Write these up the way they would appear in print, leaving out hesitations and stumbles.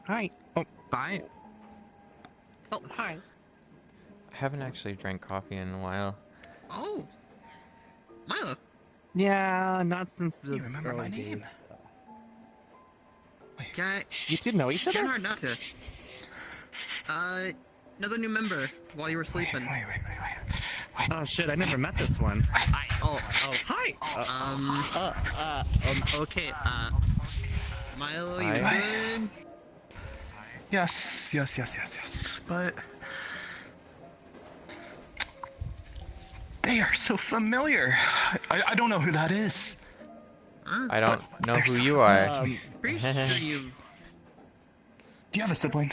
Hi. Oh, bye. Oh, hi. I haven't actually drank coffee in a while. Oh, Milo. Yeah, not since You the remember my early name? days. Wait, Can You two know each I? other? Kind of hard not to. Another new member while you were sleeping. wait. Oh shit, I never met this one. Hi. Okay, Milo, you Hi. good? Yes. But they are so familiar. I don't know who that is. Huh? I don't know there's who you someone- are. Pretty sure you've... Do you have a sibling?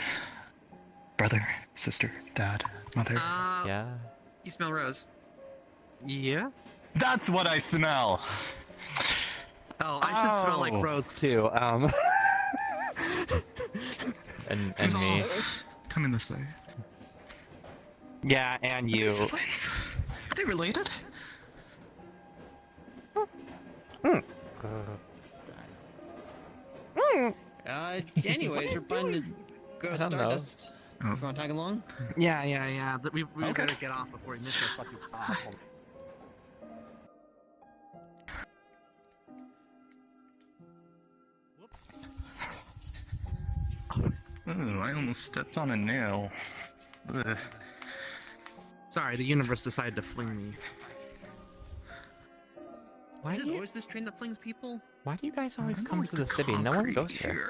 Brother, sister, dad, mother? Yeah. You smell rose. Yeah. That's what I smell. Oh, I should smell like Oh. Rose too. And Who's me. all coming this way? Yeah, and Are they you. siblings? Are they related? Anyways, we're planning to go to I don't know. Stardust. Oh. If you want to tag along? Yeah. We Okay. better get off before we miss our fucking stop. Ooh, I almost stepped on a nail. Ugh. Sorry, the universe decided to fling me. Why Is do it you, always this train that flings people? why do you guys always I come like to the city? No one concrete goes here.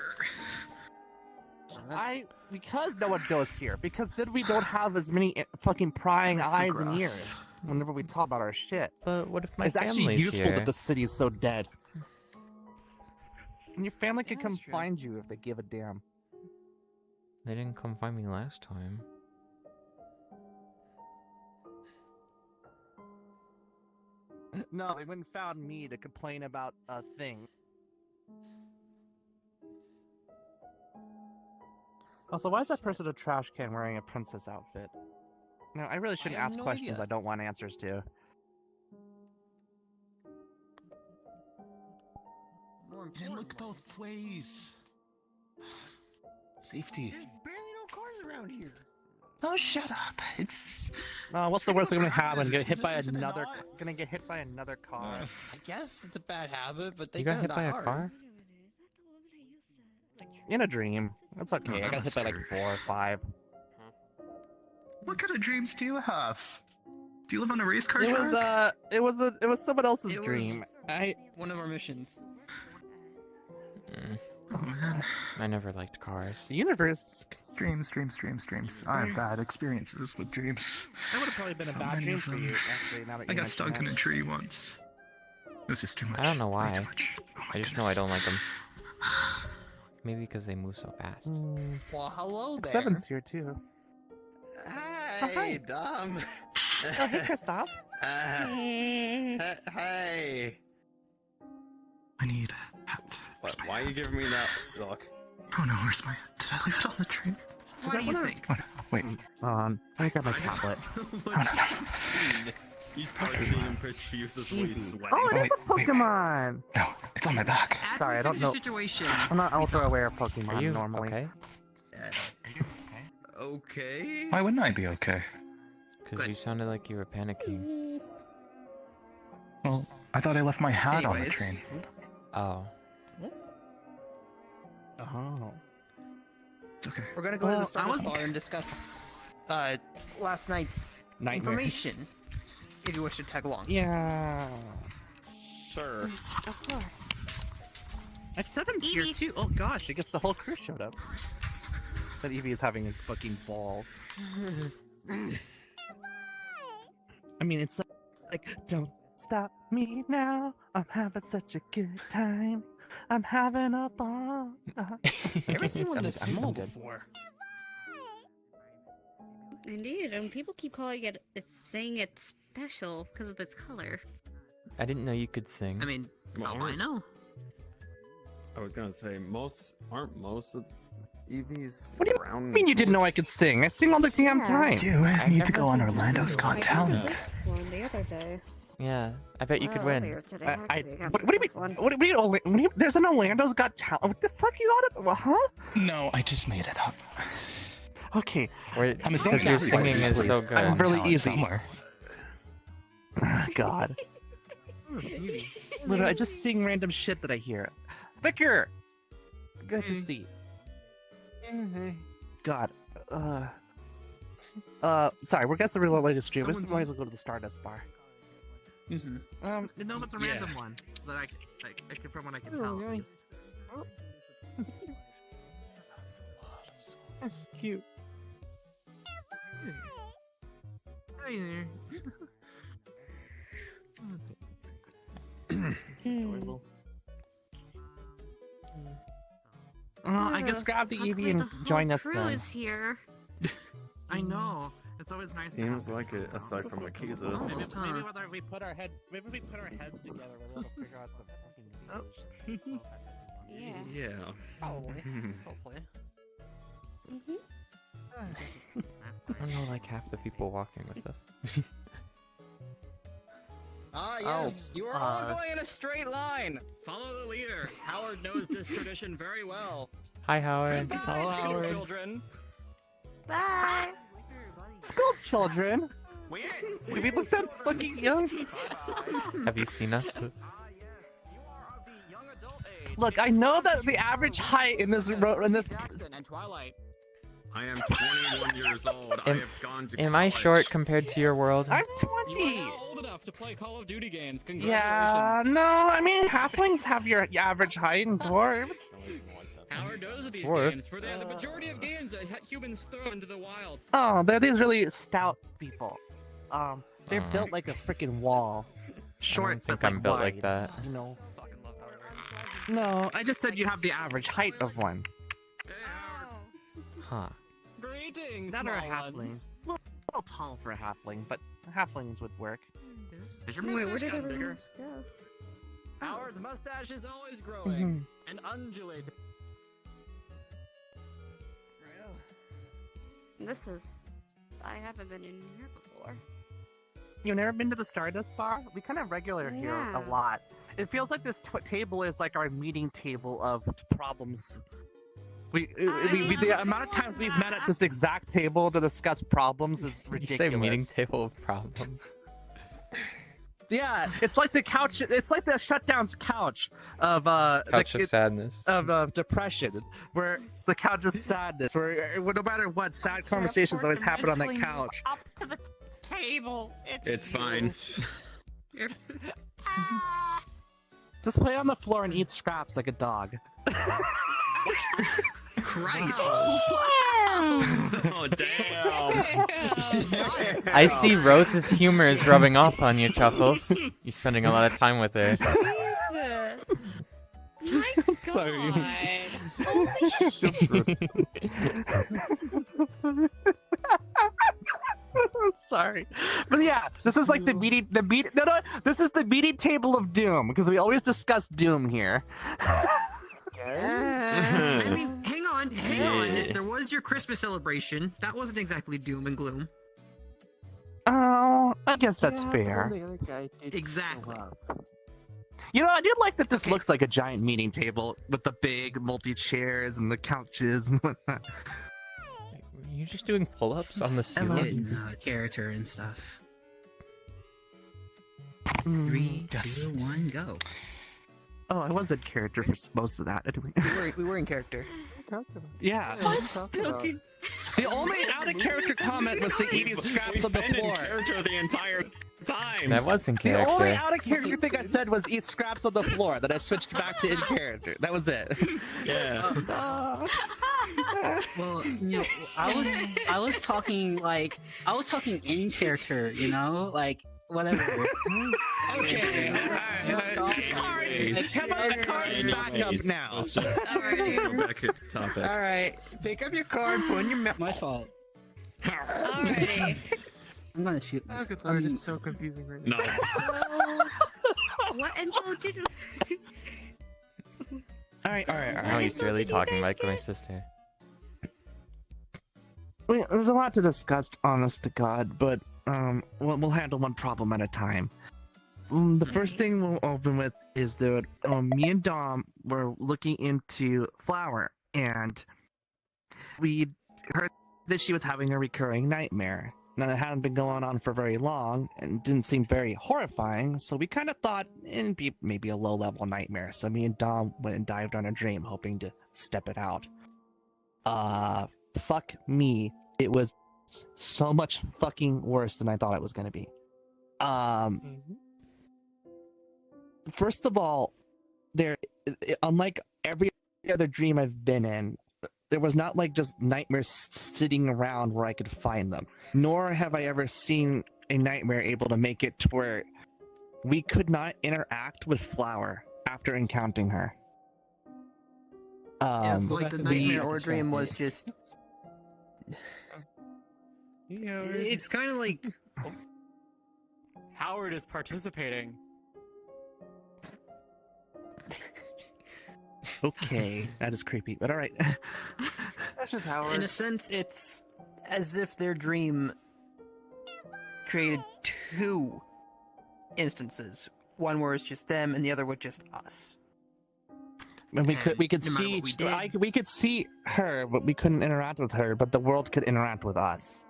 Because no one goes here. Because then we don't have as many fucking prying Miss the eyes and grass. ears whenever we talk about our shit. But what if my It's actually family's useful here? that the city is so dead. And your family could Yeah, come that's true. find you if they give a damn. They didn't come find me last time. No, they went and found me to complain about a thing. Also, why is that person in a trash can wearing a princess outfit? No, I really shouldn't have ask no questions idea. I don't want answers to. More You didn't look importantly, both ways. Safety. there's barely no cars around here. Oh, shut up. It's. What's the worst thing gonna happen? Get hit by Is it another. not? Gonna get hit by another car. I guess it's a bad habit, but they You got kinda hit by die a hard. car? In a dream. That's okay. Oh, I that got hit was by like scary. 4 or 5. What kind of dreams do you have? Do you live on a race car It track? was it was someone else's It was- dream. One of our missions. Mm, Oh man. I never liked cars. The universe. Dreams. I have bad experiences with dreams. That would have probably been So a bad many dream of for them. you, actually. Now that I you got mention stuck in that. a tree once. It was just too much. I don't know Way why. too much. Oh my I just know I goodness. don't like them. Maybe because they move so fast. Mm, Well, hello there. Seven's here too. Hi, hi. Dom. Oh, hey, Kristoff. Hey. I need a hat. Where's my Why are you hat? giving me that look? Oh no, where's my hat? Did I leave it on the train? What do you think? Oh, no. Wait. I got my tablet. What's- You start seeing him profusely sweating. Oh, it is a Wait. Pokemon! No, it's on my back. After Sorry, we I don't fix your know. Situation. I'm not ultra aware of Pokemon Are you normally. okay? Okay. Why wouldn't I be okay? Because Good. you sounded like you were panicking. Well, I thought I left my hat on the Anyways. train. Oh. Oh. It's okay. We're gonna go Well, to the Stardust I was- Bar and discuss last night's Nightmare. information. If you wish to tag along. Yeah. Sure. Of course. Like Seven's here too. Oh gosh, I guess the whole crew showed up. But Evie is having a fucking ball. I mean, it's like, don't stop me now. I'm having such a good time. I'm having a ball. Ever seen one I'm- this I'm small good. before? Indeed, and people keep calling it, saying it's special because of its color. I didn't know you could sing. I mean, Well, how do I know? I was gonna say aren't most of Eevee's What do you brown. I mean you didn't know I could sing? I sing all the damn Yeah. time. You need to never go on heard you Orlando's sing. Got I did Talent. this one the other day. Yeah, I bet you could win. Earlier today, I, actually, got what my do you mean? first one. What do you mean? There's an Orlando's Got Talent. What the fuck you got it? Well, huh? No, I just made it up. Okay. I'm assuming Because your it's singing like is so please. good. I'm really Talent easy. somewhere. God. Literally, I just sing random shit that I hear. Wicker! Good to see. God. Sorry, we're guessing real late stream. We might as well go to the Stardust bar. No, It's a Yeah. random one that I can from what I can tell at least. That's cute. Hi there. I guess grab the Luckily Eevee and the whole join us crew then. is here. I know. It's always nice. Seems to have like people it, around. aside from Akiza. Almost, Maybe huh? whether we put our heads, maybe we put our heads together, we'll figure out some fucking music. Yeah. Yeah. Probably. Hopefully. I don't know, like half the people walking with us. Ah, yes, you are all going in a straight line. Follow the leader. Howard knows this tradition very well. Hi, Howard. Goodbye, school children. Bye. School children. Do we look that fucking young? Have you seen us? Look, I know that the average height in this Jackson and Twilight. I am 21 years old. I Am- have gone to Am I college. short compared to your world? I'm You are 20. now old enough to play Call of Duty games. Yeah, Congratulations. no, I mean halflings have your average height and dwarves. Howard knows of these Dwarf. games, for they are the majority of games that humans throw into the wild. Oh, they're these really stout people. They're Aw. built like a freaking wall. Short, I don't think but, I'm built like wide, that. You know. No, I just said you have the average height of one. Huh. Greetings, That or a small halfling. ones. A little tall for a halfling, but halflings would work. Has your Wait, where mustache did gotten everyone bigger? else go? Howard's mustache is always Mm-hmm. growing and undulating. This is... I haven't been in here before. You've never been to the Stardust Bar? We kind of regular here a Yeah. lot. It feels like this table is like our meeting table of problems. The amount of times we've met at this exact table to discuss problems is You ridiculous. say meeting table of problems. Yeah, it's like the couch. It's like the shutdown's couch of Couch of sadness. of depression, where the couch of sadness, where no matter what, sad conversations always happen on that couch. Up to the table. It's fine. Just play on the floor and eat scraps like a dog. Christ. Oh damn! I see Rose's humor is rubbing off on you, Chuckles. You're spending a lot of time with her. My Sorry. Sorry, but yeah, this is like the meeting. No, this is the meeting table of doom because we always discuss doom here. I mean, hang on. There was your Christmas celebration. That wasn't exactly doom and gloom. Oh, I guess that's fair. Exactly. You know, I do like that this Okay. looks like a giant meeting table with the big multi-chairs and the couches and whatnot. You're just doing pull-ups on the Just ceiling? getting character and stuff. Mm. 3, Yes. 2, 1, go. Oh, I was in character for most of that. Anyway. We were in character. Yeah. The only out-of-character comment was the eating scraps on the Been in floor. character the entire time. That was in The only character. out-of-character thing I said was eat scraps on the floor. Then I switched back to in character. That was it. Yeah. Well, you know, I was talking in character, you know, like whatever. Okay. Cards. How about the cards back up Anyways, now? Let's just let's go back to the topic. All right. Pick up your card. Put in your My fault. Alrighty. I'm gonna shoot myself. It's so confusing right No. What info did you... Alright. Now he's really talking like my sister. There's a lot to discuss, honest to God, but we'll handle one problem at a time. the first thing we'll open with is that me and Dom were looking into Flower, and we heard that she was having a recurring nightmare. Now, it hadn't been going on for very long and didn't seem very horrifying, so we kind of thought it'd be maybe a low-level nightmare. So me and Dom went and dived on a dream, hoping to step it out. Fuck me. It was so much fucking worse than I thought it was going to be. First of all, unlike every other dream I've been in, there was not like just nightmares sitting around where I could find them. Nor have I ever seen a nightmare able to make it to where we could not interact with Flower after encountering her. Yeah, so like the nightmare or dream was just. It's kind of like Howard is participating. Okay, that is creepy, but alright. That's just Howard. In a sense, it's as if their dream created two instances. One where it's just them, and the other with just us. And we could see we could see her, but we couldn't interact with her. But the world could interact with us.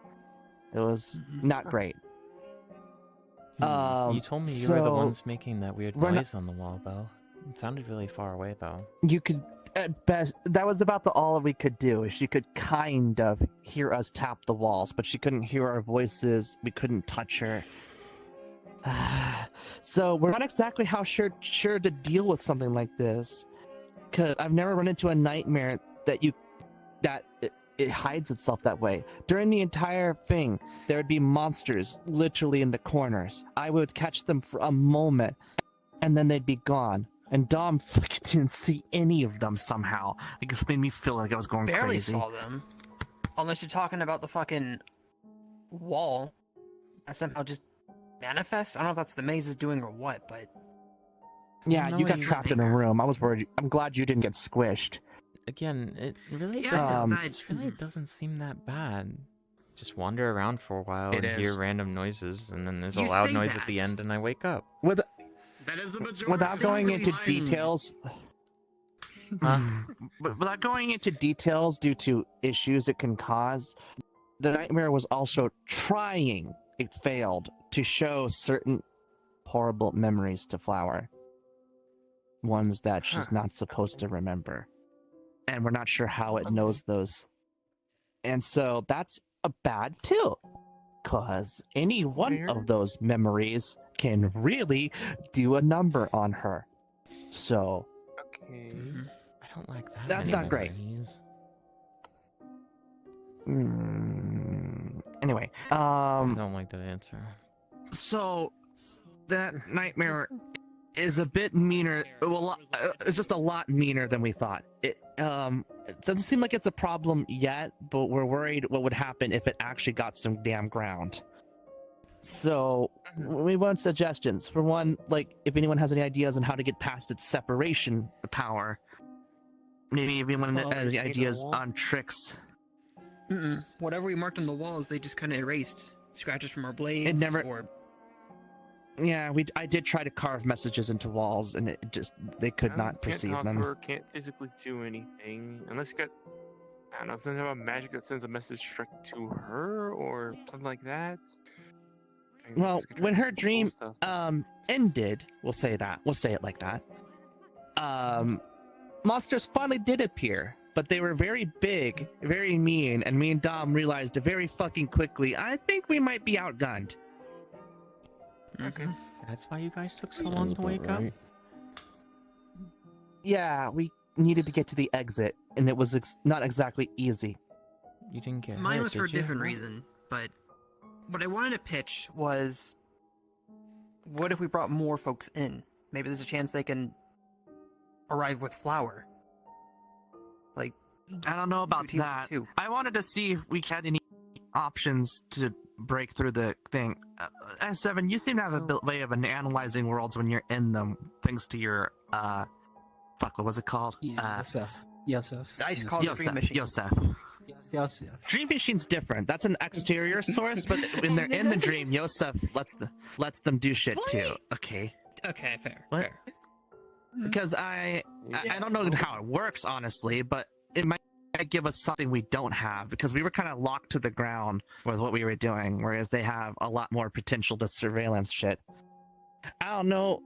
It was not great. You told me you were the ones making that weird noise on the wall, though. It sounded really far away, though. You could, at best, that was about all we could do. Is she could kind of hear us tap the walls, but she couldn't hear our voices. We couldn't touch her. So we're not exactly sure to deal with something like this, because I've never run into a nightmare that it hides itself that way. During the entire thing, there would be monsters literally in the corners. I would catch them for a moment, and then they'd be gone. And Dom fucking didn't see any of them somehow. It just made me feel like I was going Barely crazy. saw them. Unless you're talking about the fucking wall. I somehow just manifest? I don't know if that's the maze is doing or what, but... Yeah, you got trapped in a room. I was worried. I'm glad you didn't get squished. Again, it really doesn't seem that bad. Just wander around for a while and hear random noises, and then there's a loud noise at the end, and I wake up. That is the majority. Without going into details, without going into details due to issues it can cause, the nightmare was also trying. It failed to show certain horrible memories to Flower. Ones that she's not supposed to remember. And we're not sure how it knows those. And so that's a bad too. Because any one of those memories can really do a number on her. So... Okay. I don't like that. That's not great. Anyway, I don't like that answer. So, that nightmare is a bit meaner. Well, it's just a lot meaner than we thought. It doesn't seem like it's a problem yet, but we're worried what would happen if it actually got some damn ground. So, we want suggestions. For one, like, if anyone has any ideas on how to get past its separation power. Maybe if anyone has any ideas on tricks. Whatever we marked on the walls, they just kind of erased. Scratches from our blades. It never... Yeah, I did try to carve messages into walls, and they could not perceive them. Can't talk to her, can't physically do anything, unless you got, I don't know, something about magic that sends a message straight to her, or something like that. Well, when her dream ended, we'll say it like that. Monsters finally did appear, but they were very big, very mean, and me and Dom realized very fucking quickly, I think we might be outgunned. Okay. That's why you guys took so long to wake up? Yeah, we needed to get to the exit, and it was not exactly easy. You didn't get Mine hurt, was for a did you? different reason, but what I wanted to pitch was, what if we brought more folks in? Maybe there's a chance they can arrive with Flower. Like, I don't know about that. I wanted to see if we had any options to break through the thing. S7, you seem to have a way of analyzing worlds when you're in them, thanks to your, fuck, what was it called? Yeah, SF. Yosef. Dice called the Dream Machine. Yosef. Yosef. Dream Machine's different. That's an exterior source, but when they're in the dream, Yosef lets them do shit too. Okay. Okay, fair. What? Fair. Because I don't know how it works, honestly, but it might give us something we don't have, because we were kind of locked to the ground with what we were doing, whereas they have a lot more potential to surveillance shit. I don't know.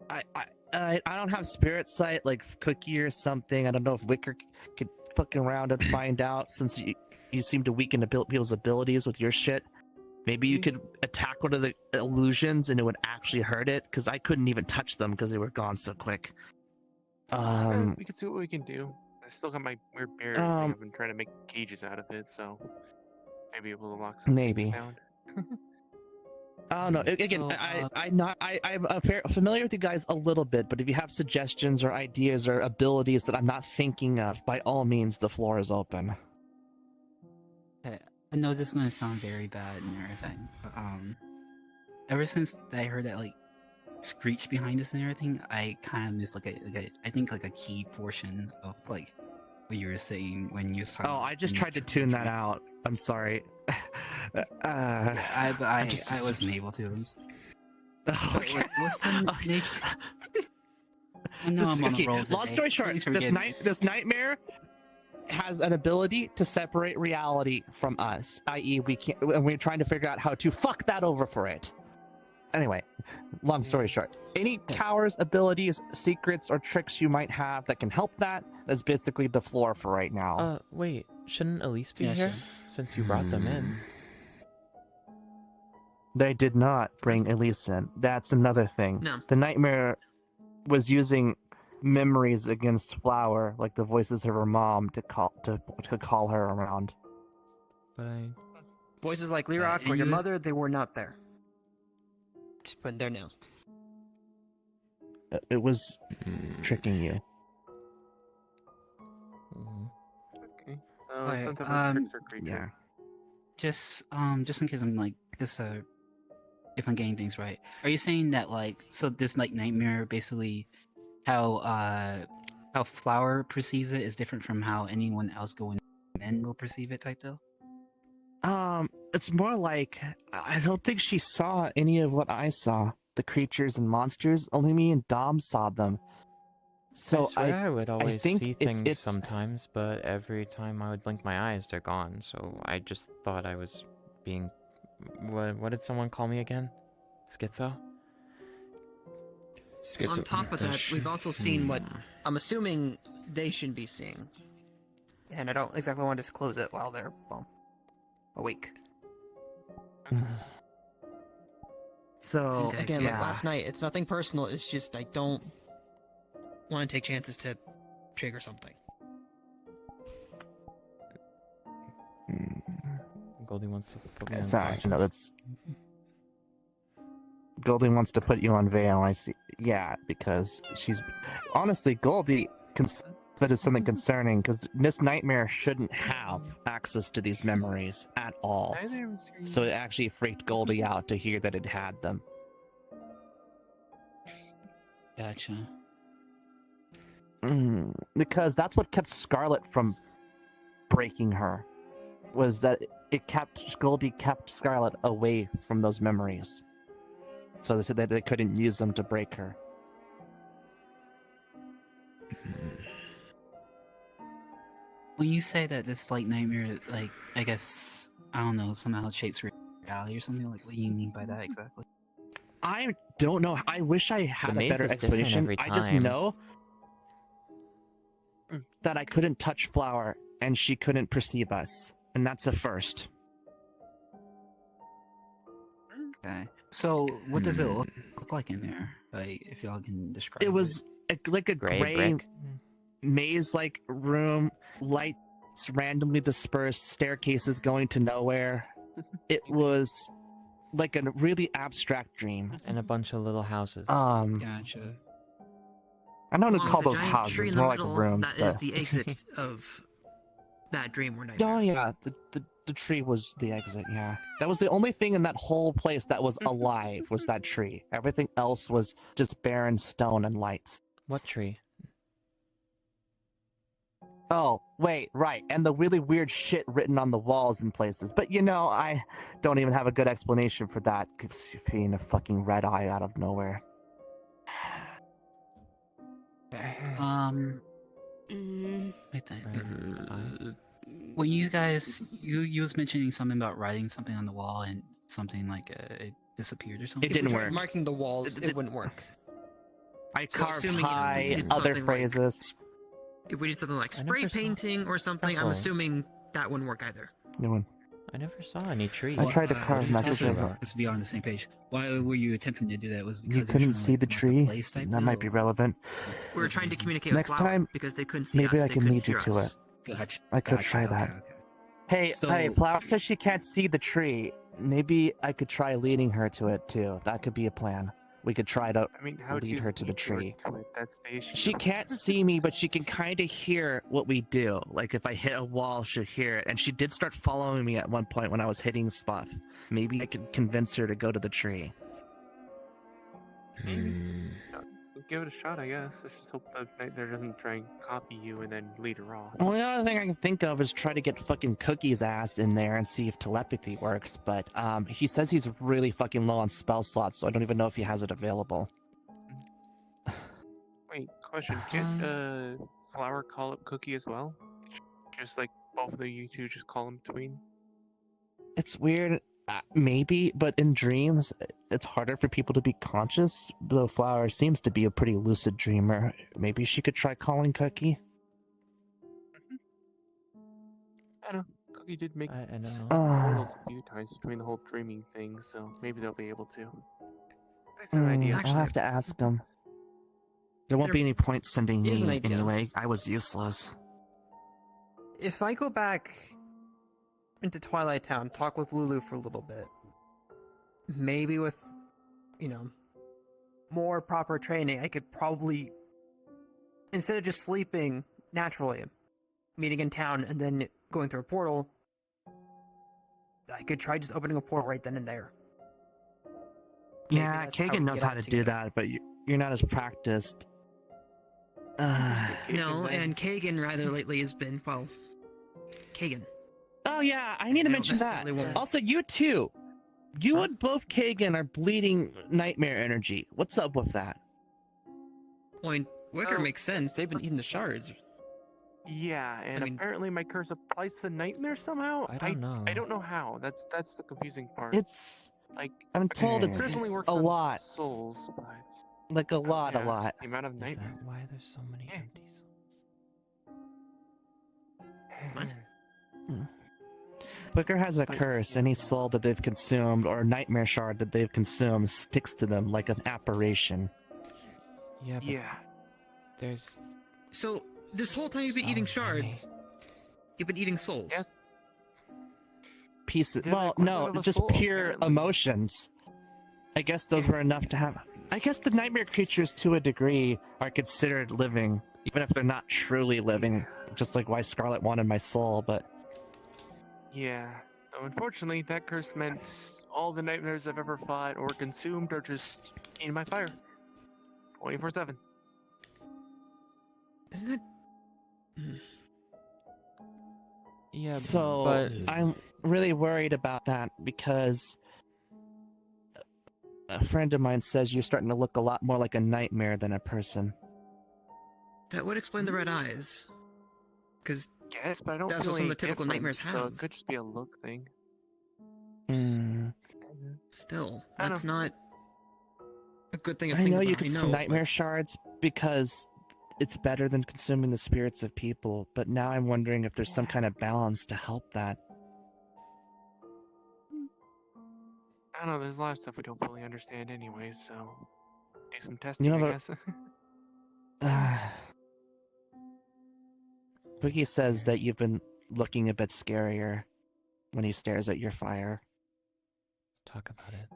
I don't have spirit sight like Cookie or something. I don't know if Wicker could fucking around and find out, since you seem to weaken people's abilities with your shit. Maybe you could attack one of the illusions and it would actually hurt it, because I couldn't even touch them because they were gone so quick. We can see what we can do. I still got my weird barrier thing. I've been trying to make cages out of it, so maybe able to lock some things down. I don't know. Again, I'm familiar with you guys a little bit, but if you have suggestions or ideas or abilities that I'm not thinking of, by all means, the floor is open. I know this is gonna sound very bad and everything, but ever since I heard that like screech behind us and everything, I kind of missed I think a key portion of like what you were saying when you was talking. Oh, I just tried to tune that out. I'm sorry. I wasn't able to. Okay. Wait, what's the nature? I know I'm on a roll today. Long story short, this nightmare has an ability to separate reality from us, i.e., we're trying to figure out how to fuck that over for it. Anyway, long story short, any powers, abilities, secrets, or tricks you might have that can help that's basically the floor for right now. Wait, shouldn't Elise be here? Since you brought them in. They did not bring Elise in. That's another thing. No. The nightmare was using memories against Flower, like the voices of her mom, to call her around. But voices like Lirak or your mother, they were not there. Just put it there now. It was tricking you. Okay. Something like tricks or creature. Yeah. Just in case I'm like this if I'm getting things right. Are you saying that like so this like nightmare basically how Flower perceives it is different from how anyone else going in will perceive it type deal? It's more like I don't think she saw any of what I saw. The creatures and monsters. Only me and Dom saw them. So I would always see things sometimes, but every time I would blink my eyes, they're gone. So I just thought I was being... What did someone call me again? Schizo? On top of that, we've also seen what I'm assuming they should be seeing. And I don't exactly want to disclose it while they're, awake. So, again, like last night, it's nothing personal, it's just I don't want to take chances to trigger something. Goldie wants to put me on sorry, no, that's... Goldie wants to put you on Veil, I see. Yeah, because she's... Honestly, Goldie said it's something concerning, because this nightmare shouldn't have access to these memories at all. So it actually freaked Goldie out to hear that it had them. Gotcha. Because that's what kept Scarlet from breaking her, was that Goldie kept Scarlet away from those memories. So they said that they couldn't use them to break her. When you say that this like nightmare, like I guess I don't know, somehow shapes reality or something, like what do you mean by that exactly? I don't know. I wish I had a better explanation. I just know that I couldn't touch Flower and she couldn't perceive us, and that's a first. Okay. So what does it look like in there? Like if y'all can describe it. It was like a gray maze-like room, lights randomly dispersed, staircases going to nowhere. It was like a really abstract dream. And a bunch of little houses. Gotcha. I don't know to call those houses, more like rooms. That is the exit of that dream or nightmare. Oh yeah, the tree was the exit, yeah. That was the only thing in that whole place that was alive, was that tree. Everything else was just barren stone and lights. What tree? Oh, wait, right. And the really weird shit written on the walls in places. But I don't even have a good explanation for that. Seeing a fucking red eye out of nowhere. I think. When you guys, you was mentioning something about writing something on the wall and something like it disappeared or something. It didn't work. Marking the walls, it wouldn't work. I carved assuming, high, other phrases. If we did something like spray painting or something, I'm assuming that wouldn't work either. No one. I never saw any trees. I tried to carve messages. Just to be on the same page. Why were you attempting to do that? Was because You couldn't see the tree. That might be relevant. We were trying to communicate Next with Flower time, because they couldn't see us. maybe I they can couldn't lead you hear to us. it. Gotcha. I could try that. Okay. Hey, Flower says she can't see the tree. Maybe I could try leading her to it too. That could be a plan. We could try to lead her to the tree. That's the issue. She can't see me, but she can kind of hear what we do. Like if I hit a wall, she'll hear it. And she did start following me at one point when I was hitting stuff. Maybe I could convince her to go to the tree. We'll give it a shot, I guess. Let's just hope the nightmare doesn't try and copy you and then lead her off. Well, the other thing I can think of is try to get fucking Cookie's ass in there and see if telepathy works. But he says he's really fucking low on spell slots, so I don't even know if he has it available. Wait, question. Can't Flower call up Cookie as well? Just like both of you two just call in between? It's weird. Maybe, but in dreams, it's harder for people to be conscious. Though Flower seems to be a pretty lucid dreamer. Maybe she could try calling Cookie. I don't know. Cookie did make I don't know. portals a few times between the whole dreaming thing, so maybe they'll be able to. At least an idea. I'll have to ask them. There won't be any point sending me anyway. I was useless. If I go back into Twilight Town, talk with Lulu for a little bit, maybe with, more proper training, I could probably, instead of just sleeping naturally, meeting in town and then going through a portal, I could try just opening a portal right then and there. Yeah, Kagan knows how to do that, but you're not as practiced. No, and Kagan rather lately has been, Kagan. Oh yeah, I need to mention that. Also, you too. You and both Kagan are bleeding nightmare energy. What's up with that? Point Wicker makes sense. They've been eating the shards. Yeah, and apparently my curse applies to nightmare somehow. I don't know. I don't know how. That's the confusing part. It's like I'm told it's certainly works a on lot. Souls, but like a lot. The amount of nightmare. Is that why there's so many empty souls? What? Wicker has a curse. Any soul that they've consumed or nightmare shard that they've consumed sticks to them like an apparition. Yeah, but there's... So, this whole time you've been eating shards, you've been eating souls. Yeah. Pieces. Well, no, just pure emotions. I guess those were enough to have... I guess the nightmare creatures, to a degree, are considered living, even if they're not truly living. Just like why Scarlet wanted my soul, but... Yeah. So unfortunately, that curse meant all the nightmares I've ever fought or consumed are just in my fire. 24/7. Isn't that... Yeah, so but... I'm really worried about that because a friend of mine says you're starting to look a lot more like a nightmare than a person. That would explain the red eyes. Because yes, but I don't that's feel what some of any the typical different, nightmares have. So it could just be a look thing. Still, that's not a good thing to I think know about. you can see nightmare shards because it's better than consuming the spirits of people, but now I'm wondering if there's some kind of balance to help that. I don't know, there's a lot of stuff we don't fully understand anyway, so do some testing, I guess. Boogie says that you've been looking a bit scarier when he stares at your fire. Talk about it.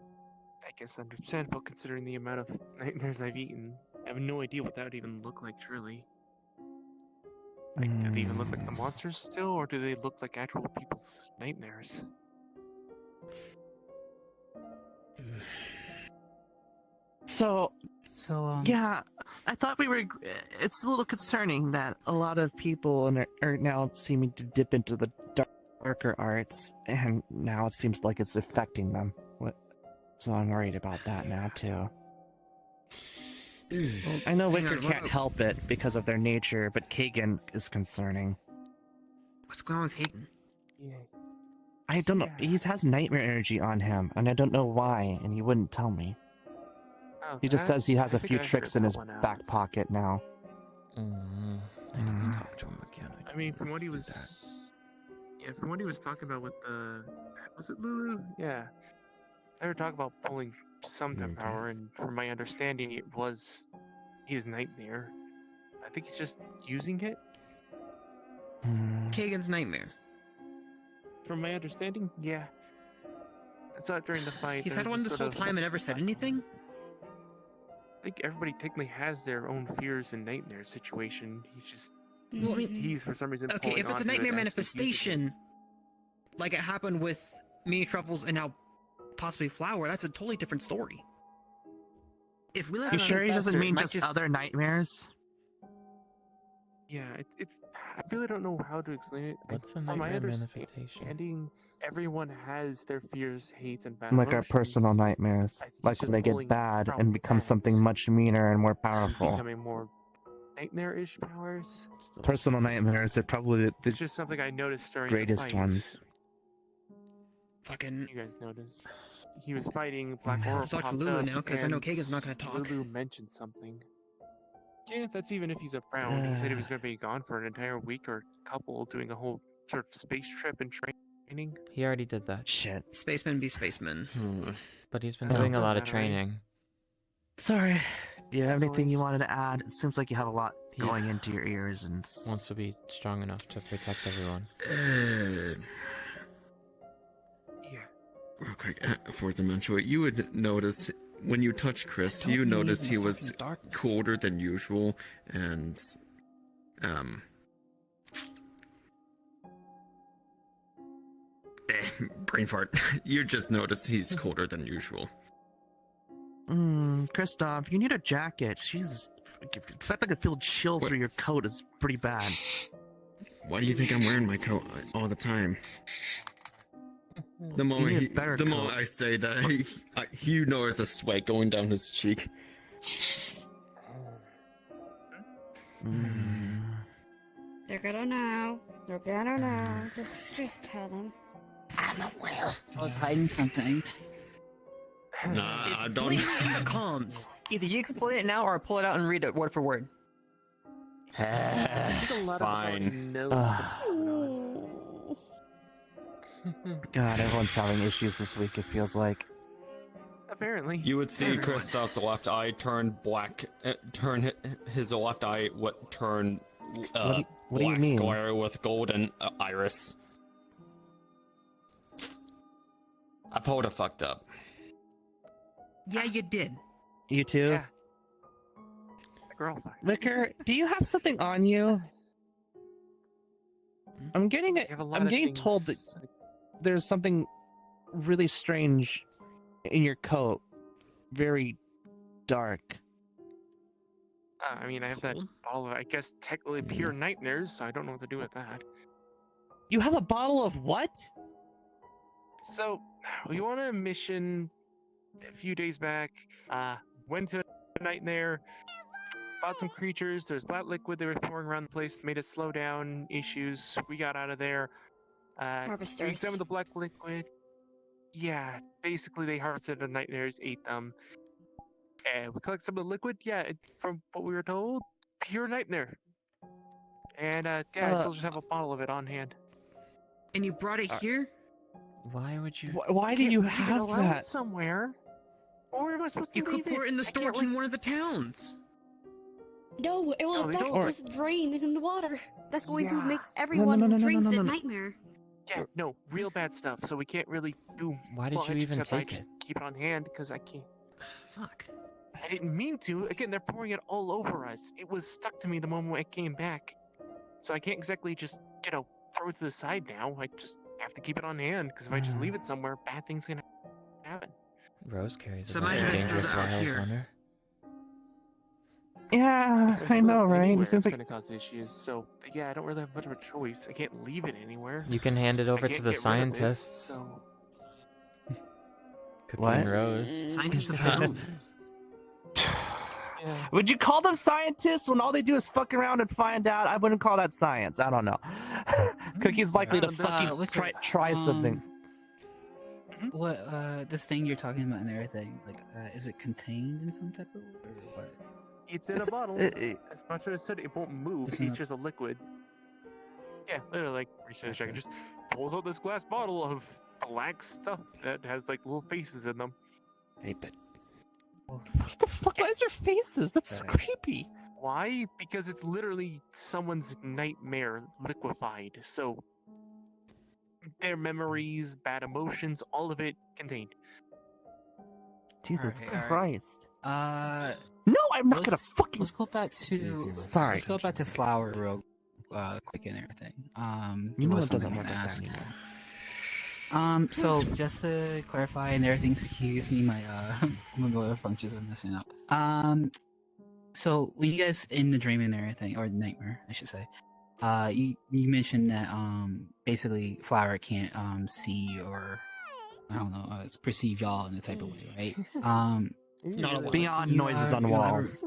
I guess understandable considering the amount of nightmares I've eaten. I have no idea what that would even look like, truly. Like, do they even look like the monsters still, or do they look like actual people's nightmares? So, So yeah, I thought we were. It's a little concerning that a lot of people are now seeming to dip into the darker arts, and now it seems like it's affecting them. So I'm worried about that now too. I know Wicker can't help it because of their nature, but Kagan is concerning. What's going on with Hayden? Yeah. I don't know. Yeah. He has nightmare energy on him, and I don't know why, and he wouldn't tell me. Oh, He just says he has I a think few I heard tricks in that his one out. back pocket now. I need to talk to him again. I mean, from don't what he do was, yeah, from what he was talking about with the, was it Lulu? Yeah, they were talking about pulling some type of power, and from my understanding, it was his nightmare. I think he's just using it. Kagan's nightmare. From my understanding, yeah. I saw it during the fight. He's there had was one this sort whole of- time and never said anything? I think everybody technically has their own fears and nightmare situation. He's just, Well, I mean, he's for some reason okay, pulling if it's a onto it, nightmare actually using it. manifestation, like it happened with me, Truffles, and now possibly Flower, that's a totally different story. If we let You sure he doesn't mean might just other nightmares? Yeah, it's. I really don't know how to explain it. What's a From my nightmare understanding, manifestation? everyone has their fears, hates, and bad Like our emotions. personal nightmares. I think it's Like when just they get pulling bad from and become that, something much meaner and more powerful. becoming more nightmare-ish powers. Personal nightmares are probably the It's just something I noticed during greatest the fight. ones. Fucking. You guys noticed. He was fighting Black Aura. Let's talk to popped Lulu up, now, 'cause I know and Kagan's not gonna talk. Lulu mentioned something. Yeah, that's even if he's around. He said he was going to be gone for an entire week or couple, doing a whole sort of space trip and training. He already did that. Shit. Spaceman be spaceman. But he's been Oh. doing a lot of Doesn't matter, right? training. Sorry. Do you have As anything you always. wanted to add? It seems like you have a lot going into your ears and. Wants to be strong enough to protect everyone. Yeah. Real quick, fourth dimensional, you would notice when you touch Chris, you notice he was colder than usual, and brain fart. You just notice he's colder than usual. Kristoff, you need a jacket. She's. The fact that I can feel chill through your coat is pretty bad. Why do you think I'm wearing my coat all the time? The moment need a better the moment coat. I say that, he notices a sweat going down his cheek. They're gonna know. They're gonna know. Just tell them. I'm a whale. I was hiding something. Nah, It's I don't. blatantly in the comms. Either you explain it now or pull it out and read it word for word. I think a lot of us already Fine. know God, everyone's having issues this week, it feels like. Apparently. You would see Everyone. Kristoff's left eye turn black. His left eye would turn What do you black mean? square with golden iris. I pulled a fucked up. Yeah, you did. You too? Yeah. The girl fuck. Wicker, do you have something on you? I'm getting it. You have a lot I'm of getting things, told that like, there's something really strange in your coat. Very dark. I mean, I have that Cool. bottle of, I guess, technically pure nightmares, so I don't know what to do with that. You have a bottle of what? So, we went on a mission a few days back. Went to a nightmare, fought some creatures. There's black liquid they were pouring around the place, made us slow down issues. We got out of there. We Harvesters. examined the black liquid. Yeah, basically they harvested the nightmares, ate them. And we collected some of the liquid. Yeah, from what we were told, pure nightmare. And yeah, I still just have a bottle of it on hand. And you brought it here? Why would you? Why do you Leave it have around that? somewhere? Where am I supposed to You could leave pour it in the I can't, storage like- in one of the towns. No, it will No, they affect don't. this drain in the water. That's going to Yeah. make everyone no, who no, no, drinks no, a no, no. nightmare. Yeah, no, real bad stuff. So we can't really do. Why did much you even except I take just it? keep it on hand because I can't. Fuck. I didn't mean to. Again, they're pouring it all over us. It was stuck to me the moment I came back, so I can't exactly just throw it to the side now. I just have to keep it on hand because if I just leave it somewhere, bad things can happen. Rose carries So a bunch imagine of this goes dangerous out vials here. on her. Yeah, There's I know, literally right? anywhere It seems it's like gonna cause issues. So yeah, I don't really have much of a choice. I can't leave it anywhere. You can hand it over I to can't the get rid of it, scientists. so Cookie and What? Rose. Scientists of who? yeah. Would you call them scientists when all they do is fuck around and find out? I wouldn't call that science. I don't know. Cookie's likely to fucking Wicker, try something. What this thing you're talking about and everything, like, is it contained in some type of way, or what? It's in a bottle. As much as I said, it won't move. It's It's not- just a liquid. Yeah, literally, like, research. I can just pulls out this glass bottle of black stuff that has like little faces in them. Hey, but What the fuck? Why is there faces? That's creepy. Why? Because it's literally someone's nightmare liquefied. So their memories, bad emotions, all of it contained. Jesus Alright. Christ. No, I'm not gonna fucking. Let's go back to. Sorry. Let's go back to Flower real quick and everything. You know was it doesn't something I work wanna like ask. that anymore. So just to clarify and everything, excuse me, my motor functions are messing up. So when you guys in the dream and everything, or nightmare, I should say, you mentioned that basically Flower can't see or I don't know, it's perceive y'all in a type of way, right? Not Beyond noises on you walls.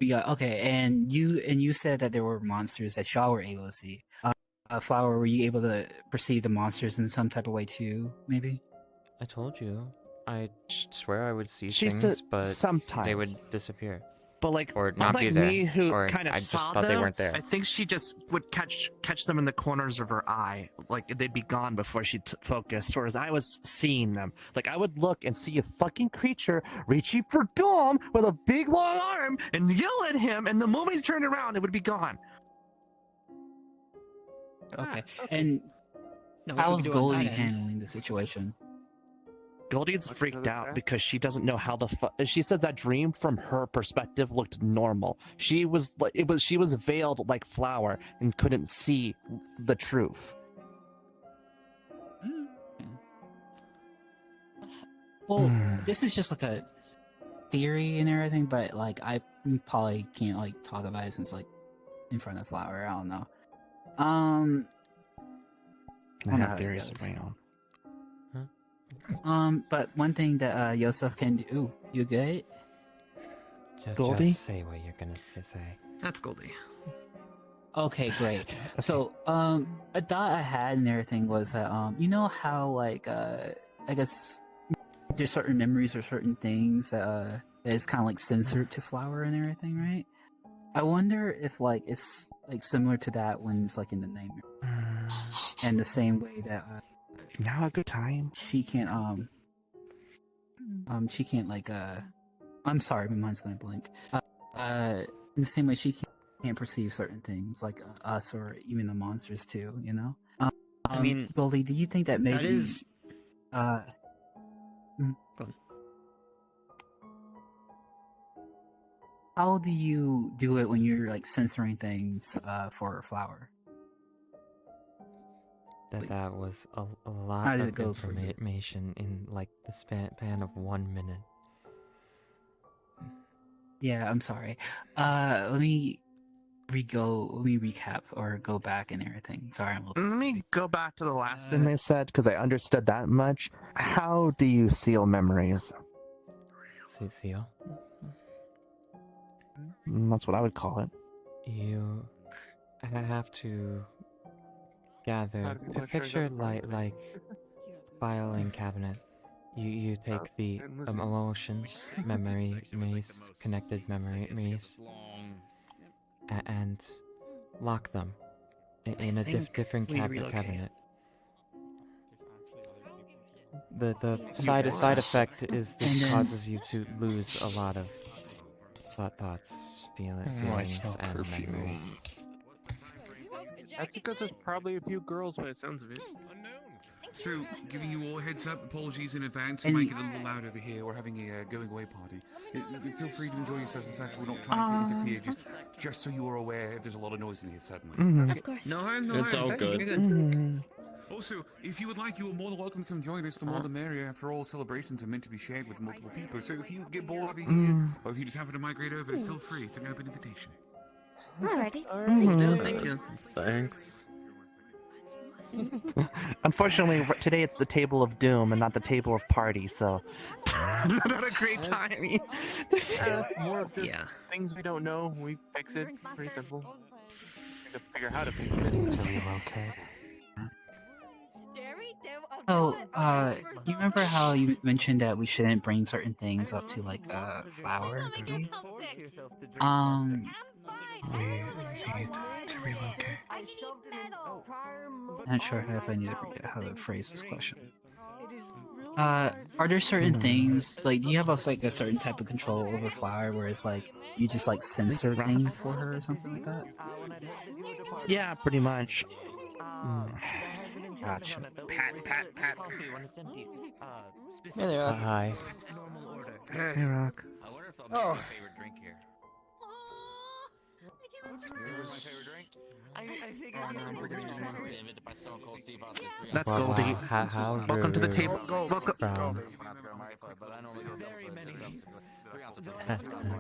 Yeah, okay, and you said that there were monsters that y'all were able to see. Flower, were you able to perceive the monsters in some type of way too? Maybe. I told you. I swear I would see She things, said but sometimes. they would disappear. But like, Or not unlike be there. me, who or kind of I just saw thought them, they weren't there. I think she just would catch them in the corners of her eye, like they'd be gone before she focused. Whereas I was seeing them, like I would look and see a fucking creature reaching for Dom with a big long arm and yell at him, and the moment he turned around, it would be gone. Okay. And No, we how's could do it on Goldie that end. handling the situation? Goldie's What's freaked another out fact? because she doesn't know how the fuck. She says that dream from her perspective looked normal. She was like, she was veiled like Flower and couldn't see the truth. Well, this is just like a theory and everything, but like I probably can't like talk about it since like in front of Flower. I don't know. I don't know have how it theories of goes. my own. But one thing that Yosef can do. Ooh, you good? Goldie? Just say what you're gonna say. That's Goldie. Okay, great. So, a thought I had and everything was that, you know how, like, I guess there's certain memories or certain things that is kind of like censored to Flower and everything, right? I wonder if, like, it's, like, similar to that when it's, like, in the nightmare. And the same way that, Now a good time. she can't, like, I'm sorry, my mind's going blank. In the same way she can't perceive certain things, like us or even the monsters too, you know? I mean, Goldie, do you think that maybe... that is. Go on. How do you do it when you're, like, censoring things for Flower? That was a lot How did of it go for you? information in like the span of 1 minute. Yeah, I'm sorry. Let me recap or go back and everything. Sorry, I'm a little Let me sleepy. go back to the last thing they said because I understood that much. How do you seal memories? Seal? That's what I would call it. You have to gather. Picture like filing cabinet. You take the emotions, memories, connected memories, and lock them in a different cabinet. The side effect is this causes you to lose a lot of thoughts, feelings, and memories. That's because there's probably a few girls by the sounds of it. So, giving you all a heads up, apologies in advance, and make it a little loud over here. We're having a going away party. Feel free to enjoy yourselves and such. We're not trying to interfere, just so you're aware if there's a lot of noise in here suddenly. Mhm. Of course. No harm, no It's harm. all good. You're good. Also, if you would like, you are more than welcome to come join us. The more the merrier. After all, celebrations are meant to be shared with multiple people. So if you get bored over here, or if you just happen to migrate over, feel free. It's an open invitation. Alrighty. Thank you. Thanks. Unfortunately, today it's the table of doom and not the table of party, so not a great time. More of just Yeah. things we don't know. We fix it. Pretty simple. Just need to figure out how to fix it. To relocate. Oh, you remember how you mentioned that we shouldn't bring certain things up to like flower? We need to relocate. Not sure if I need to how to phrase this question. Are there certain things like do you have like a certain type of control over flower where it's like you just like censor things for her or something like that? Yeah, pretty much. Gotcha. Pat. Hey there, hi. Hey, Rock. Oh. That's Wow, Goldie. wow, how Welcome to the rude. table.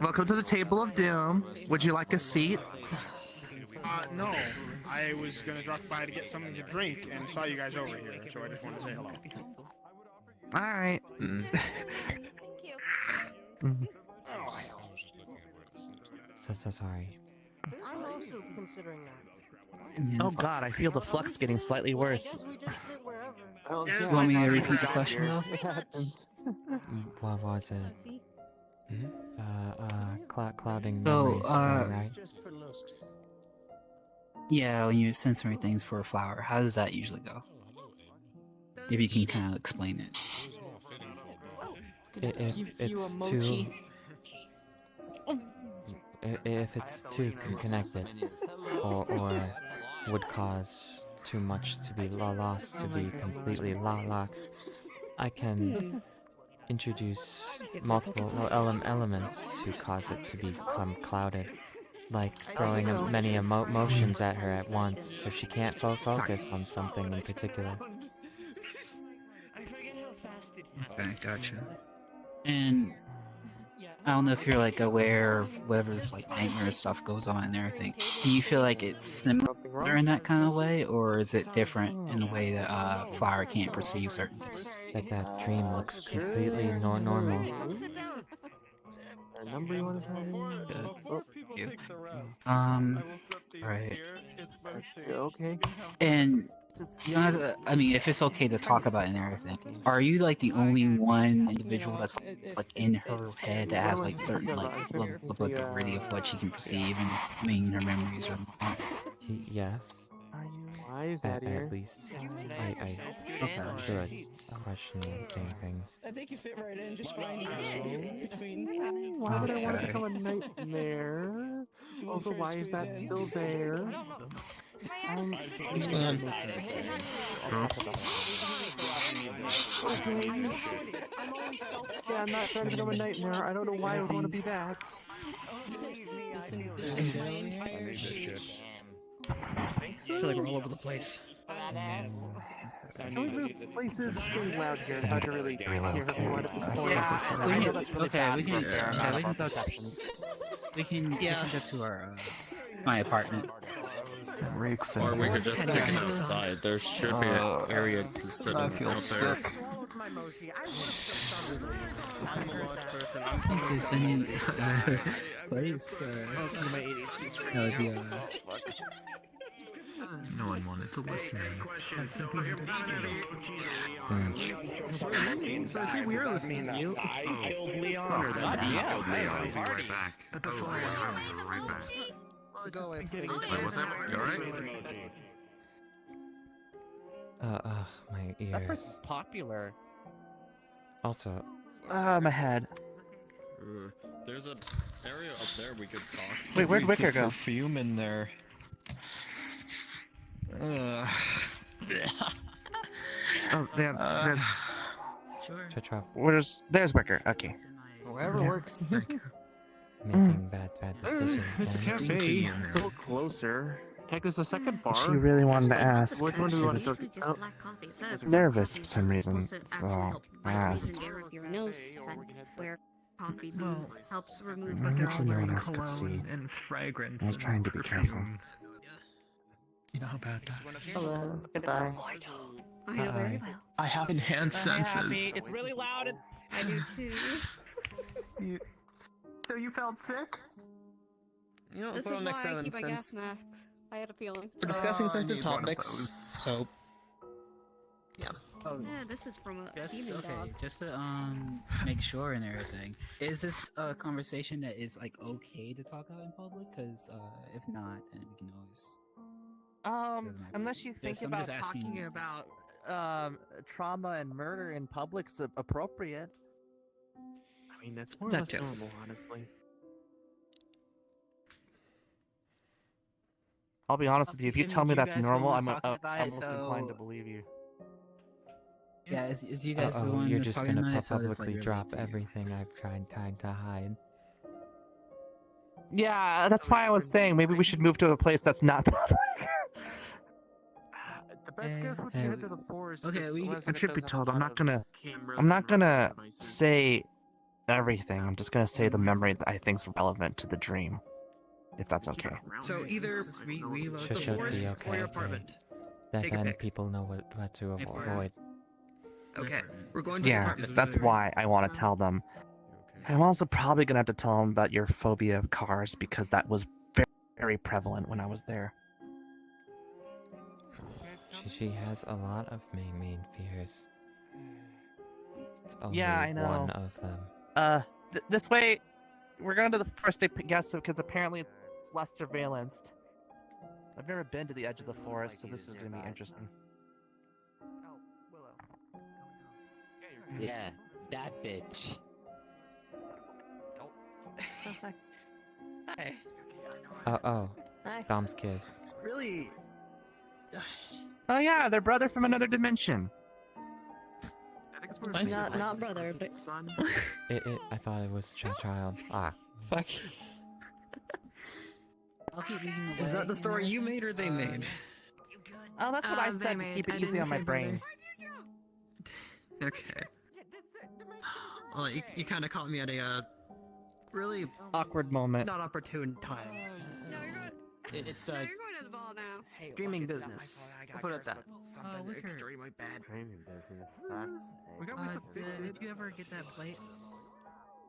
Welcome to the table of doom. Would you like a seat? No. I was gonna drop by to get something to drink and saw you guys over here, so I just wanted to say hello. All right. So sorry. I'm also considering that. Oh God, I feel the flux getting slightly worse. We just sit wherever. You want me to repeat the question though? What was it? Clouding So, memories, right? Yeah, when you're censoring things for a flower, how does that usually go? If you can kind of explain it. If it's too connected, or would cause too much to be lost, to be completely locked, I can introduce multiple elements to cause it to become clouded, like throwing many emotions at her at once, so she can't focus on something in particular. Okay, gotcha. And I don't know if you're like aware of whatever this like nightmare stuff goes on and everything. Do you feel like it's similar in that kind of way, or is it different in the way that flower can't perceive certain things? Like that dream looks completely normal. Number you want to Right. Okay. And you know, I mean, if it's okay to talk about it and everything, are you like the only one individual that's like in her head that has like certain like ability of what she can perceive and making her memories or whatnot? Yes. Why is that here? At least I should question things. I think you fit right in just fine. Between. Why would I want to become a nightmare? Also, why is that still there? What's going on? Okay. Yeah, I'm not trying to become a nightmare. I don't know why I would want to be that. I feel like we're all over the place. The place is getting loud here. It's hard to really hear everyone at this point. We can go to our my apartment. Or we could just take it outside. There should be an area to sit in out there. I'm a large person. I think there's any place that would be No one wanted to listen. So is it weird listening to you? I killed Leon, or that you killed Leon. I'll be right back. Oh, we'll be right back. Wait, what's that? You alright? My That ears. person's popular. Also, My head. There's an area up there we could talk. Wait, where'd Wicker go? Perfume in there. Oh, yeah, there's. Sure. There's Wicker. Okay. Whatever works. Making bad decisions. It's a cafe. It's a little closer. Heck, there's a second bar. She really wanted to ask. Which one do She we want to was go to? Oh, Black coffee. It says nervous coffee for some reason, supposed to so actually I help fight asked. poison air of your nose scent, where coffee beans helps remove But they're all Actually, no one wearing else could see. cologne and fragrance. I was and trying to be careful. perfume. You know how bad that is. Hello. Goodbye. I know very well. I have enhanced senses. It's really loud. And... I do too. So you felt sick? You know, This put is on why next I time keep my gas since masks. I had a feeling. we're discussing Oh, I sensitive need one of topics. those. So, yeah. Oh, Yeah, this is from a just demon okay. dog. Just to make sure and everything. Is this a conversation that is like okay to talk about in public? Because if not, then we can always. Unless you think I'm about just asking talking you. about trauma and murder in public's appropriate. I mean, that's more or That less too. normal, honestly. I'll be honest with you. If you I tell mean, me you that's guys the normal, ones I'm talking about I'm it, most inclined to so- believe you. Yeah, is you guys the Uh-oh, one you're that's just talking gonna about it, so it's, publicly like, drop related to you. everything I've tried to hide. Yeah, that's why I was saying maybe we should move to a place that's not public. The best guess would be Hey, head to the forest. okay, just we- unless And it truth be does have a told, I'm lot not of gonna cameras I'm not and recording gonna devices. say everything. I'm just gonna say the memory that I think's relevant to the dream, if that's Keep it okay. around So me. either I don't know what reload it the is. Should be forest okay, or your okay. apartment. That Take a then pick. people know what to Hey, Flora. avoid. Okay, we're going to your Yeah, apartment. that's why I want to tell them. I'm also probably gonna have to tell them about your phobia of cars because that was very, very prevalent when I was there. She has a lot of main fears. It's only Yeah, I know. one of them. This way, we're going to the first day guess because apparently it's less surveillance. I've never been to the edge of the forest, so this is gonna be interesting. Oh, Willow. Yeah, that bitch. Hi. Oh, Hi. Dom's kid. Really? Oh yeah, they're brother from another dimension. I think it's more of a Not brother, but son. I thought it was child. Ah, Fuck. I'll keep leading the Is way that the story and you made or they made? Oh, that's what I said to keep it easy on my brain. Okay. Well, you kind of caught me at a really Awkward moment. not opportune time. It's you're going to the ball now. streaming business. We'll put it at that. Wicker. Extremely bad. Training business sucks. We got me some fixes. Did you ever get that plate?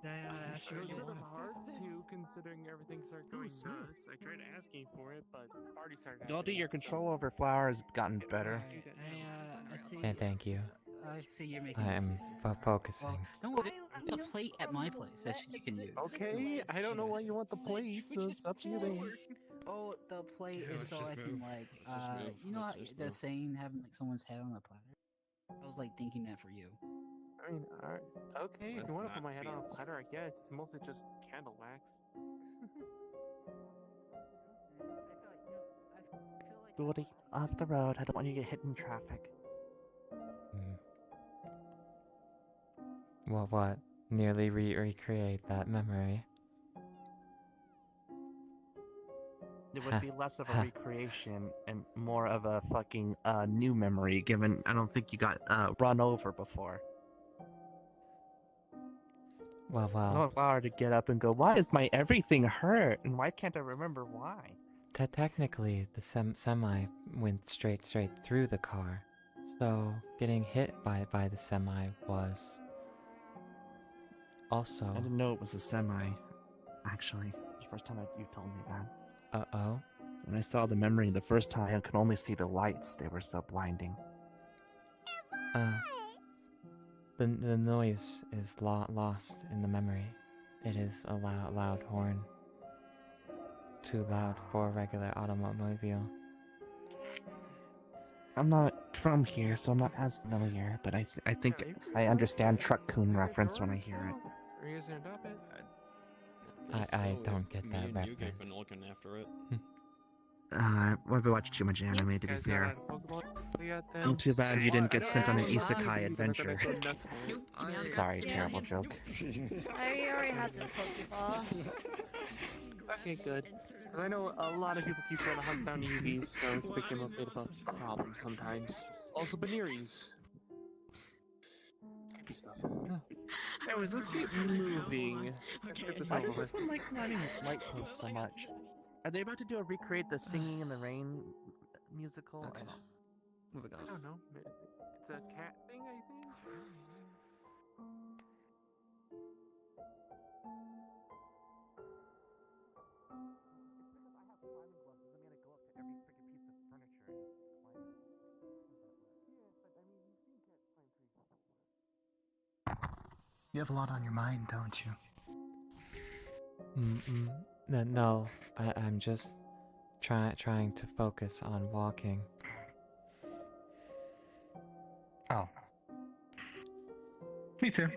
Did I ask you It was to a get little one? hard to, considering everything started going nuts. I tried asking for it, but party started. Goldie, your control over flower has gotten better. I see. and thank you. I see you're making I am excuses. focusing. Well, don't worry. A plate at my place that you can use. Okay, I don't know why you want the plate, so it's up to you then. Oh, the plate Yeah, is let's so just I can move. like, Let's just move. you know, Let's how just the move. saying having like someone's head on a platter. I was like thinking that for you. I mean, alright. Okay, if Let's you want to not put my head be on a honest. platter, I guess. It's mostly just candle wax. Goldie, off the road. I don't want you to get hit in traffic. Well, what? Nearly recreate that memory. It would be less of a recreation and more of a fucking new memory, given I don't think you got run over before. Well, I don't allow her to get up and go, why is my everything hurt? And why can't I remember why? technically, the semi went straight through the car, so getting hit by the semi was also. I didn't know it was a semi, actually. It's the first time you told me that. Uh-oh. When I saw the memory the first time, I could only see the lights. They were so blinding. The noise is lost in the memory. It is a loud horn. Too loud for a regular automobile. I'm not from here, so I'm not as familiar, but I think I understand Truck Coon reference when I hear it. Are you guys gonna adopt it? I don't get that Me and you reference. been looking after it. I've watched too much anime to be Guys fair. got a Pokeball yet, then? I'm too bad you didn't get sent on an I don't isekai know. adventure. Nope. Sorry, terrible joke. I already have this Pokeball. Okay, good. 'Cause I know a lot of people keep trying to hunt down EVs, so it's become a bit of a problem sometimes. Also, Beneries. Creepy stuff. Anyways, let's get moving. Let's get this Why over does this with. one like climbing light posts so much? Are they about to do a recreate the Singing in the Rain musical? Okay. Moving I on. don't know. It's a cat thing, I think. You have a lot on your mind, don't you? No, I'm just trying to focus on walking. Oh. Me too.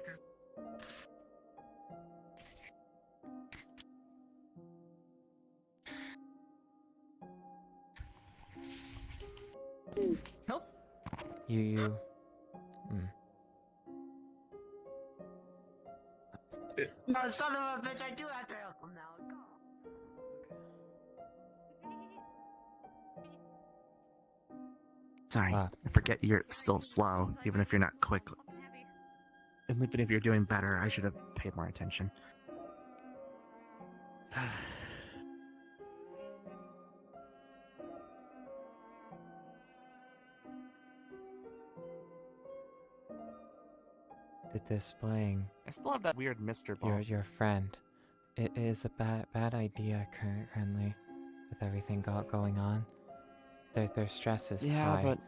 Help. You. No, son of a bitch, I do have to help him now. Sorry, I forget you're still slow, even if you're not quick. And even if you're doing better, I should have paid more attention. The displaying I still have that weird Mr. Ball. your friend. It is a bad idea currently, with everything going on. Their stress is Yeah, high. but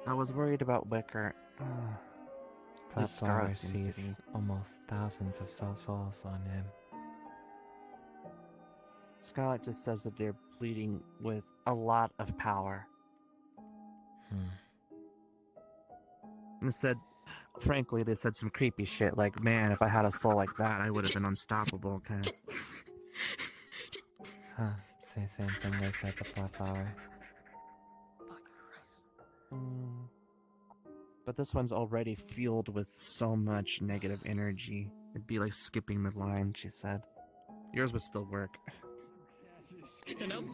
I was worried about Wicker. This Flower Scarlet seems to sees be. almost thousands of souls on him. Scarlet just says that they're bleeding with a lot of power. And it said, frankly, they said some creepy shit like, man, if I had a soul like that, I would have been unstoppable, kind of. Huh, same thing they said the flower. But this one's already fueled with so much negative energy. It'd be like skipping the line, she said. Yours would still work. Nope.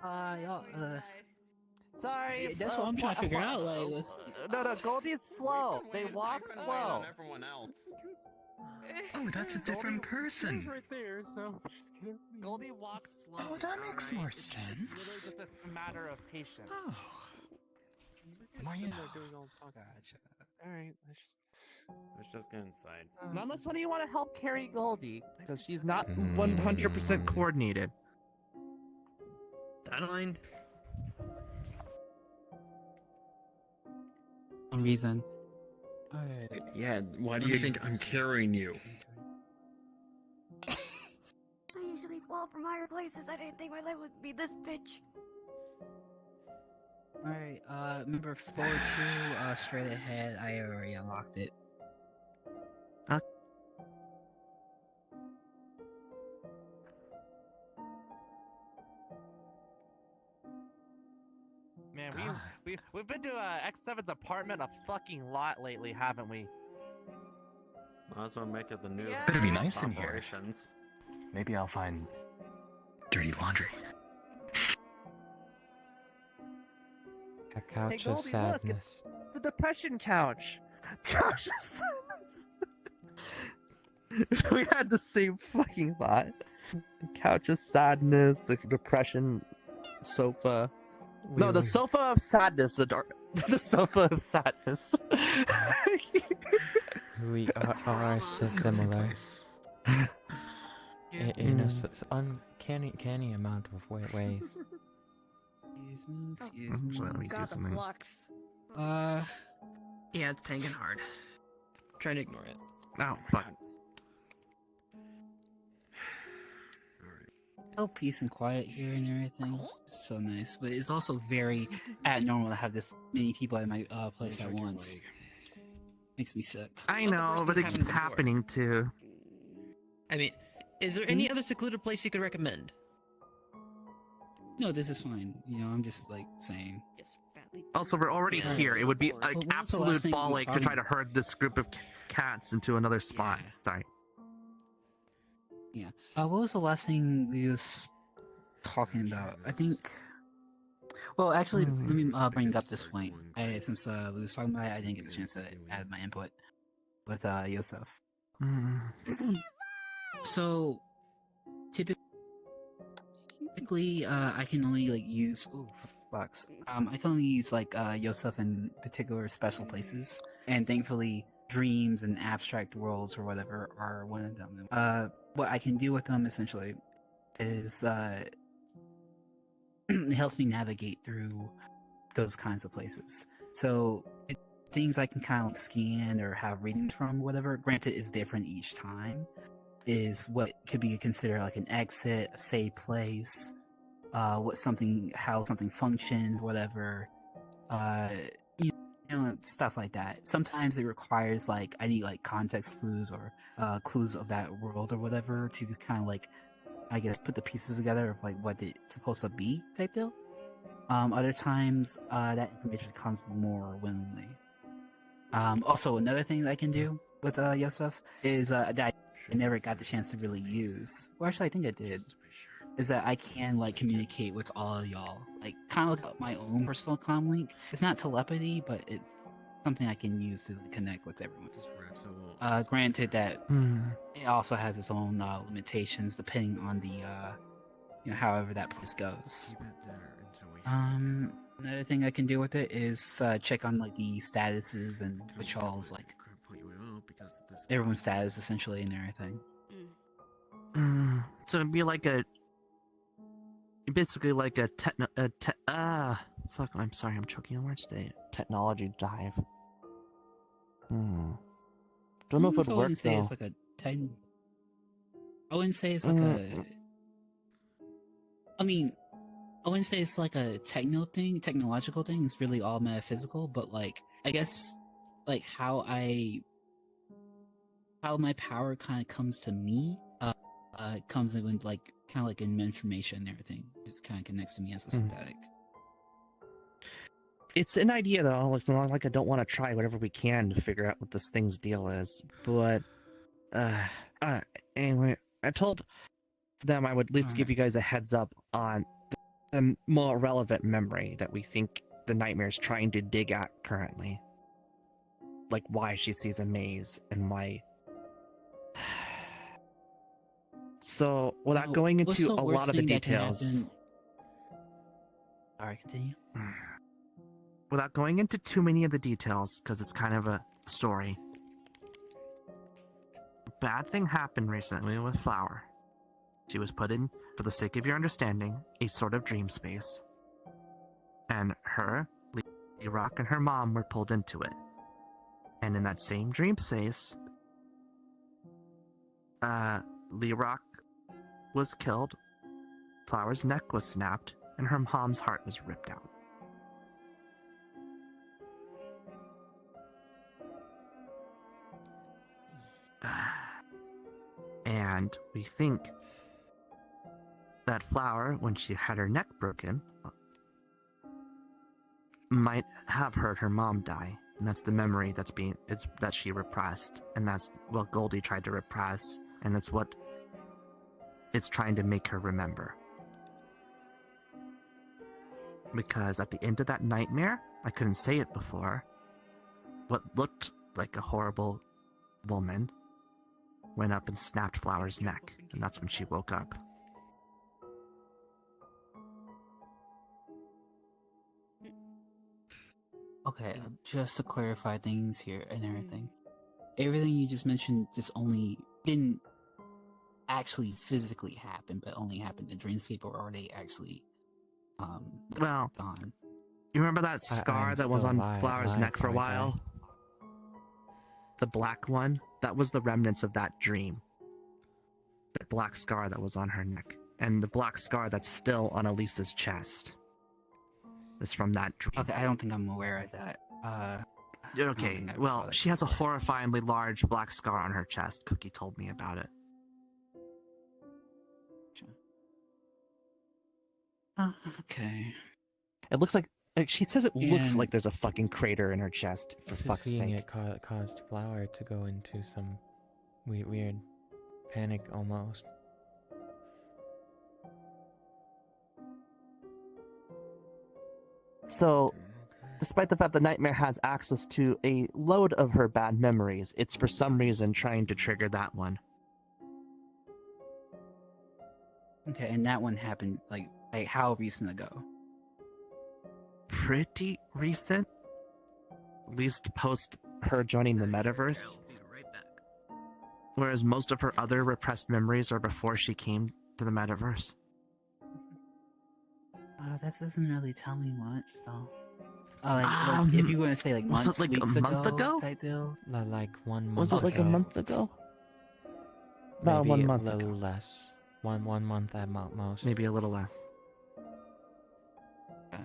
Y'all, Sorry. that's what I'm trying to figure out. Like, let's... No, Goldie's slow. They walk slow. Everyone else. Oh, that's a different person. Right there, so Goldie walks slow. Oh, that makes more It's sense. literally just a matter of patience. Oh. Well, you know. Doing all the talking. All right, Let's just get inside. Not unless when you want to help carry Goldie, because she's not 100% coordinated. That aligned. reason. Yeah, why do you think I'm carrying you? I usually fall from higher places. I didn't think my life would be this bitch. Alright, remember 4-2, straight ahead. I already unlocked it. Man, we've been to X7's apartment a fucking lot lately, haven't we? Might as well make it the new. Better be nice in here. operations. Maybe I'll find dirty laundry. A couch Hey, of Goldie, sadness. look, it's the depression couch. Couch of sadness. We had the same fucking thought. The couch of sadness, the depression sofa. No, the sofa of sadness. The sofa of sadness. We are so similar. In a uncanny amount of ways. Excuse me. Let me do God, the something. flux. Yeah, it's tanking hard. Trying to ignore it. Oh, fuck. Oh, peace and quiet here and everything. It's so nice, but it's also very abnormal to have this many people at my place at once. Makes me sick. I know, but it keeps happening too. I mean, is there any other secluded place you could recommend? No, this is fine. You know, I'm just like saying. Also, we're already here. It would be Well, like what's the last absolute thing we bollock to talked try to herd this group of cats into another spot. Sorry. Yeah. What was the last thing we was talking about? I think. Well, actually, let me bring up this point. Since we was talking about it, I didn't get the chance to add my input with Yosef. So, typically, I can only like use. Ooh, box. I can only use like Yosef in particular special places, and thankfully, dreams and abstract worlds or whatever are one of them. What I can do with them essentially is it helps me navigate through those kinds of places. So things I can kind of scan or have readings from, whatever. Granted, is different each time. Is what could be considered like an exit, a safe place, how something functions, whatever. You know, stuff like that. Sometimes it requires like I need like context clues or clues of that world or whatever to kind of like, I guess, put the pieces together of like what it's supposed to be type deal. Other times that information comes more willingly. Also, another thing that I can do with Yosef is that I never got the chance to really use. Well, actually, I think I did. Is that I can like communicate with all of y'all, like kind of like my own personal comm link. It's not telepathy, but it's something I can use to connect with everyone. Granted that it also has its own limitations depending on the however that place goes. Another thing I can do with it is check on like the statuses and which all's like everyone's status essentially and everything. So it'd be like basically like a fuck, I'm sorry, I'm choking on words today. Technology dive. Don't know if it would work say though. It's like a I wouldn't say it's like a. I mean, I wouldn't say it's like a technological thing. It's really all metaphysical. But like, I guess, like how my power kind of comes to me, comes in like kind of like in information and everything. It kind of connects to me as a synthetic. It's an idea though. It's not like I don't want to try whatever we can to figure out what this thing's deal is. But anyway, I told them I would at least give you guys a heads up on the more relevant memory that we think the nightmare's trying to dig at currently. Like why she sees a maze and why. So, without going into a lot of the details. Alright, continue. Without going into too many of the details, because it's kind of a story. A bad thing happened recently with Flower. She was put in, for the sake of your understanding, a sort of dream space. And her, Rock, and her mom were pulled into it. And in that same dream space, Rock was killed, Flower's neck was snapped, and her mom's heart was ripped out. And we think that Flower, when she had her neck broken, might have heard her mom die. And that's the memory that she repressed. And that's what Goldie tried to repress. And that's what it's trying to make her remember. Because at the end of that nightmare, I couldn't say it before, what looked like a horrible woman went up and snapped Flower's neck. And that's when she woke up. Okay, just to clarify things here and everything. Everything you just mentioned just only didn't actually physically happen, but only happened in Dreamscape, or are they actually well gone? You remember that scar that was on Flower's neck for a while? The black one? That was the remnants of that dream. The black scar that was on her neck. And the black scar that's still on Elisa's chest is from that dream. Okay, I don't think I'm aware of that. Okay, well, she has a horrifyingly large black scar on her chest. Cookie told me about it. Okay. It looks like Like, she says it looks And- like there's a fucking crater in her chest, for Just fuck's seeing sake. it caused Flower to go into some weird panic almost. So, despite the fact that Nightmare has access to a load of her bad memories, it's for some reason trying to trigger that one. Okay, and that one happened like how recent ago? Pretty recent. At least post her joining the metaverse. Whereas most of her other repressed memories are before she came to the metaverse. That doesn't really tell me much, though. Like, if you want to say like was months, it like weeks a month ago? type deal. Like 1 month. Was it like a month ago? About Maybe 1 month a little ago. less. One month at most. Maybe a little less. Okay.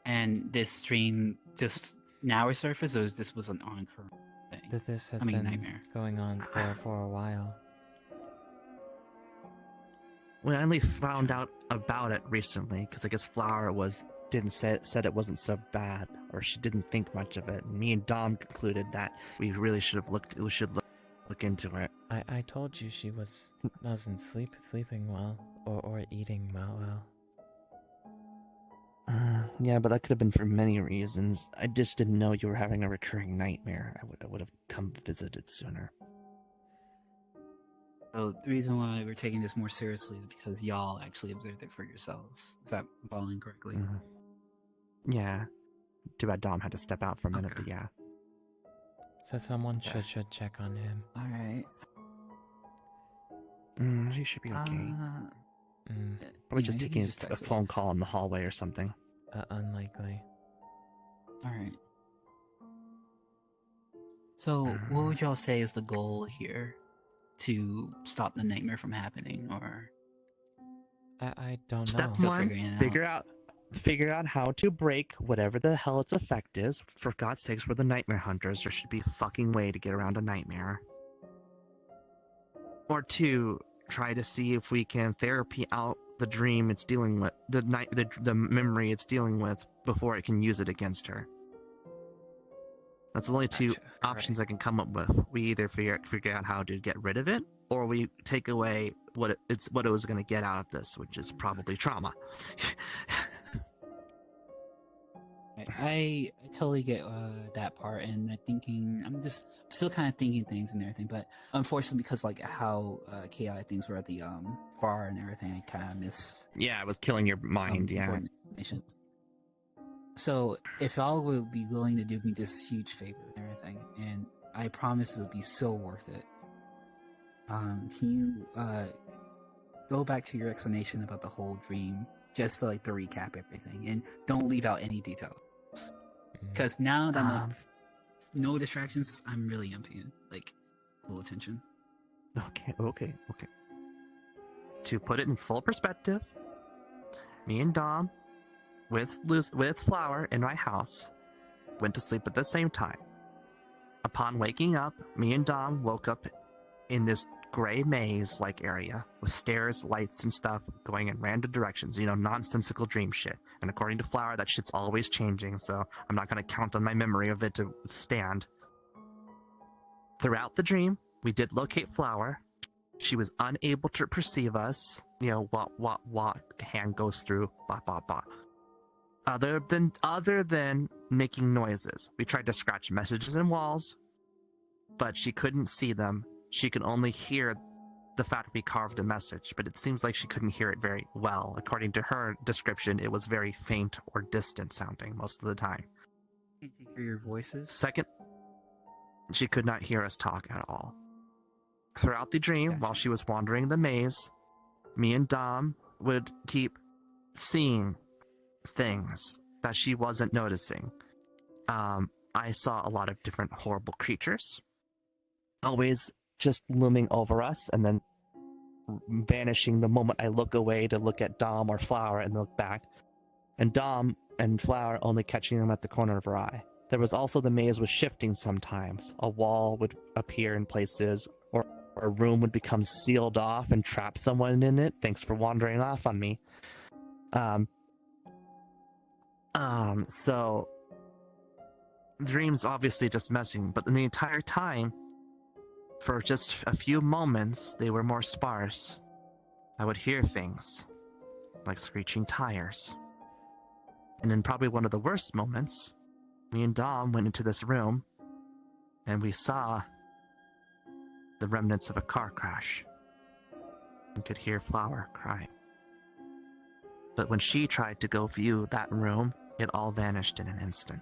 And this stream just now resurfaced, or this was an on-current thing? This has I mean, been Nightmare. going on for a while. We only found out about it recently because I guess Flower said it wasn't so bad, or she didn't think much of it. And me and Dom concluded that we really should look into it. I told you she wasn't sleeping well or eating well. Yeah, but that could have been for many reasons. I just didn't know you were having a recurring nightmare. I would have come visited sooner. So the reason why we're taking this more seriously is because y'all actually observed it for yourselves. Is that following correctly? Yeah. Too bad Dom had to step out for a minute, but yeah. So someone should check on him. All right. He should be okay. Probably yeah, just he taking just a texted us. phone call in the hallway or something. Unlikely. All right. So, what would y'all say is the goal here to stop the nightmare from happening, or? I don't know. Step Still one, figuring it figure out how to break whatever the hell its effect is. For God's sakes, we're the nightmare hunters. There should be a fucking way to get around a nightmare. Or two, try to see if we can therapy out the dream it's dealing with, the memory it's dealing with before it can use it against her. That's the only two options I can come up with. We either figure out how to get rid of it, or we take away what it was going to get out of this, which is probably trauma. I totally get that part, and I'm still kind of thinking things and everything, but unfortunately, because like how chaotic things were at the bar and everything, I kind of miss. Yeah, it was killing your mind. Yeah. Informations. So if y'all would be willing to do me this huge favor and everything, and I promise it'll be so worth it. Can you go back to your explanation about the whole dream, just to recap everything, and don't leave out any details? Because now that I'm no distractions, I'm really paying full attention. Okay. To put it in full perspective, me and Dom, with Flower in my house, went to sleep at the same time. Upon waking up, me and Dom woke up in this gray maze-like area with stairs, lights, and stuff going in random directions. Nonsensical dream shit. And according to Flower, that shit's always changing, so I'm not going to count on my memory of it to stand. Throughout the dream, we did locate Flower. She was unable to perceive us. What hand goes through, blah, blah, blah. Other than making noises. We tried to scratch messages in walls, but she couldn't see them. She could only hear the fact we carved a message, but it seems like she couldn't hear it very well. According to her description, it was very faint or distant sounding most of the time. Can't you hear your voices? Second, she could not hear us talk at all. Throughout the dream, while she was wandering the maze, me and Dom would keep seeing things that she wasn't noticing. I saw a lot of different horrible creatures, always just looming over us and then vanishing the moment I look away to look at Dom or Flower and look back, and Dom and Flower only catching them at the corner of her eye. There was also the maze was shifting sometimes. A wall would appear in places, or a room would become sealed off and trap someone in it. Thanks for wandering off on me. So dreams obviously just messing, but in the entire time, for just a few moments, they were more sparse. I would hear things like screeching tires. And in probably one of the worst moments, me and Dom went into this room and we saw the remnants of a car crash. We could hear Flower crying. But when she tried to go view that room, it all vanished in an instant.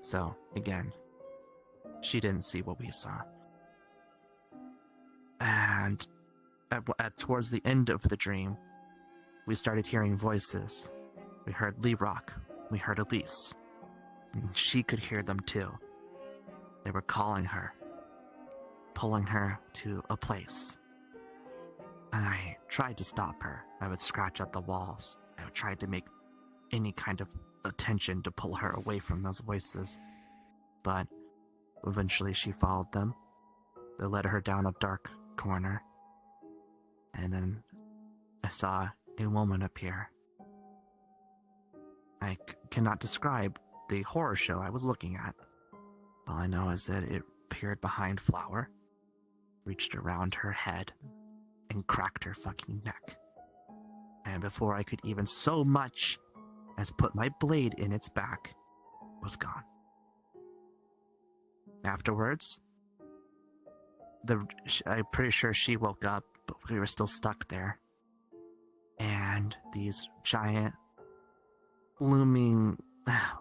So, again, she didn't see what we saw. And towards the end of the dream, we started hearing voices. We heard Lee Rock. We heard Elise. And she could hear them too. They were calling her, pulling her to a place. And I tried to stop her. I would scratch at the walls. I would try to make any kind of attention to pull her away from those voices. But eventually she followed them. They led her down a dark corner. And then I saw a woman appear. I cannot describe the horror show I was looking at. All I know is that it appeared behind Flower, reached around her head, and cracked her fucking neck. And before I could even so much as put my blade in its back, it was gone. Afterwards, I'm pretty sure she woke up, but we were still stuck there. And these giant, looming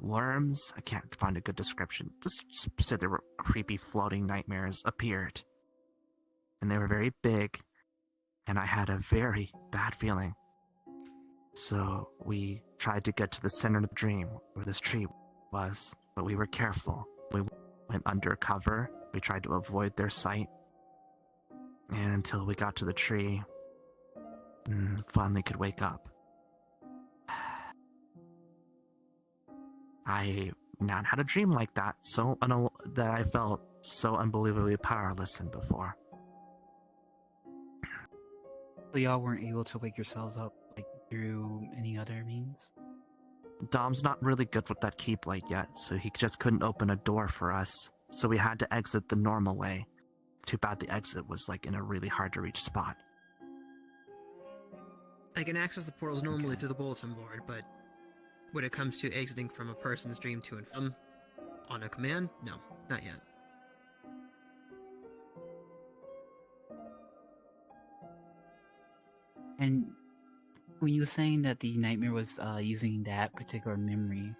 worms, I can't find a good description, just said they were creepy floating nightmares, appeared. And they were very big, and I had a very bad feeling. So we tried to get to the center of the dream, where this tree was, but we were careful. We went under cover, we tried to avoid their sight, and until we got to the tree, and finally could wake up. I not had a dream like that, that I felt so unbelievably powerless in before. So y'all weren't able to wake yourselves up like through any other means? Dom's not really good with that Keyblade yet, so he just couldn't open a door for us. So we had to exit the normal way. Too bad the exit was like in a really hard to reach spot. I can access the portals normally through the bulletin board, but when it comes to exiting from a person's dream to and from on a command, no, not yet. And when you were saying that the nightmare was using that particular memory,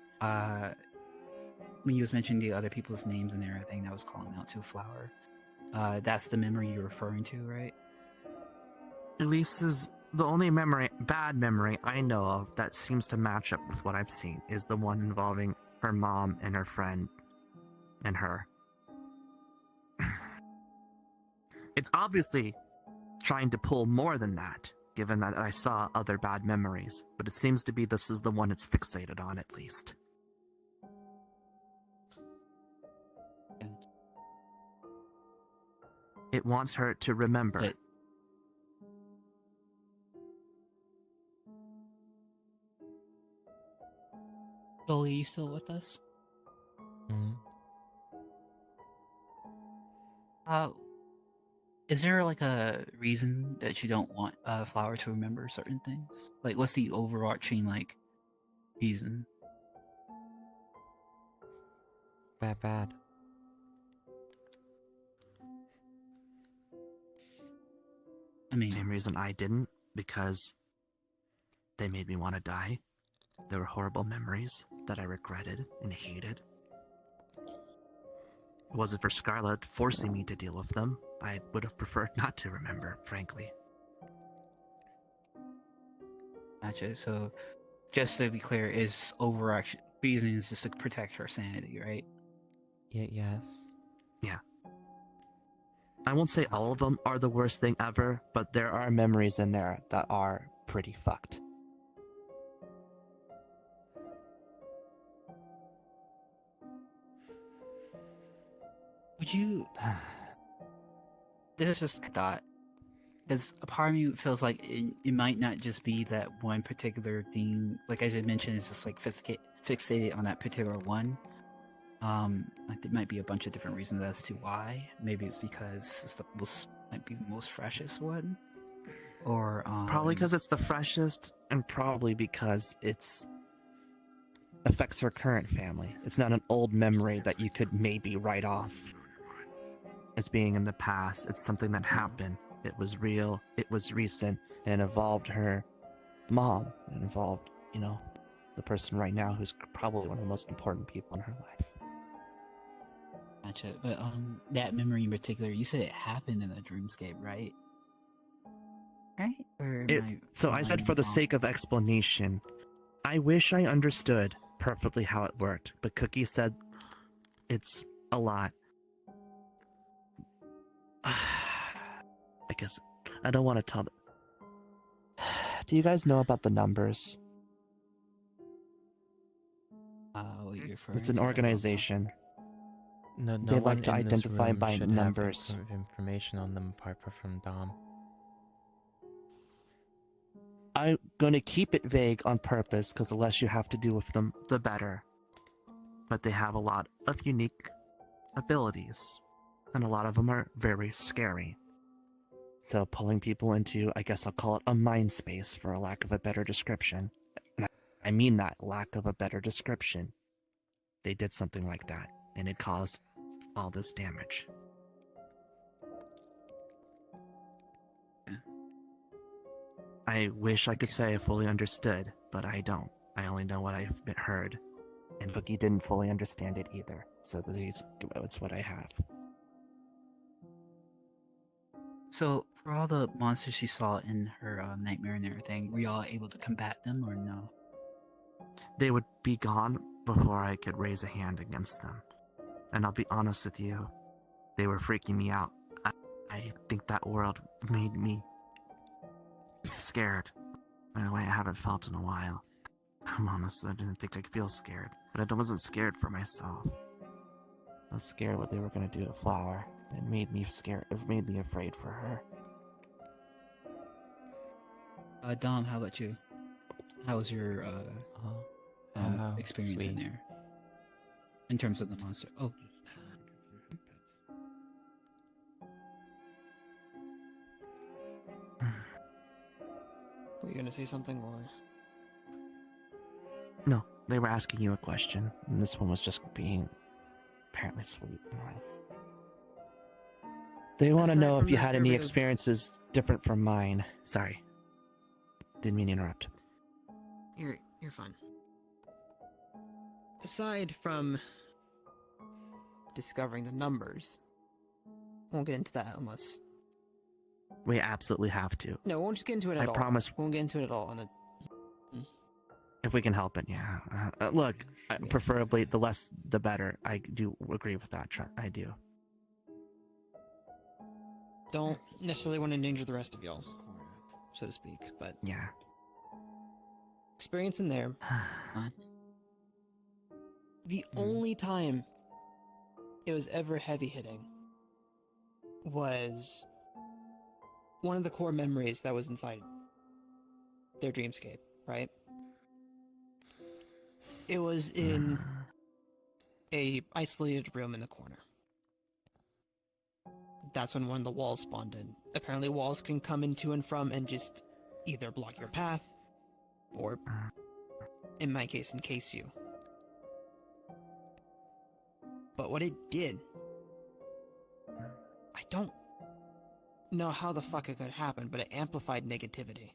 when you was mentioning the other people's names and everything that was calling out to Flower, that's the memory you're referring to, right? Elise's the only bad memory I know of that seems to match up with what I've seen is the one involving her mom and her friend and her. It's obviously trying to pull more than that, given that I saw other bad memories, but it seems to be this is the one it's fixated on at least. It wants her to remember. Dolly, are you still with us? Mm-hmm. Is there like a reason that you don't want Flower to remember certain things? Like, what's the overarching like reason? Bad. I mean, same reason I didn't, because they made me want to die. There were horrible memories that I regretted and hated. It wasn't for Scarlet forcing me to deal with them. I would have preferred not to remember, frankly. Gotcha. So, just to be clear, is overarching reason is just to protect her sanity, right? Yes. Yeah. I won't say all of them are the worst thing ever, but there are memories in there that are pretty fucked. Would you... This is just a thought. Because a part of me feels like it might not just be that one particular thing. Like as I mentioned, it's just like fixated on that particular one. Like there might be a bunch of different reasons as to why. Maybe it's because it's might be the most freshest one, or probably because it's the freshest, and probably because it's affects her current family. It's not an old memory that you could maybe write off as being in the past. It's something that happened. It was real. It was recent, and it involved her mom. It involved, you know, the person right now who's probably one of the most important people in her life. Gotcha. But that memory in particular, you said it happened in a dreamscape, right? Right? Or So I said, for the sake of explanation, I wish I understood perfectly how it worked, but Cookie said it's a lot. I guess I don't want to tell them. Do you guys know about the numbers? What you're referring It's an to, I don't know. organization. No, They one like to in this identify room by should numbers. have information on them apart from Dom. I'm going to keep it vague on purpose, because the less you have to do with them, the better. But they have a lot of unique abilities, and a lot of them are very scary. So pulling people into, I guess I'll call it a mind space, for a lack of a better description. And I mean that, lack of a better description. They did something like that, and it caused all this damage. I wish I could say I fully understood, but I don't. I only know what I've heard. And Bookie didn't fully understand it either, so it's what I have. So, for all the monsters she saw in her nightmare and everything, were y'all able to combat them or no? They would be gone before I could raise a hand against them. And I'll be honest with you, they were freaking me out. I think that world made me scared in a way I haven't felt in a while. I'm honest, I didn't think I'd feel scared, but I wasn't scared for myself. I was scared what they were going to do to Flower. It made me scared. It made me afraid for her. Dom, how about you? How was your experience in there? In terms of the monster. Oh. Were you gonna say something, or? No, they were asking you a question, and this one was just being apparently sweet. They want to Aside know if from you the had any survey of- experiences different from mine. Sorry. Didn't mean to interrupt. You're fine. Aside from discovering the numbers, won't get into that unless. We absolutely have to. No, we won't just get into it at all. I promise. We won't get into it at all. On a... If we can help it, yeah. Look, preferably the less the better. I do agree with that. I do. Don't necessarily want to endanger the rest of y'all, so to speak, but yeah. Experience in there. The only time it was ever heavy hitting was one of the core memories that was inside their dreamscape, right? It was in a isolated room in the corner. That's when one of the walls spawned in. Apparently walls can come in to and from and just either block your path, or, in my case, encase you. But what it did, I don't know how the fuck it could happen, but it amplified negativity.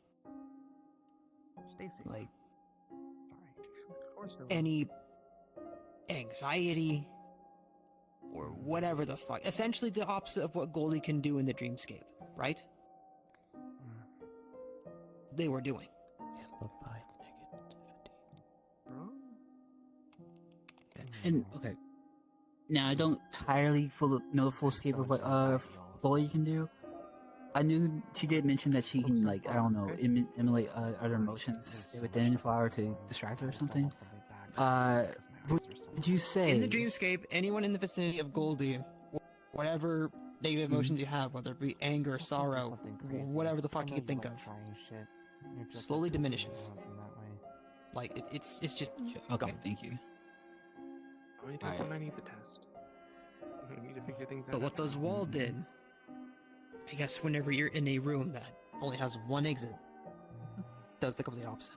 Like, any anxiety, or whatever the fuck. Essentially the opposite of what Goldie can do in the dreamscape, right? They were doing. Amplified negativity. And, okay. Now, I don't entirely know the full scope of what Goldie can do. I knew she did mention that she can, like, I don't know, emulate other emotions within Flower to distract her or something. Would you say... In the dreamscape, anyone in the vicinity of Goldie, whatever negative emotions you have, whether it be anger, sorrow, whatever the fuck you can think of, slowly diminishes. Like it's just Okay, gone. thank you. Oh, he does when I need the test. I need to figure things out. But what those wall did, I guess, whenever you're in a room that only has one exit, does the complete opposite.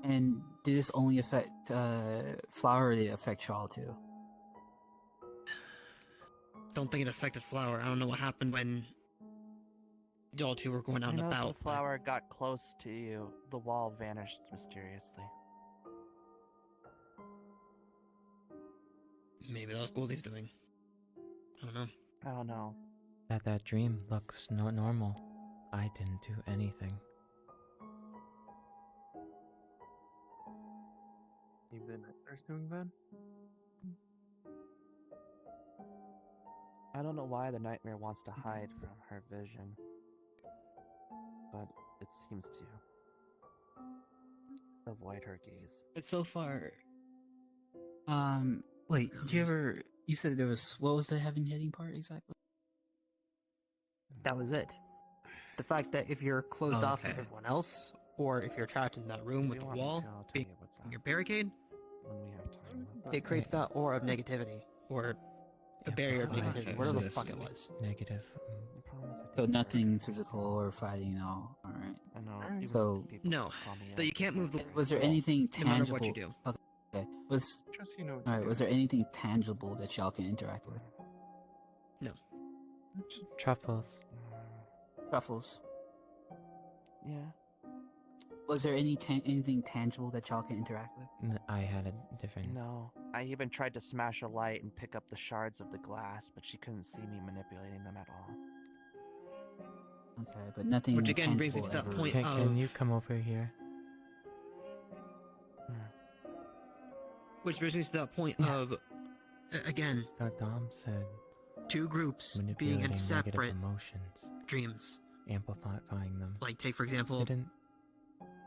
And did this only affect Flower, or did it affect Shaw too? Don't think it affected Flower. I don't know what happened when y'all two were going out and When about. the flower got close to you, the wall vanished mysteriously. Maybe that was Goldie's doing. I don't know. I don't know. That dream looks normal. I didn't do anything. Maybe the nightmare's doing that? I don't know why the nightmare wants to hide from her vision, but it seems to avoid her gaze. But so far, Wait, did you ever? You said there was. What was the heaven hitting part exactly? that was it. The fact that if you're closed off from Okay. everyone else, or if you're trapped in that room with the wall, being in your barricade, When we have time. it creates that aura of negativity, or a barrier of Amplified negativity, whatever the yes. fuck it was. Negative. So nothing physical or fighting at all. All right. I know. So No, so you can't move the was there wall, anything no matter tangible? what you do. Okay. Was Just so you know what all you're right. Was there anything tangible that y'all can interact with? No. Truffles. Ruffles. Yeah. Was there anything tangible that y'all can interact with? I had a different. No. I even tried to smash a light and pick up the shards of the glass, but she couldn't see me manipulating them at all. Okay, but nothing. Which again brings me tangible to that ever- point Can you come over here? Which brings me to that point of, again, Dom said two groups being manipulating in negative separate emotions, dreams. amplifying them. Like, take for example, Didn't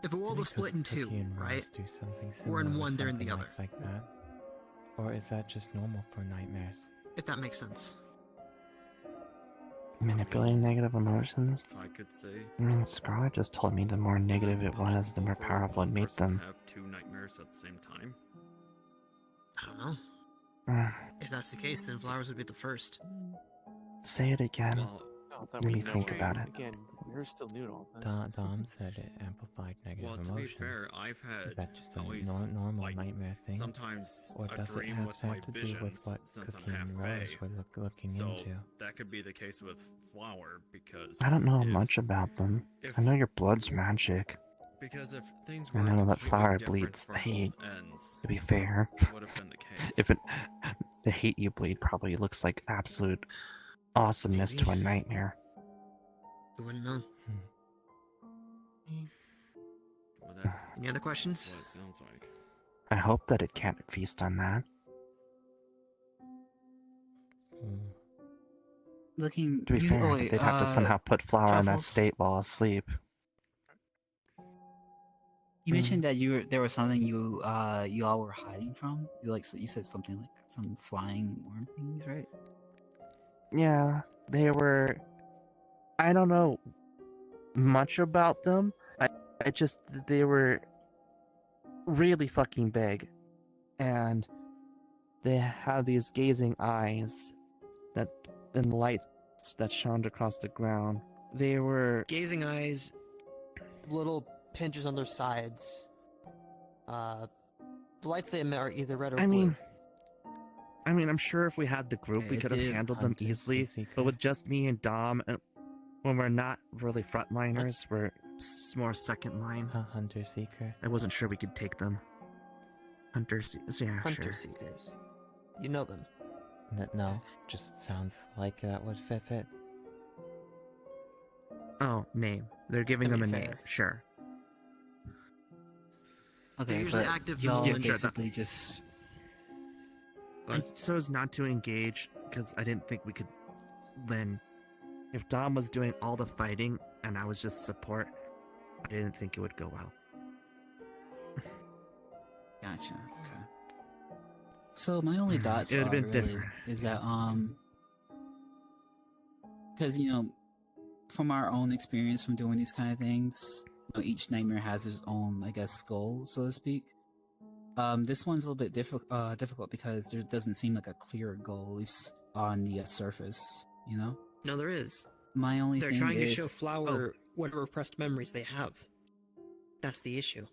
if a world was split in two, Cookie and right? Rose do something Or similar in with one, they're in the something other. like that? Or is that just normal for nightmares? If that makes sense. Manipulating negative emotions? If I could say. I mean, Scarlet just told me the more negative it was, the more powerful it made them. Have two nightmares at the same time? I don't know. If that's the case, then Flowers would be the first. Say it again. Well, Let me think about it. Again, you're still new to all this. Dom said it amplified negative well, to emotions. be fair, I've had Is that just a always, normal like, nightmare thing? sometimes Or a does it dream have with to my have to do visions with what since Cookie I'm half and Rose fae. were looking So into? that could be the case with Flower because I don't know if, much about them. if- I know your blood's magic. because if things I were know that completely Flower different bleeds from hate, both ends, to be fair. it would have been the case. If it, the hate you bleed probably looks like absolute awesomeness to a nightmare. You wouldn't know. Well, that, Any other questions? that's what it sounds like. I hope that it can't feast on that. Looking. To be you- fair, oh, wait, they'd have to somehow put Flower in that Truffles? state while asleep. You mentioned that there was something you all were hiding from. You said something like some flying worm things, right? Yeah, they were. I don't know much about them. I just they were really fucking big, and they had these gazing eyes that and lights that shone across the ground. They were Gazing eyes, little pinches on their sides. The lights they emit are either red or blue. I mean, I'm sure if we had the group, we Okay, could have did handled them Hunter easily. Seeker. But with just me and Dom, and when we're not really frontliners, we're more second line. Hunter Seeker. I wasn't sure we could take them. Hunters, yeah, Hunter sure. seekers. You know them. No, just sounds like that would fit. Oh, name. They're giving I them a mean, name. fair. Sure. Okay, usually but active y'all Yeah, sure, that- basically just. I chose not to engage because I didn't think we could win. If Dom was doing all the fighting and I was just support, I didn't think it would go well. Gotcha. Okay. So my only thoughts It would've are been really different. is that because from our own experience from doing these kind of things, each nightmare has its own, I guess, skull, so to speak. This one's a little bit difficult because there doesn't seem like a clear goal, at least on the surface. No, there is. My only They're thing trying to is... show Flower what repressed memories they have. That's the issue.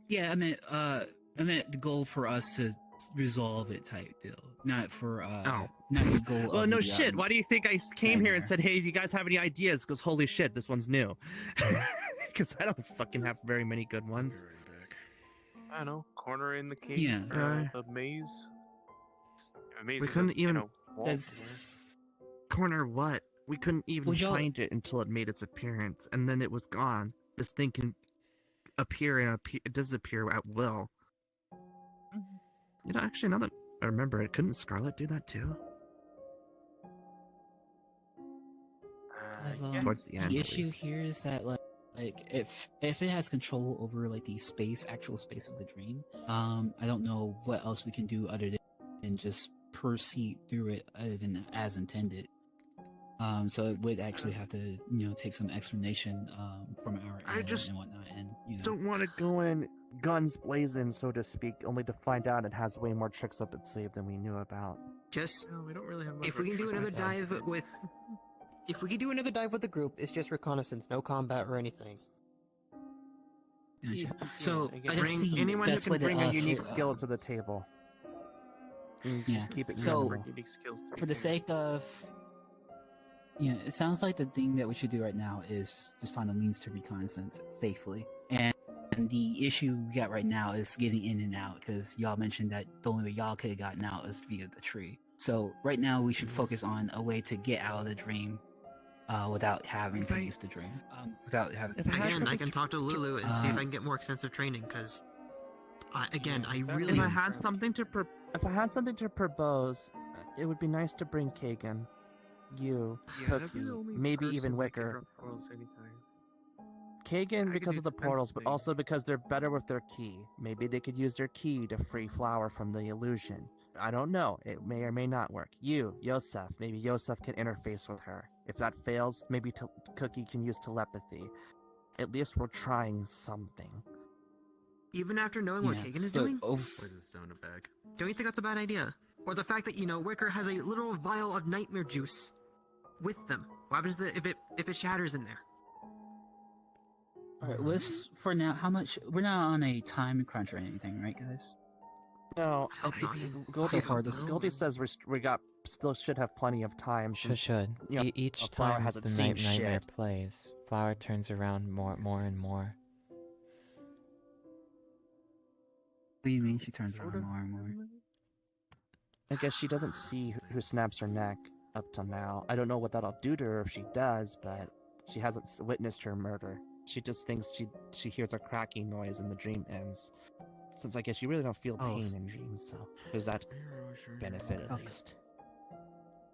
Yeah, I meant the goal for us to resolve it type deal, not for not the goal. Well, of no the, shit. Why do you think I came here and nightmare. said, "Hey, if you guys have any ideas?" Because holy shit, this one's new. Because I don't fucking have very many good ones. I don't know, corner in the cave, Yeah. the maze. A maze We is couldn't a, even. wall That's... Corner what? We couldn't even Would y'all- find it until it made its appearance, and then it was gone. This thing can appear and disappear at will. Actually, now that I remember it, couldn't Scarlet do that too? Towards the end, the at issue least. here is that like if it has control over like the actual space of the dream, I don't know what else we can do other than just proceed through it other than as intended. So it would actually have to take some explanation from our end and whatnot, and Don't want to go in guns blazing, so to speak, only to find out it has way more tricks up its sleeve than we knew about. Just No, we don't really have much if we can do resources another like that. dive with, if we can do another dive with the group, it's just reconnaissance, no combat or anything. Gotcha. So again, I just Bring see anyone who best can way to, bring a unique fit, skill to the table. And just Yeah. keep it So- minimal. Unique skills to be for the fair. sake of it sounds like the thing that we should do right now is just find a means to reconnaissance safely. And the issue we got right now is getting in and out, because y'all mentioned that the only way y'all could have gotten out is via the tree. So right now we should focus on a way to get out of the dream without having to use the dream. Without having If I had Again, I something can to- talk to Lulu and see if I can get more extensive training, because I really... If I had something to propose, it would be nice to bring Kagan, you, Yeah, that'd Cookie, be the only maybe person even that can Wicker. drop portals anytime. Kagan I because could of the do portals, but defensive also because they're better with their key. Maybe they could use their key to free Flower from the illusion. I don't know. It may or may not work. You, Yosef, maybe Yosef can interface with her. If that fails, maybe Cookie can use telepathy. At least we're trying something. Even after knowing what Kagan is doing? Poison stone a bag. Don't you think that's a bad idea? Or the fact that, Wicker has a literal vial of nightmare juice with them. What happens if it shatters in there? Alright, let's for now. How much? We're not on a time crunch or anything, right, guys? No, hope not. Goldie says we still should have plenty of time. Should. Each Flower time hasn't the seen nightmare shit. plays, Flower turns around more and more. What do you mean she turns around more and more? I guess she doesn't see who snaps her neck up till now. I don't know what that'll do to her if she does, but she hasn't witnessed her murder. She just thinks she hears a cracking noise and the dream ends. Since I guess you really don't feel pain in dreams, so there's that benefit at least.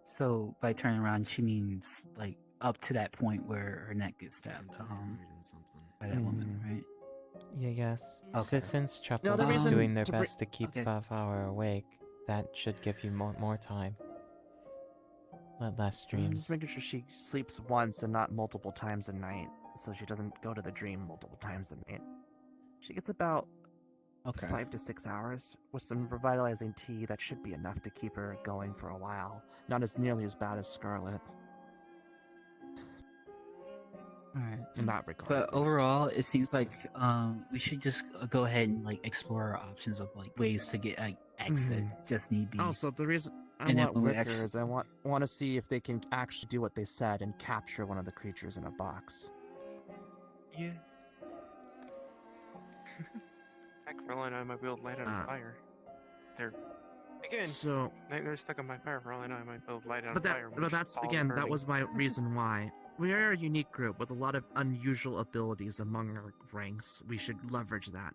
So by turning around, she means like up to that point where her neck gets stabbed by that woman, right? Yeah, yes. Okay. Since No, Truffles the is reason doing their to best to keep Okay. Flower awake, that should give you more time. Less I'm dreams. just making sure she sleeps once and not multiple times a night, so she doesn't go to the dream multiple times a night. She gets about 5 to 6 hours with some revitalizing tea. That should be enough to keep her going for a while. Not as nearly as bad as Scarlet Alright. in that regard. But at least. overall, it seems like we should just go ahead and like explore our options of like ways to get like exit. Just need be. Also, the reason I And then want when we Wicker actually- is I want to see if they can actually do what they said and capture one of the creatures in a box. Yeah. Heck, for all I know, I might be able to light it on fire. There. Again, So, nightmare stuck on my fire. For all I know, I might be able to light it on but fire. that's again, that was my reason why. We are a unique group with a lot of unusual abilities among our ranks. We should leverage that.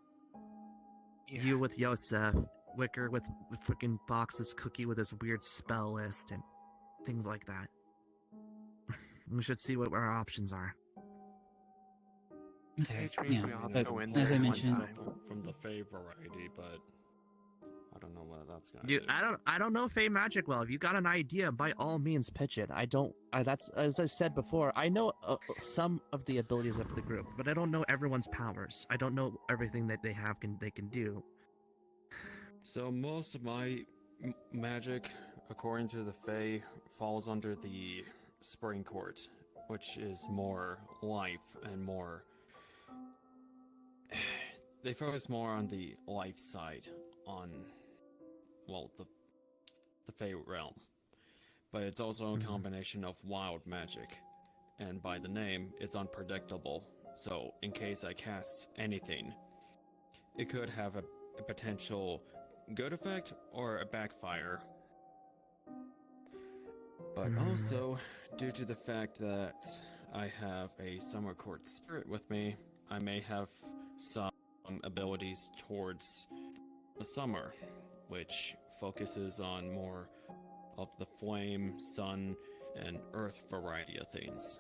Yeah. You with Yosef, Wicker with freaking boxes, Cookie with his weird spell list, and things like that. We should see what our options are. Okay. Which means Yeah. we all have But to go in as there I one mentioned, time. From the Fae variety, but I don't know what that's gonna Dude, do. I don't know Fey magic well. If you got an idea, by all means pitch it. That's as I said before. I know some of the abilities of the group, but I don't know everyone's powers. I don't know everything that they can do. So most of my magic, according to the Fae, falls under the Spring Court, which is more life and more. They focus more on the life side, on, well, the Fae realm. But it's also a combination of wild magic, and by the name, it's unpredictable. So in case I cast anything, it could have a potential good effect or a backfire. But also, due to the fact that I have a Summer Court spirit with me, I may have some abilities towards the summer, which focuses on more of the flame, sun, and earth variety of things.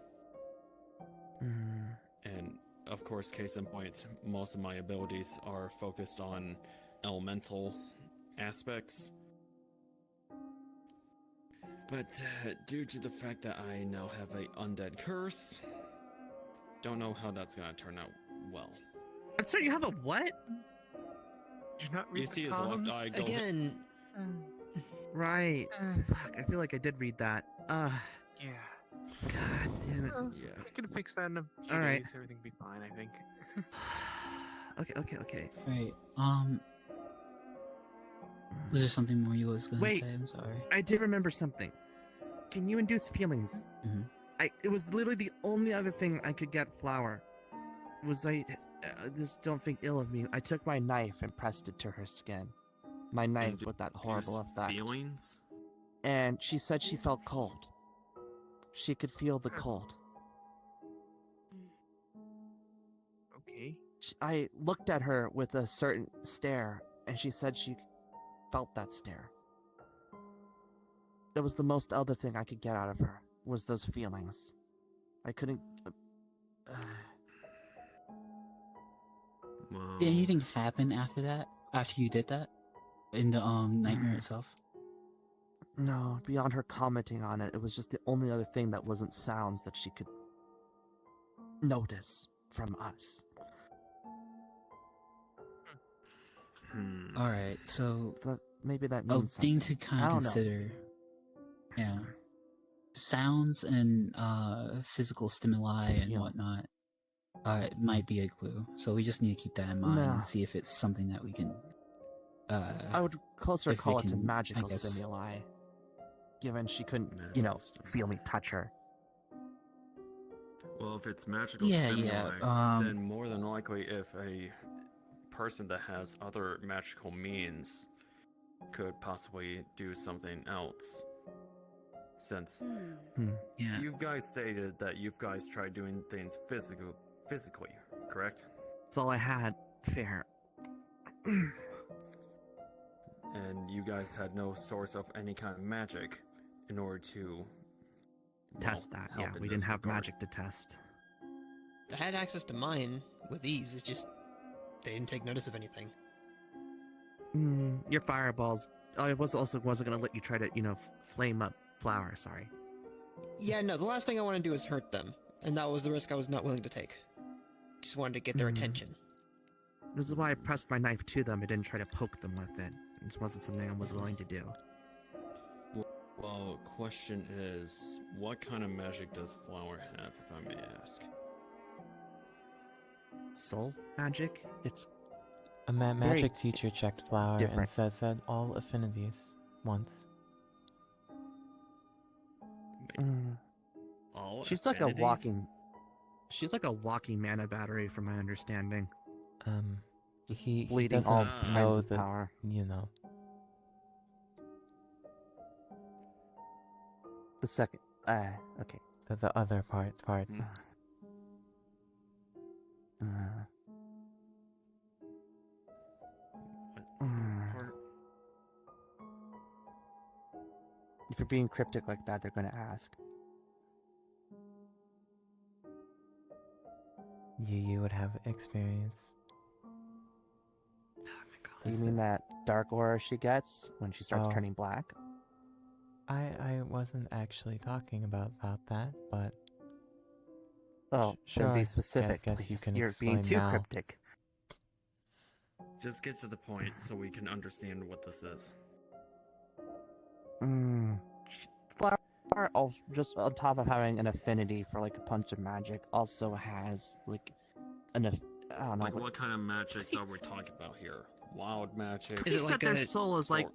And of course, case in point, most of my abilities are focused on elemental aspects. But due to the fact that I now have a undead curse, don't know how that's gonna turn out well. I'm sorry, you have a what? Did you not read You see his left eye go Again. Right. Fuck, I feel like I did read that. Yeah. God damn it. Yeah. I can fix that in a few All right. days. Everything will be fine, I think. Okay. Right. Was there something more you was gonna Wait. say? I'm sorry. I did remember something. Can you induce feelings? It was literally the only other thing I could get Flower. Just don't think ill of me. I took my knife and pressed it to her skin. My knife with that horrible effect. Feelings? And she said she felt cold. She could feel the cold. Okay. I looked at her with a certain stare, and she said she felt that stare. That was the most other thing I could get out of her, was those feelings. I couldn't... Well, Did anything happen after that? After you did that? In the nightmare itself? No, beyond her commenting on it, it was just the only other thing that wasn't sounds that she could notice from us. Alright, so maybe that a means thing something. to kind I of don't know. consider. Yeah. Sounds and physical stimuli and whatnot it might be a clue. So we just need to keep that in mind No. and see if it's something that we can I would closer if we call it to can, I magical guess- stimuli, given she couldn't, feel me touch her. Well, if it's magical Yeah, stimuli, yeah, then more than likely, if a person that has other magical means could possibly do something else. Since Yeah. you guys stated that you guys tried doing things physically, correct? That's all I had. Fair. And you guys had no source of any kind of magic in order to Test that. help Yeah, in we this didn't have regard. magic to test. I had access to mine with ease. It's just they didn't take notice of anything. Your fireballs. I wasn't gonna let you try to, flame up Flower. Sorry. Yeah, no. The last thing I want to do is hurt them, and that was the risk I was not willing to take. Just wanted to get their attention. This is why I pressed my knife to them. I didn't try to poke them with it. It wasn't something I was willing to do. Well, question is, what kind of magic does Flower have, if I may ask? Soul magic? It's A very magic teacher checked Flower different. and said all affinities once. All She's like a affinities? walking. She's like a walking mana battery, from my understanding. Just He bleeding doesn't all kinds know of that, power. The second. Okay. The other part. If you're being cryptic like that, they're gonna ask. You would have experience. Do you mean that dark aura she gets when she starts Oh. turning black. I wasn't actually talking about that, but Oh, sure. then be specific. Guess you please. can You're explain being too now. cryptic. Just get to the point so we can understand what this is. Flower, also, just on top of having an affinity for like a punch of magic, also has like I don't know. Like, what kind of magics are we talking about here? Wild magic? Cookie said their soul is like.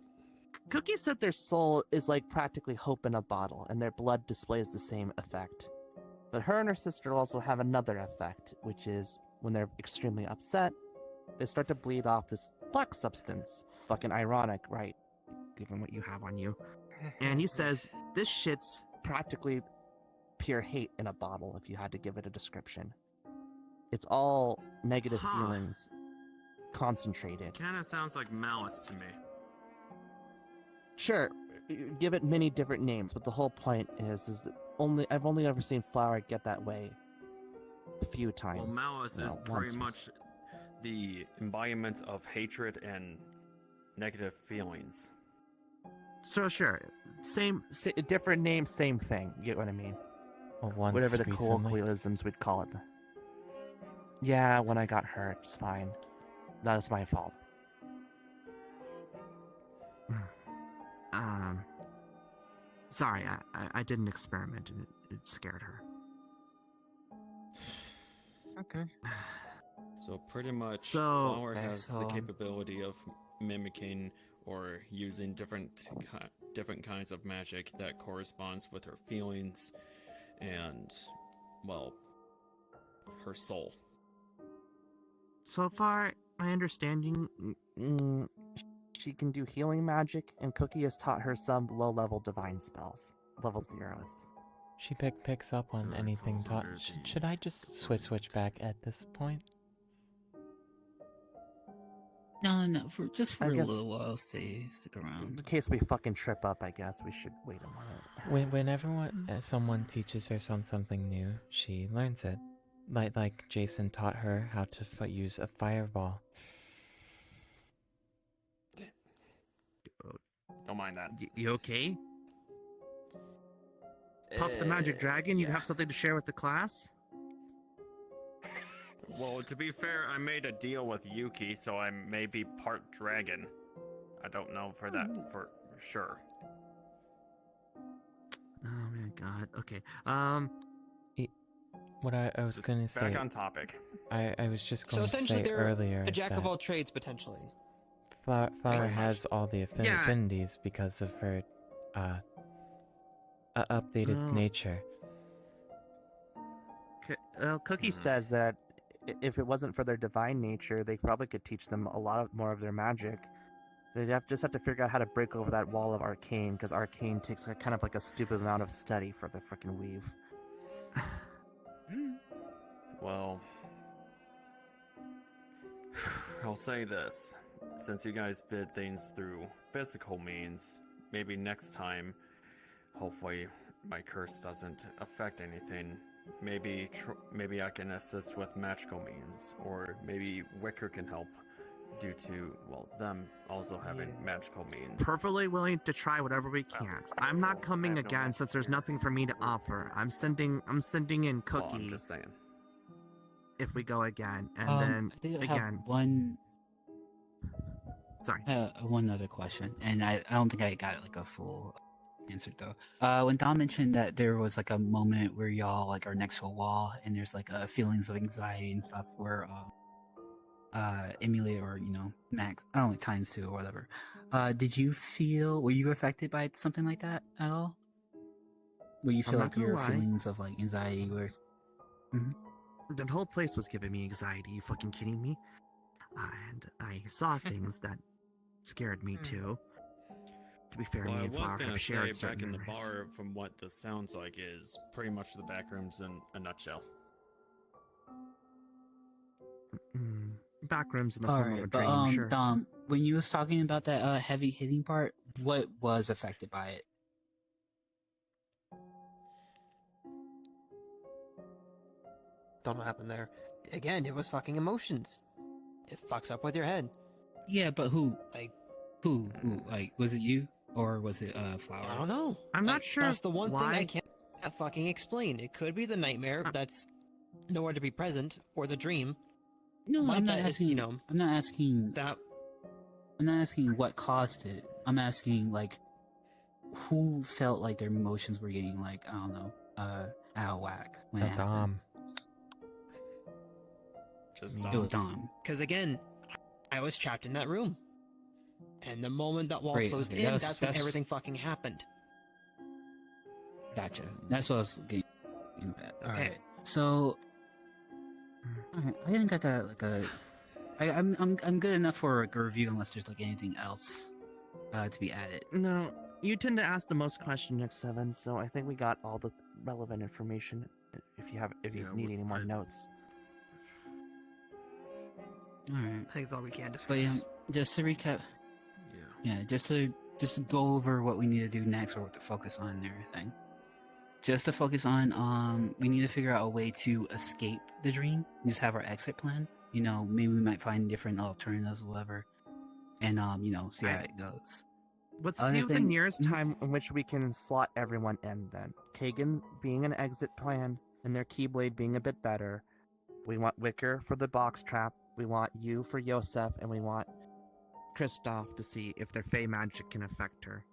Cookie said their soul is like practically hope in a bottle, and their blood displays the same effect. But her and her sister also have another effect, which is when they're extremely upset, they start to bleed off this black substance. Fucking ironic, right? Given what you have on you. And he says this shit's practically pure hate in a bottle, if you had to give it a description. It's all negative feelings concentrated. Kinda sounds like malice to me. Sure, give it many different names, but the whole point is that I've only ever seen Flower get that way a few times. Well, malice is once. pretty much the embodiment of hatred and negative feelings. So sure, different name, same thing. You get what I mean? Well, once Whatever the recently. colloquialisms we'd call it. Yeah, when I got hurt, it's fine. That is my fault. Sorry, I did an experiment and it scared her. Okay. So pretty much, So- Flower Okay, has the so- capability of mimicking or using different kinds of magic that corresponds with her feelings and, well, her soul. So far, my understanding, she can do healing magic, and Cookie has taught her some low-level divine spells, level 0s. She picks up on So that anything falls taught. under the Should I just switch back at this point? No, for I a guess- little while. Stick In around. case we fucking trip up, I guess we should wait a minute. Whenever someone teaches her something new, she learns it. Like Jason taught her how to use a fireball. Don't mind that. You okay? Puff the Magic Dragon, you have something to share with the class? Well, to be fair, I made a deal with Yuki, so I may be part dragon. I don't know for that for sure. Oh my god, okay. What I was Just gonna say. back on topic. I was just So going to essentially, say they're earlier a jack of that all trades potentially. Flower Pretty has much. all the Yeah. affinities because of her updated Oh. nature. Cookie says that if it wasn't for their divine nature, they probably could teach them a lot more of their magic. They'd just have to figure out how to break over that wall of arcane, because arcane takes kind of like a stupid amount of study for the frickin' weave. Well, I'll say this. Since you guys did things through physical means, maybe next time, hopefully my curse doesn't affect anything. Maybe I can assist with magical means, or maybe Wicker can help due to, well, them also having magical means. Perfectly willing to try whatever we can. I'm not coming again since there's nothing for me to offer. I'm sending in Well, Cookie I'm just saying. if we go again, and I then did again. have one. Sorry. One other question, and I don't think I got like a full answer though. When Don mentioned that there was like a moment where y'all like are next to a wall, and there's like feelings of anxiety and stuff where emulate or max, I don't know, times 2 or whatever. Were you affected by something like that at all? Where you I'm feel not like gonna your lie. feelings of like anxiety were? That whole place was giving me anxiety. You fucking kidding me? And I saw things that scared me too. To be fair, Well, me I and was Flower gonna have say, shared back certain in the memories. bar, from what this sounds like, is pretty much the back rooms in a nutshell. Back rooms in the form of a Alright, but dream, sure. Dom, when you was talking about that heavy hitting part, what was affected by it? Don't know what happened there. Again, it was fucking emotions. It fucks up with your head. Yeah, but who? Like, Who? Like, was it you or was it Flower? I don't know. I'm not sure That's the one thing why- I can't fucking explain. It could be the nightmare that's nowhere to be present, or the dream. No, My I'm not bet is, asking. I'm not asking that. I'm not asking what caused it. I'm asking like who felt like their emotions were getting like I don't know, out of whack when it happened. Dom. Just It was Dom. Because again, I was trapped in that room, and the moment that wall Great, closed okay, in, that's- that's when that's- everything fucking happened. Gotcha. That's what I was getting at. All Okay. right. So, alright, I didn't got that like a. I'm good enough for like, a review unless there's like anything else to be added. No, you tend to ask the most questions at 7, so I think we got all the relevant information. If you need any more notes. All right. I think it's all we can discuss. But yeah, just to recap. Yeah, just to go over what we need to do next or what to focus on and everything. Just to focus on, we need to figure out a way to escape the dream. Just have our exit plan. You know, maybe we might find different alternatives or whatever, and you know, see how it goes. Let's Other see the thing- nearest time in which we can slot everyone in then. Kagan being an exit plan, and their Keyblade being a bit better. We want Wicker for the box trap. We want you for Yosef, and we want Kristoff to see if their Fey magic can affect her.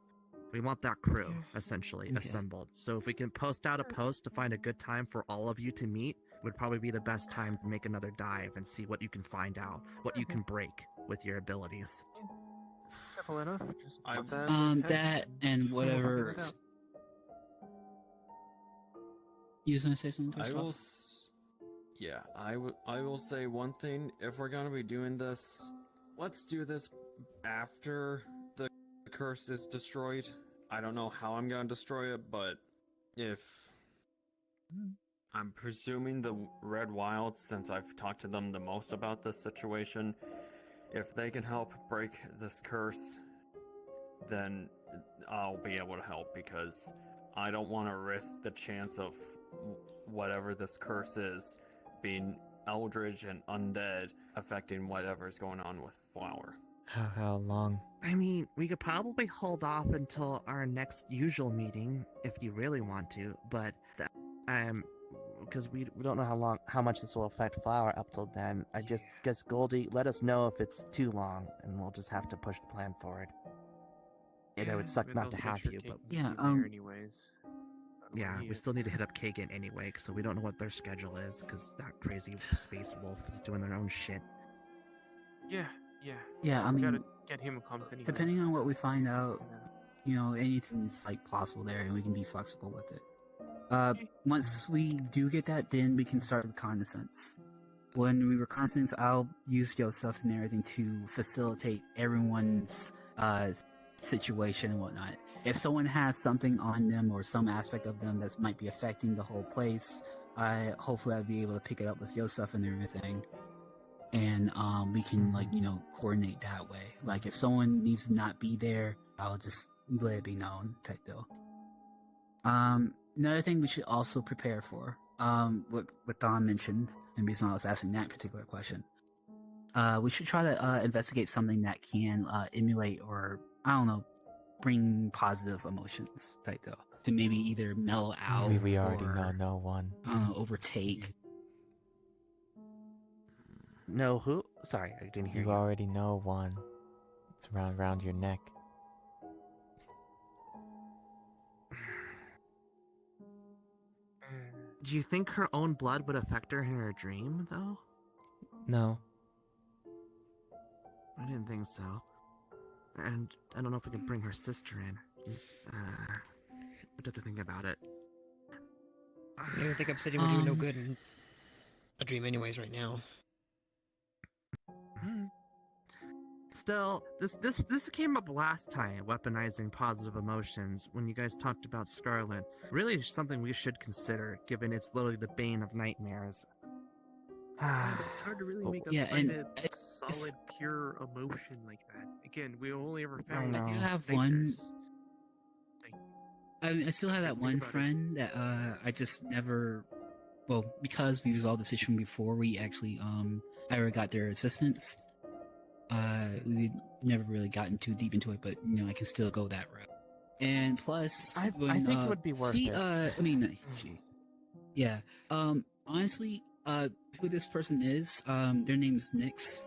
We want that crew, essentially, Okay. assembled. So if we can post out a post to find a good time for all of you to meet, would probably be the best time to make another dive and see what you can find out, what you can break with your abilities. Simple enough. Just put that in the text That and we'll figure whatever. it out. You was gonna say something, I will. Kristoff? Yeah, I will say one thing. If we're gonna be doing this, let's do this after the curse is destroyed. I don't know how I'm gonna destroy it, but if I'm presuming the Red Wilds, since I've talked to them the most about this situation, if they can help break this curse, then I'll be able to help, because I don't want to risk the chance of whatever this curse is being eldritch and undead affecting whatever's going on with Flower. How long? I mean, we could probably hold off until our next usual meeting if you really want to, but because we don't know how much this will affect Flower up till then. I just guess Goldie, let us know if it's too long, and we'll just have to push the plan forward. It would suck not to have you, but Yeah, anyways. yeah, we still need to hit up Kagan anyway, so we don't know what their schedule is, because that crazy space wolf is doing their own shit. Yeah. Yeah, I We gotta mean, get him accomplished anyway. depending on what we find out, you know, anything's like possible there, and we can be flexible with it. Once we do get that, then we can start reconnaissance. When we reconnaissance, I'll use your stuff and everything to facilitate everyone's situation and whatnot. If someone has something on them or some aspect of them that might be affecting the whole place, hopefully I'll be able to pick it up with your stuff and everything. And we can like, you know, coordinate that way. Like if someone needs to not be there, I'll just let it be known type deal. Another thing we should also prepare for, what Don mentioned, and the reason I was asking that particular question, we should try to investigate something that can emulate or, I don't know, bring positive emotions type deal. To maybe either mellow out We already or, know one. overtake. No, who? Sorry, I didn't hear You you. already know one. It's around your neck. Do you think her own blood would affect her in her dream, though? No. I didn't think so. And I don't know if we can bring her sister in. I'd have to think about it. I don't even think Obsidian would do no good in a dream anyways right now. Still, this came up last time, weaponizing positive emotions, when you guys talked about Scarlet. Really something we should consider, given it's literally the bane of nightmares. It's hard to really make us Yeah, find and a solid, pure emotion like that. Again, we only ever I found. know. I do have one. nightmares. I mean, I still have that Think one about it. friend that I just never. Well, because we resolved the situation before we actually ever got their assistance. we never really gotten too deep into it, but I can still go that route. And plus, I think it would be worth she, it. Yeah. Honestly, who this person is, their name is Nyx.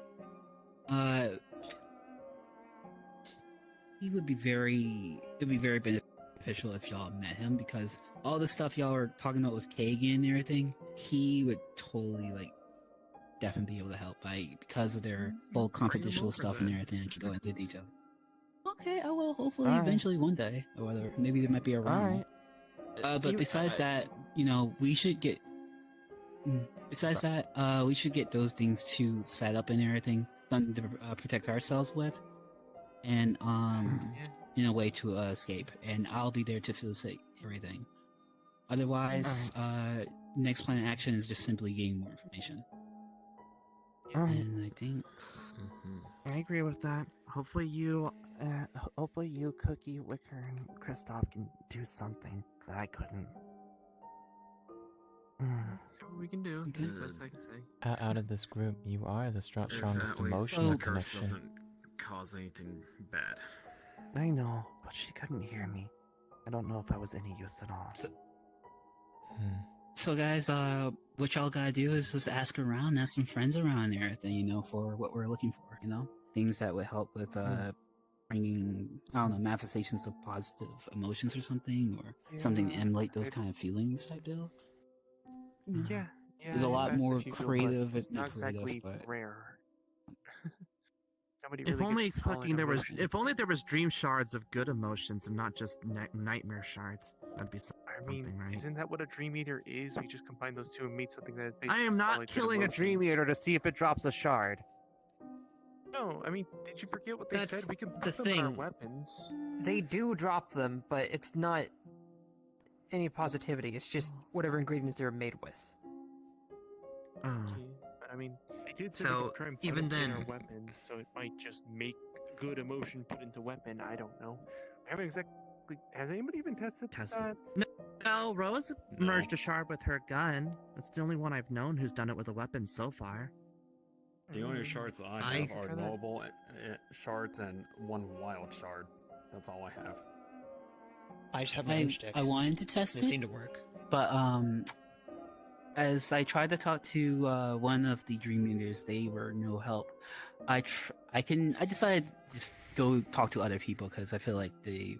It would be very beneficial if y'all met him, because all the stuff y'all were talking about was Kagan and everything. He would totally, definitely be able to help, because of their whole confidential stuff and everything. I can go into detail. Okay, I will hopefully eventually one day, or whether maybe there might be a round. But besides that, we should get. Besides that, we should get those things to set up and everything, something to protect ourselves with, and in a way to escape. And I'll be there to facilitate everything. Otherwise, next plan of action is just simply getting more information. And I think I agree with that. Hopefully you, Cookie, Wicker, and Kristoff can do something that I couldn't. See what we can do. That's the best I can say. Out of this group, you are the strongest If emotional the curse connection. doesn't cause anything bad. I know, but she couldn't hear me. I don't know if I was any use at all. So guys, what y'all gotta do is just ask around, ask some friends around and everything, for what we're looking for, things that would help with bringing, I don't know, manifestations of positive emotions or something, or something to emulate those kind of feelings type deal. Yeah. There's a lot that's more if you feel, creative, but it's not not exactly creative, but rare. Nobody If really only gets solid fucking there was, emotion. if only there was dream shards of good emotions and not just nightmare shards. That'd be something, right? Isn't that what a dream eater is? We just combine those two and meet something that is I basically am not solid good killing a dream emotions. eater to see if it drops a shard. No, did you forget what they That's said? We can the put them in our thing. weapons. They do drop them, but it's not any positivity. It's just whatever ingredients they're made with. But they did say we So, could try and put even it in our then- weapons, so it might just make good emotion put into weapon. I don't know. I haven't exactly. Has anybody even tested that? No, Rose merged a shard with her gun. That's the only one I've known who's done it with a weapon so far. The only shards that I have are noble shards and one wild shard. That's all I have. I just have my own stick. I wanted to test They it. seem to work. But as I tried to talk to one of the dream eaters, they were no help. I decided to just go talk to other people because I feel like they.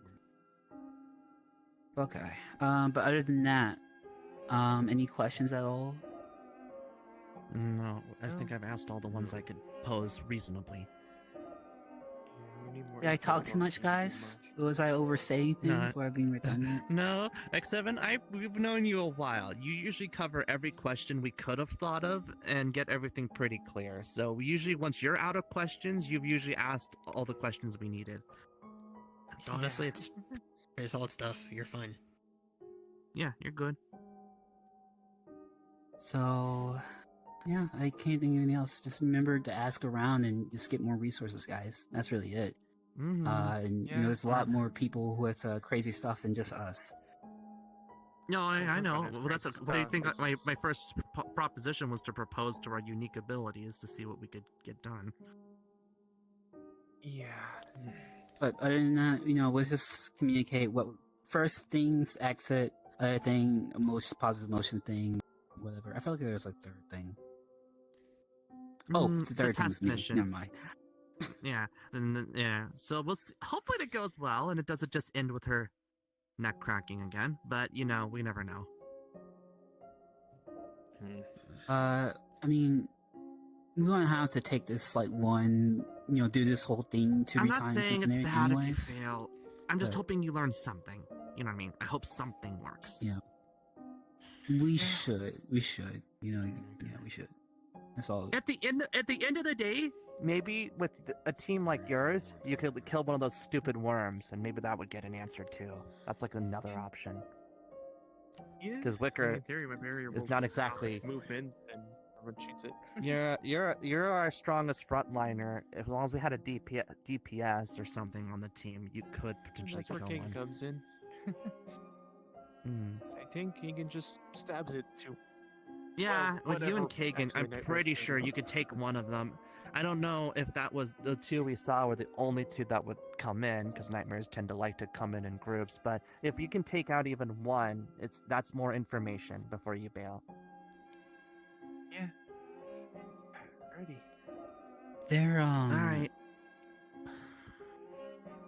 Okay. But other than that, any questions at all? No, I think I've asked all the ones I could pose reasonably. Did I talk too much, guys? Was I overstating things while being redundant? No, X7, we've known you a while. You usually cover every question we could have thought of and get everything pretty clear. So usually once you're out of questions, you've usually asked all the questions we needed. Honestly, it's very solid stuff. You're fine. Yeah, you're good. So, yeah, I can't think of anything else. Just remember to ask around and just get more resources, guys. That's really it. And there's a lot more people with crazy stuff than just us. No, I know. Well, that's what do you think? My first proposition was to propose to our unique abilities to see what we could get done. Yeah. But other than that, we'll just communicate what first things, exit, other thing, emotion, positive emotion thing, whatever. I felt like there was a third thing. Oh, the third thing's me. mission. Never mind. Yeah, yeah. So we'll see. Hopefully that goes well, and it doesn't just end with her neck cracking again. But we never know. We don't have to take this one, do this whole thing to I'm not saying it's bad anyways. if you fail. I'm just hoping you learn something. You know what I mean? I hope something works. Yeah. We should. We should. We should. That's all. At the end of the day, maybe with a team like yours, you could kill one of those stupid worms, and maybe that would get an answer too. That's another option. Yeah. Because Wicker in theory, my barrier is will not stop exactly. its movement, and everyone shoots it. You're our strongest frontliner. As long as we had a DPS or something on the team, you could potentially That's where kill Kagan one. comes in. I think Kagan just stabs it too. Yeah, Well, with you and whatever. Kagan, Actually, I'm Nightmare's pretty Kagan. sure you could take one of them. I don't know if that was the two we saw were the only two that would come in, because nightmares tend to like to come in groups. But if you can take out even one, that's more information before you bail. Yeah. Alrighty. There, All right.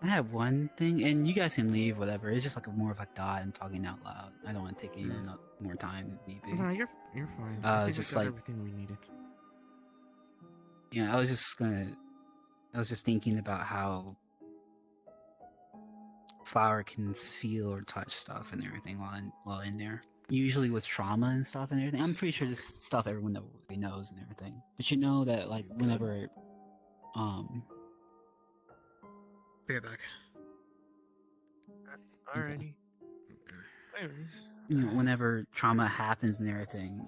I have one thing, and you guys can leave, whatever. It's just like more of a thought and talking out loud. I don't want to take any more time if need be. No, you're fine. I I was think just we got like, everything we needed. yeah, I was just thinking about how Flower can feel or touch stuff and everything while in there. Usually with trauma and stuff and everything. I'm pretty sure this stuff everyone knows and everything. But you know that like whenever Be right back. Alrighty. Anyways. You know, whenever trauma happens and everything,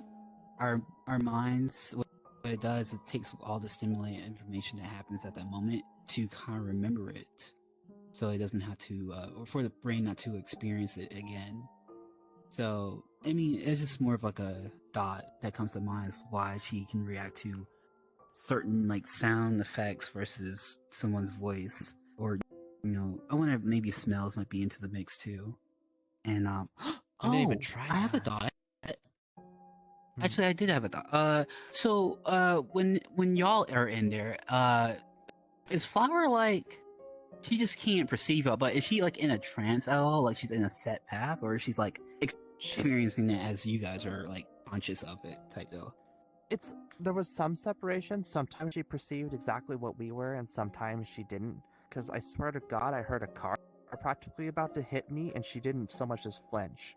our minds, what it does, it takes all the stimulating information that happens at that moment to kind of remember it, so it doesn't have to, or for the brain not to experience it again. So I mean, it's just more of like a thought that comes to mind as why she can react to certain like sound effects versus someone's voice, or you know, I wonder if maybe smells might be into the mix too. And I didn't even try I have a that. thought. Actually, I did have a thought. So when y'all are in there, is Flower like she just can't perceive it, but is she like in a trance at all? Like she's in a set path, or is she's like experiencing it as you guys are like conscious of it type deal? There was some separation. Sometimes she perceived exactly what we were, and sometimes she didn't. Because I swear to God, I heard a car practically about to hit me, and she didn't so much as flinch.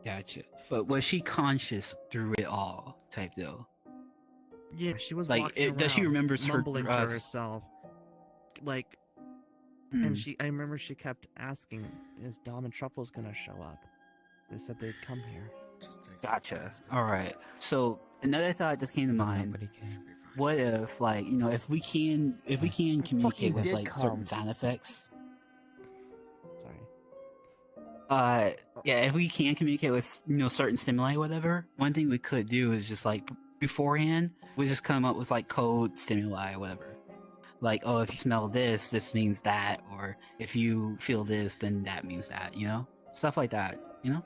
Gotcha. But was she conscious through it all type deal? Yeah, she was like, walking does she around, remember mumbling to herself, like, and I remember she kept asking, "Is Dom and Truffles gonna show up?" They said they'd come here. Gotcha. All right. So another thought just came to mind. What if, like, you know, if we can communicate with like certain sound effects? Sorry. Yeah, if we can communicate with, you know, certain stimuli, whatever. One thing we could do is just like beforehand, we just come up with like code stimuli, or whatever. Like, oh, if you smell this, this means that, or if you feel this, then that means that. You know, stuff like that. You know.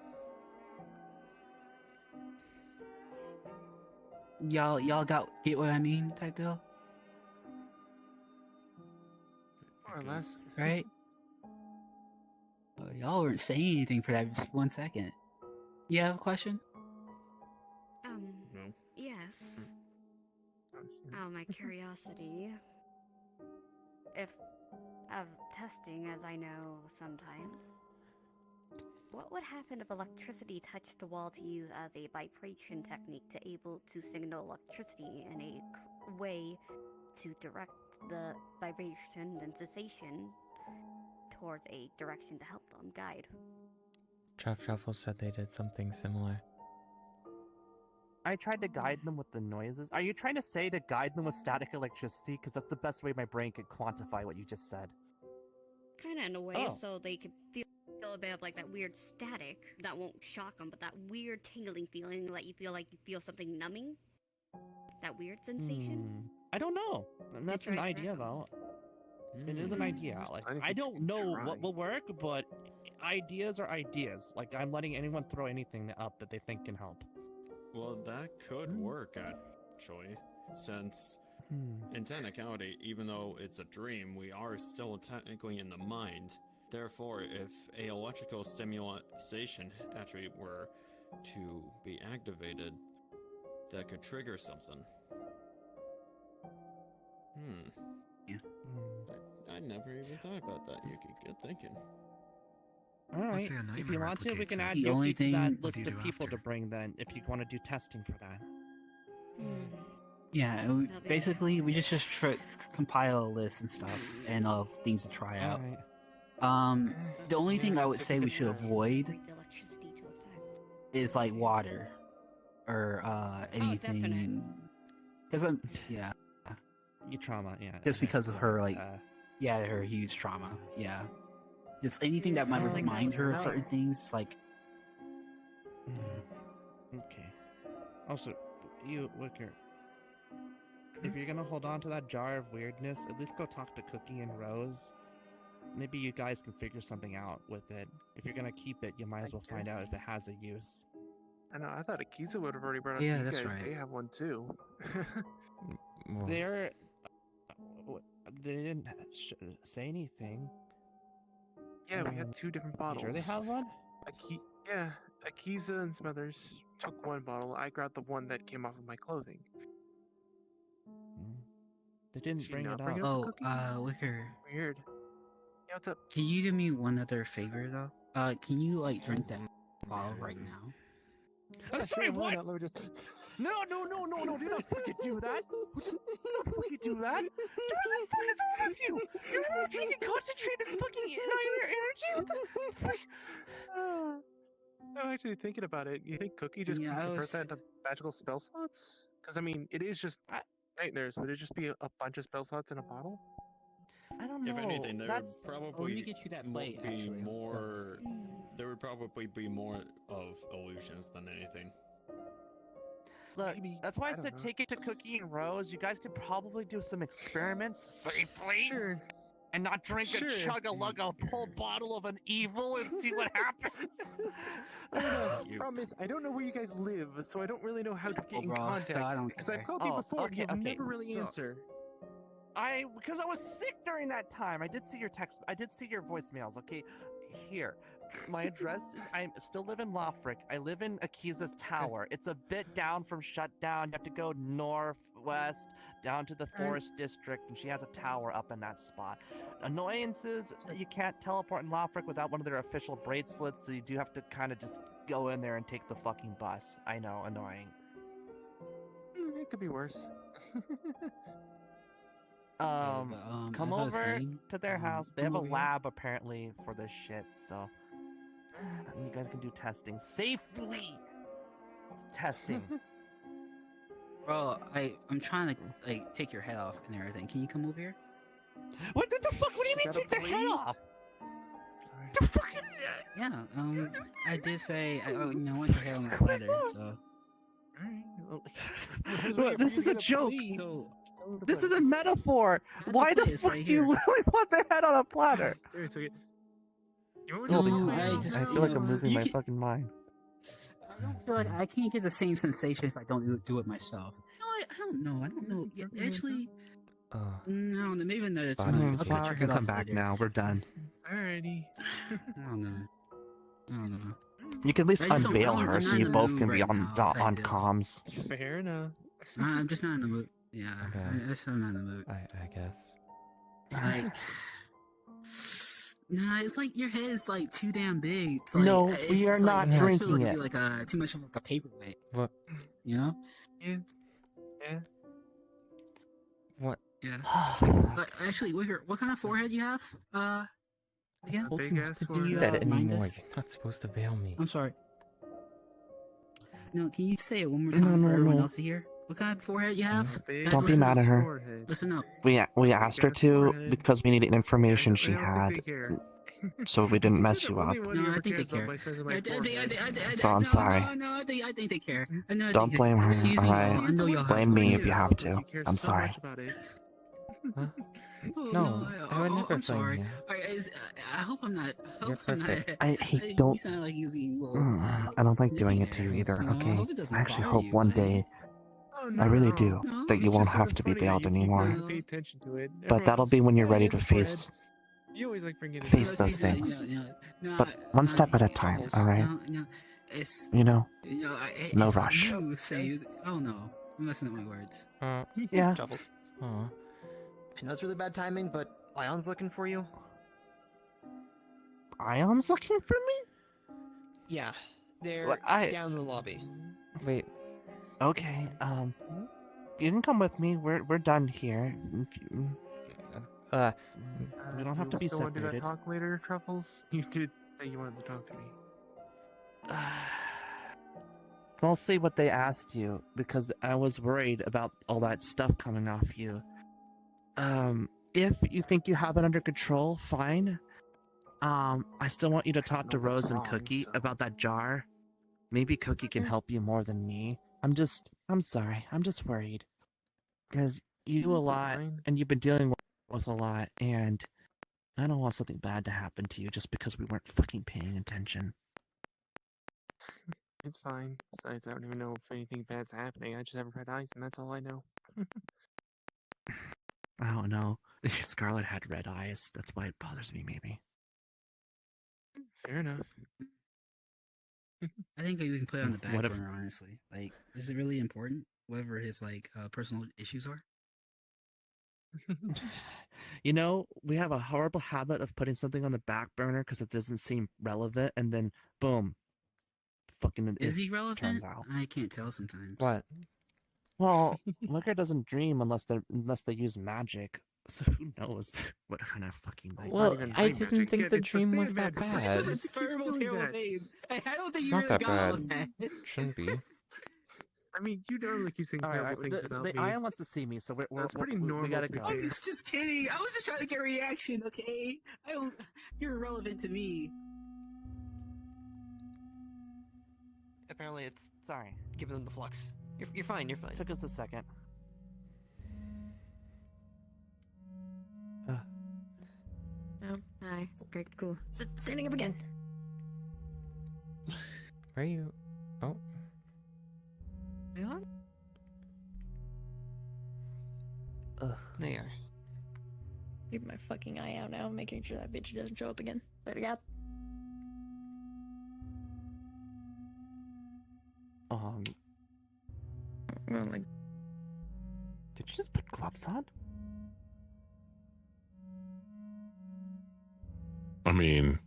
Y'all get what I mean, type deal? More or less. Right? Oh, y'all weren't saying anything for that just 1 second. You have a question? No. Yes. Out of my curiosity, if of testing, as I know sometimes, what would happen if electricity touched the wall to use as a vibration technique to able to signal electricity in a way to direct the vibration and sensation towards a direction to help them guide? Truffle said they did something similar. I tried to guide them with the noises. Are you trying to say to guide them with static electricity? Because that's the best way my brain could quantify what you just said. Kind of in a way, so they could feel a bit of like that weird static that won't shock them, but that weird tingling feeling that you feel something numbing. That weird sensation. I don't know. And that's an idea, though. It is an idea. Like, I don't know what will work, but ideas are ideas. Like, I'm letting anyone throw anything up that they think can help. Well, that could work, actually, since in technicality, even though it's a dream, we are still technically in the mind. Therefore, if a electrical stimulation actually were to be activated, that could trigger something. Yeah. I never even thought about that. You could get thinking. Alright, if you want to, we can add The only Yuki to that thing- list of people to bring then, if you want to do testing for that. Yeah, basically we just compile a list and stuff and of things to try out. The only thing I would say we should avoid is like water or anything. Because Your trauma, yeah. just because of her like her huge trauma, just anything that might remind her of certain things, like Okay. Also, you, Wicker, if you're gonna hold on to that jar of weirdness, at least go talk to Cookie and Rose. Maybe you guys can figure something out with it. If you're gonna keep it, you might as well find out if it has a use. I know. I thought Akiza would have already brought it Yeah, to you that's guys. right. They have one too. They're... They didn't say anything. Yeah, we had 2 different bottles. Sure they have one? Yeah, Akiza and some others took one bottle. I grabbed the one that came off of my clothing. They didn't bring it up. Oh, Wicker. Weird. Yeah, what's up? Can you do me one other favor though? Can you like drink that bottle right now? I'm sorry, what? Let me just... No, do not fucking do that! Do not fucking do that! What the fuck is wrong with you? You're not drinking concentrated fucking energy? What the fuck? I'm actually thinking about it. You think Cookie just convert that into magical spell slots? Because, I mean, it is just nightmares. Would it just be a bunch of spell slots in a bottle? I don't know. If anything, there would probably let me get you that plate, be actually. more. There would probably be more of illusions than anything. Look, that's why I said take it to Cookie and Rose. You guys could probably do some experiments safely. Sure. And not drink a chug-a-lug-a whole bottle of an evil and see what happens. Problem is, I don't know where you guys live, so I don't really know how to get in contact. Because I've called you before, and you never really answer. Because I was sick during that time. I did see your text. I did see your voicemails. Okay, here. My address is. I still live in Lothric. I live in Akiza's tower. It's a bit down from Shutdown. You have to go northwest down to the forest district, and she has a tower up in that spot. Annoyances: you can't teleport in Lothric without one of their official bracelets, so you do have to kind of just go in there and take the fucking bus. I know, annoying. It could be worse. Come over to their house. They have a lab apparently for this shit, so you guys can do testing safely. Testing. Bro, I'm trying to like take your head off and everything. Can you come over here? What the fuck? What do you mean take their head off? The fucking yeah. I did say I want your head on my platter. So. Look, this is a joke. This is a metaphor. Why the fuck do you literally want their head on a platter? I feel like I'm losing my fucking mind. I don't feel like I can't get the same sensation if I don't do it myself. No, I don't know. Yeah, actually, no, maybe another time. I'll cut your head off come back now. We're done. Alrighty. I don't know. You can at least unveil her so you both can be on comms. Fair enough. I'm just not in the mood. Yeah, I'm just not in the mood. I guess. Like, nah, it's like your head is like too damn big. No, we are not drinking it. Be like too much of like a paperweight. What? You know? Yeah. What? Yeah. But actually, Wicker, what kind of forehead you have? Again? Big ass Do you that anymore? You're not supposed to veil me. I'm sorry. No, can you say it one more time for everyone else to hear? What kind of forehead you have? Don't be mad at her. Listen up. We asked her to because we needed information she had, so we didn't mess you up. No, I think they care. So I'm sorry. No, I think they care. Don't blame her, alright? Blame me if you have to. I'm sorry. No, I would never blame sorry. you. I hope I'm not. You're perfect. Don't. You sound like using. I don't like doing it to you either. Okay. I actually hope one day. I really do that you won't have to be veiled anymore. But that'll be when you're ready to face those things. But one step at a time, alright? You know? No rush. Oh no, I'm messing up my words. Yeah. Troubles. I know it's really bad timing, but Ion's looking for you. Ion's looking for me? Yeah, they're down in the lobby. Wait. Okay, you can come with me. We're done here. We don't have to be still want to do that separated. talk later, Truffles? You could say you wanted to talk to me. Mostly what they asked you, because I was worried about all that stuff coming off you. If you think you have it under control, fine. I still want you to talk to Rose and Cookie about that jar. Maybe Cookie can help you more than me. I'm sorry. I'm just worried. Because you do a lot, and you've been dealing with a lot, and I don't want something bad to happen to you just because we weren't fucking paying attention. It's fine. Besides, I don't even know if anything bad's happening. I just have red eyes, and that's all I know. I don't know. Scarlet had red eyes. That's why it bothers me, maybe. Fair enough. I think you can put it on the back What if- burner, honestly. Like, is it really important? Whatever his, like, personal issues are? You know, we have a horrible habit of putting something on the back burner because it doesn't seem relevant, and then, boom. Fucking Is he turns relevant? out. I can't tell sometimes. What? Well, Wicker doesn't dream unless they use magic. So who knows what kind of fucking night? Well, I didn't think the dream was that bad. It's terrible, terrible days. I don't think It's you not really that got all bad. that. Shouldn't be. I mean, you don't like you saying terrible things about me. Ian wants to see me, so That's pretty we normal gotta to go. I was just kidding. I was just trying to get a reaction, okay? You're irrelevant to me. Apparently, it's Sorry. giving them the flux. You're fine. You're fine. Took us a second. Oh, hi. Okay, cool. Standing up again. Where are you? Oh. Leon? Ugh. There you are. Keep my fucking eye out now, making sure that bitch doesn't show up again. Later, God. Well, like, Did you just put gloves on? I mean,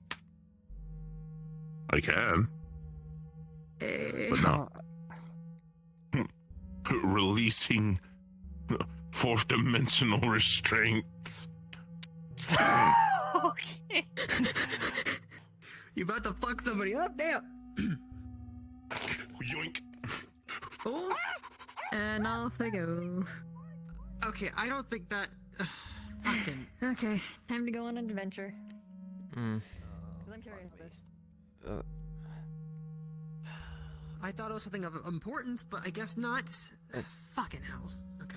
I can, but not. Releasing fourth-dimensional restraints. Okay. You about to fuck somebody up? Damn! Yoink. oh, and off I go. Okay, I don't think that... fucking... Okay, time to go on an adventure. Hmm. 'Cause I'm curious, bitch. I thought it was something of importance, but I guess not. Fucking hell. Okay.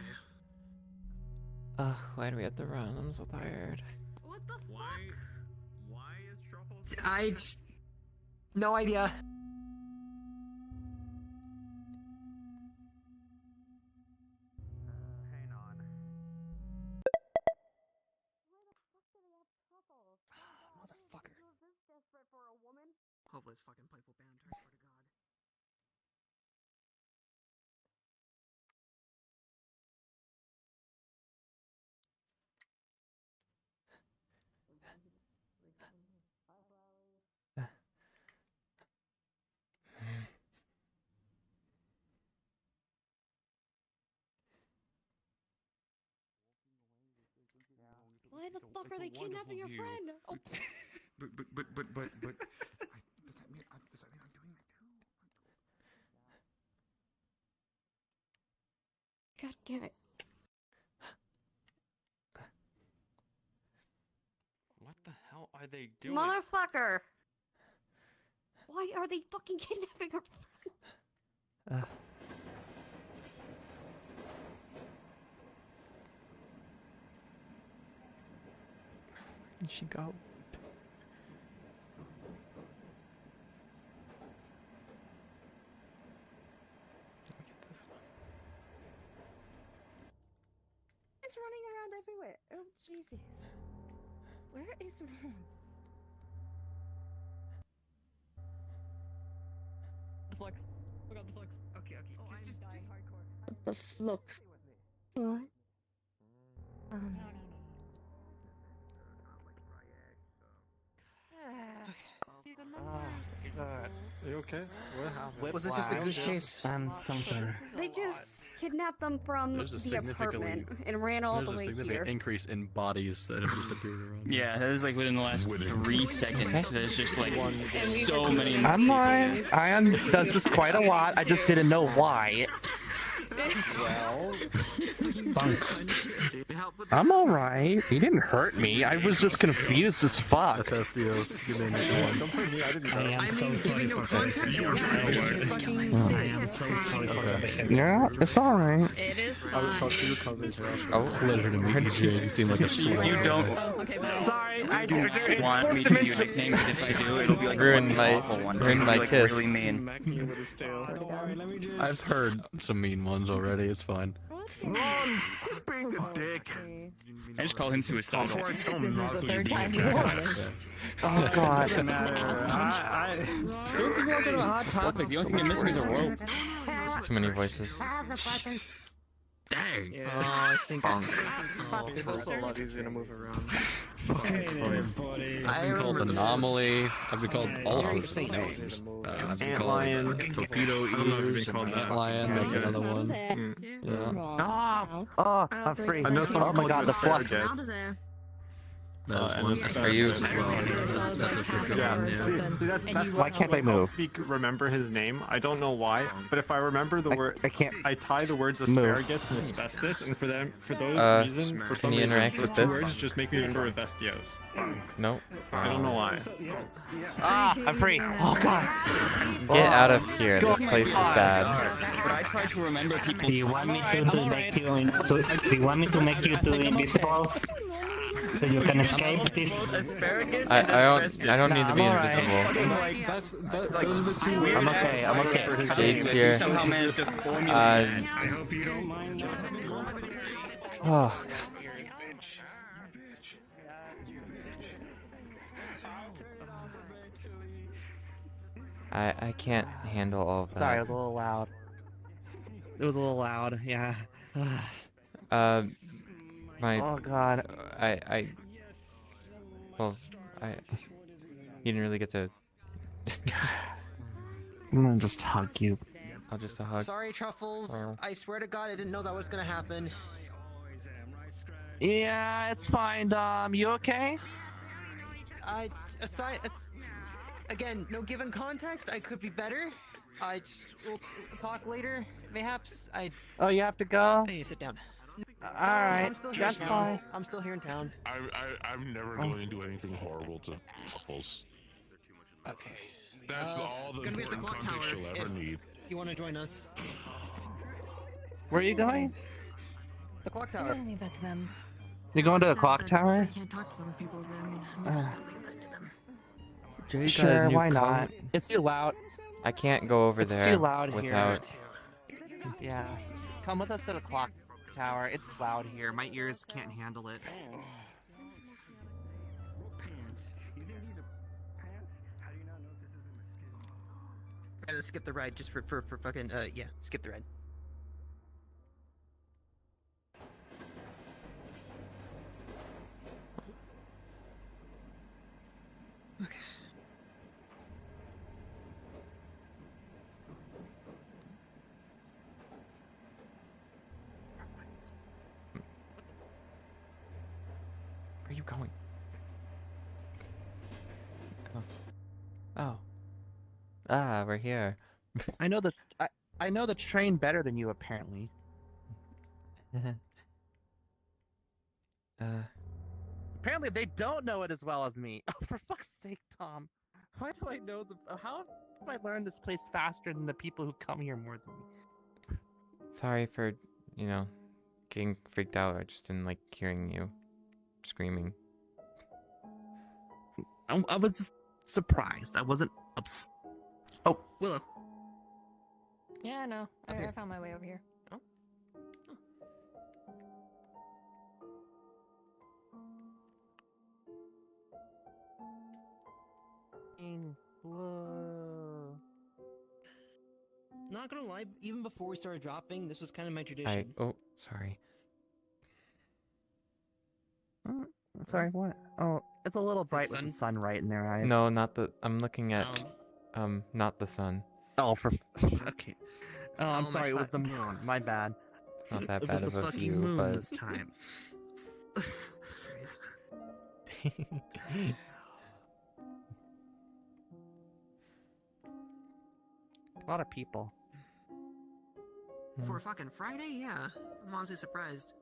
Ugh, why do we have to run? I'm so tired. What the fuck? Why is trouble? No idea. Hang on. Motherfucker. Hopefully this fucking pipe will bound her, I swear to God. Why the fuck are they kidnapping your friend? Oh. But does that mean I'm doing that too? God damn it. What the hell are they doing? Motherfucker! Why are they fucking kidnapping her friend? Where'd she go? Let me get this one. It's running around everywhere. Oh, Jesus. Where is Ron? The flux. Look out the flux. Okay. Oh, I'm dying hardcore. The flux. What? Are you okay? What happened? Was this just a goose chase? I'm so sorry. They just kidnapped them from There's a the significantly- apartment and ran all the There's a way significant here. increase in bodies that have just appeared around. Yeah, that was like within the last 3 seconds. There's just like so many. I'm lying. Ian does this quite a lot. I just didn't know why. Well, I'm alright. He didn't hurt me. I was just confused as fuck. Don't put me, I didn't know. I am so sorry for Yeah, it's alright. It is I was fine. called you cousins. Oh, Pleasure to meet you, Jay. You seem like a sweet. you don't Okay, bye. Sorry, I do not want me to give you a nickname because if I do, it'll be like Ruin a my- awful one. ruin It'll my be, like, kiss. really mean. I've heard some mean ones already. It's fine. Ron, quit being a dick. I just call him suicidal. This is the third time you've done this. Oh god. Doesn't matter. Don't think about a hot topic. The only thing that missing is a rope. There's too many voices. Dang. Yeah, I think It's also a lot easier to move around. I've been called Anomaly. I've been called all sorts of names. I've been called Torpedo Eaters and Antlion. That's another one. Yeah. Oh, I'm free. I know someone Oh my called god, you the flux. asparagus. That's one. Are you? As well. That's a pretty good Yeah. one. Yeah. See, that's Why can't I move? remember his name. I don't know why, but if I remember the word, I can't. I tie the words asparagus and asbestos, and for those reason, for some can you reason, interact those with two this? words just make me remember Vestios. Nope. I don't know why. Ah, I'm free. Oh god. Get out of here. This place is bad. But I try to remember people. Do you want me to make you into? Do you want me to make you to invisible? So you can escape this? I don't need to be invisible. Those are the two words. I'm okay. I'm okay. Jade's here. Somehow managed to form you. I hope you don't mind. Oh. I can't handle all of that. Sorry, it was a little loud. It was a little loud, yeah. My. Oh god. Well, you didn't really get to. I'm gonna just hug you. I'll just a hug. Sorry, Truffles. Oh. I swear to God, I didn't know that was gonna happen. Yeah, it's fine, Dom. You okay? Again, no given context, I could be better. We'll talk later, mayhaps. Oh, you have to go? I need to sit down. Alright, I'm still here that's in town. fine. I'm still here in town. I'm never going to do anything horrible to Truffles. Okay. That's all the gonna be at the important clock context tower you'll ever need. You want to join us? Where are you going? The clock I'm tower. gonna leave that to them. You going to the clock tower? I can't talk to some people, but I'm gonna leave that to them. Jay got a Sure, new why coat. not? It's too loud. I can't go over It's there too loud without. here. Yeah. Come with us to the clock tower. It's loud here. My ears can't handle it. Right, let's skip the ride just for fucking yeah, skip the ride. Okay. Where are you going? Oh. Ah, we're here. I know the train better than you apparently. Apparently they don't know it as well as me. Oh, for fuck's sake, Tom. Why do I know how have I learned this place faster than the people who come here more than me? Sorry for, getting freaked out. I just didn't like hearing you screaming. I was surprised. I wasn't upset. Oh, Willow. Yeah, no. I found my way over here. Oh. Whoa. Not gonna lie, even before we started dropping, this was kind of my tradition. Oh, sorry. Sorry, what? Oh, it's a little bright with sun? the sun right in their eyes. No, not the. I'm looking at. Not the sun. Oh, for. Okay. Oh, I'm Oh, my sorry. It was the fuck. moon. My bad. It's not that It bad was of the a fucking view, moon but. this time. A lot of people. For a fucking Friday, yeah. I'm honestly surprised.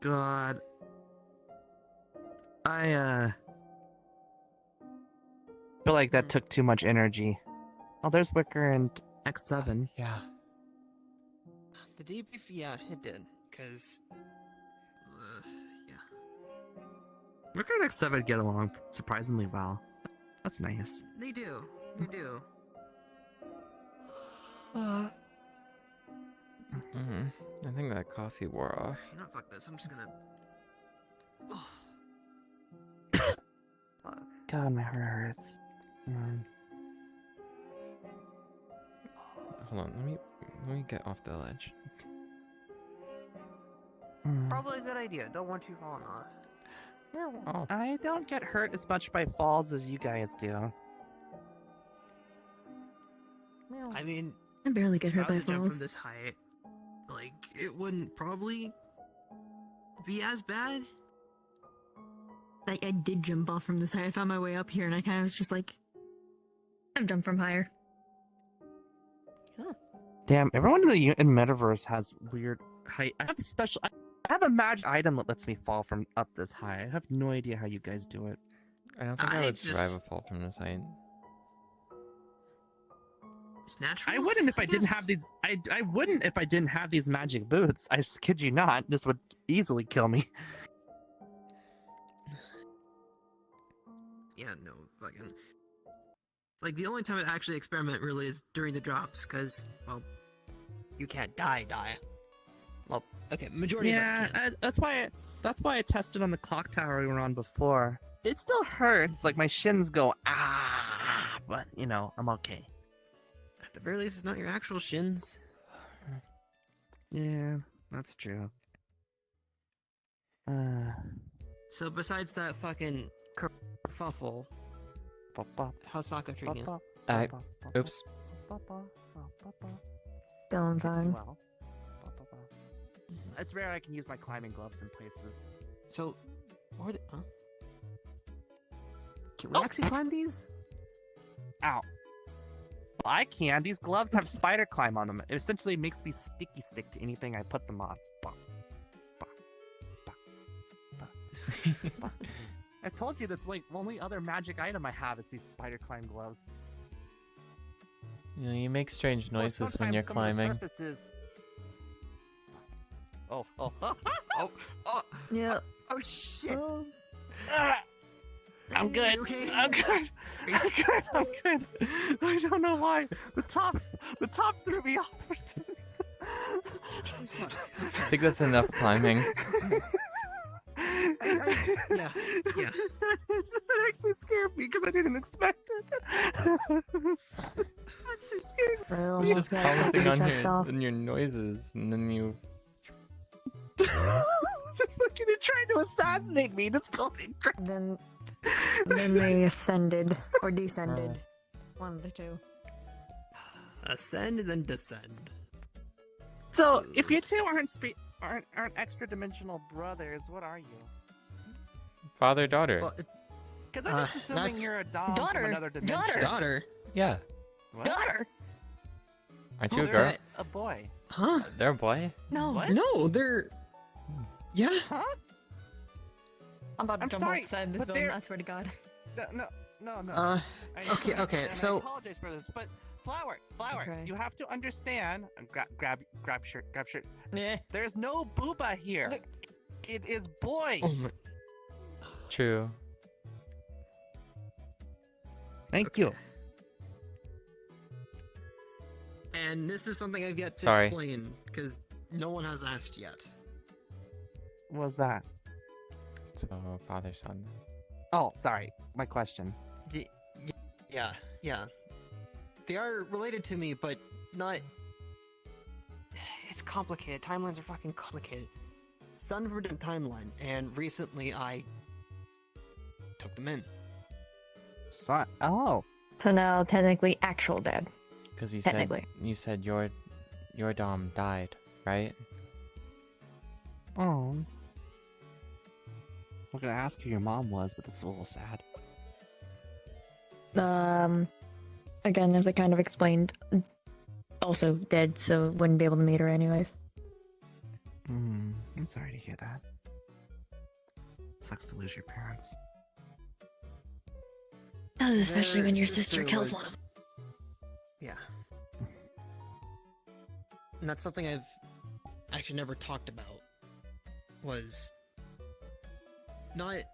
God. I feel like that took too much energy. Oh, there's Wicker and X7. Yeah. The debrief, yeah, it did. Cause, yeah. Wicker and X7 get along surprisingly well. That's nice. They do. They do. I think that coffee wore off. You know, fuck this. I'm just gonna. Oh. God, my heart hurts. Hold on, let me get off the ledge. Probably a good idea. Don't want you falling off. Oh. I don't get hurt as much by falls as you guys do. I mean, I barely get hurt if I by was to jump falls. from this height, like, it wouldn't probably be as bad. I did jump off from this height. I found my way up here and I kind of was just like, I've jumped from higher. Damn, everyone in the metaverse has weird height. I have a special. I have a magic item that lets me fall from up this high. I have no idea how you guys do it. I don't think I would survive a fall from this height. It's natural. I wouldn't if I didn't have these. I wouldn't if I didn't have these magic boots. I just kid you not. This would easily kill me. Yeah, no, fucking. Like, the only time I actually experiment really is during the drops, because, well, you can't die. Well, okay, majority of us can. That's why I tested on the clock tower we were on before. It still hurts. Like my shins go but you know I'm okay. At the very least, it's not your actual shins. Yeah, that's true. So besides that fucking kerfuffle, how's Sokka treating you? Oops. Going fine. Well, it's rare I can use my climbing gloves in places. So, huh? Can we actually climb these? Ow. Well, I can. These gloves have spider climb on them. It essentially makes me sticky stick to anything I put them on. I told you that's like the only other magic item I have is these spider climb gloves. You know, you make strange noises when you're Sometimes some of the climbing. surfaces- Oh. Yeah. Oh shit. I'm good. Okay? I'm good. I'm good. I don't know why. The top threw me off for some reason. I think that's enough climbing. Yeah. It actually scared me because I didn't expect it. That just scared me. I was just commenting on your noises, and then you. They're trying to assassinate me. This building. Then they ascended or descended. One of the two. Ascend and then descend. So, if you two aren't extra dimensional brothers, what are you? Father, daughter. Well, Because I'm just assuming you're a dom from another dimension. Daughter. Yeah. What? Daughter. Aren't you a They're girl? a boy. Huh? They're a boy. No. What? No, they're. Yeah. Huh? I'm about to I'm jump sorry, outside this but building. they're- I swear to God. No. Okay, and so- I apologize for this, but Flower, Okay. you have to understand. Grab shirt. Yeah. There's no booba here. It is boy. Oh my. True. Thank you. And this is something I've yet to Sorry. explain because no one has asked yet. What was that? So, father, son. Oh, sorry. My question. Yeah. They are related to me, but not. It's complicated. Timelines are fucking complicated. Son of a different timeline, and recently I took them in. Oh. So now technically actual dad. Because you Technically. said your dom died, right? Oh. I'm gonna ask who your mom was, but that's a little sad. Again, as I kind of explained, also dead, so wouldn't be able to meet her anyways. I'm sorry to hear that. Sucks to lose your parents. That was especially Their when your sister kills was- one of them. Yeah. And that's something I've actually never talked about. Was not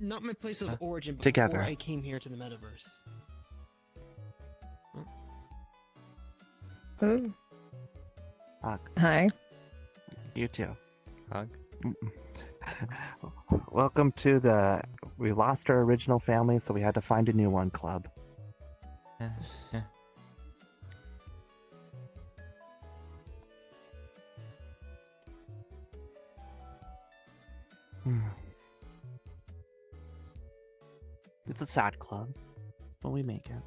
my place of origin, but Together. before I came here to the metaverse. Ooh. Fuck. Hi. You too. Hug. Welcome to the we lost our original family, so we had to find a new one club. Yeah, yeah. It's a sad club, but we make it.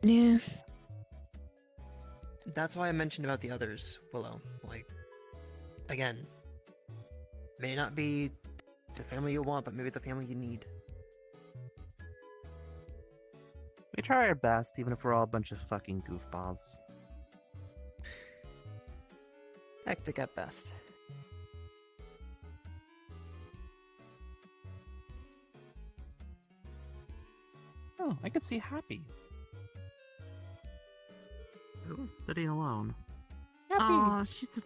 Yeah. That's why I mentioned about the others, Willow. Like, again, may not be the family you want, but maybe the family you need. We try our best, even if we're all a bunch of fucking goofballs. Hectic at best. Oh, I could see Happy. Who? Sitting alone. Happy. Oh, she's a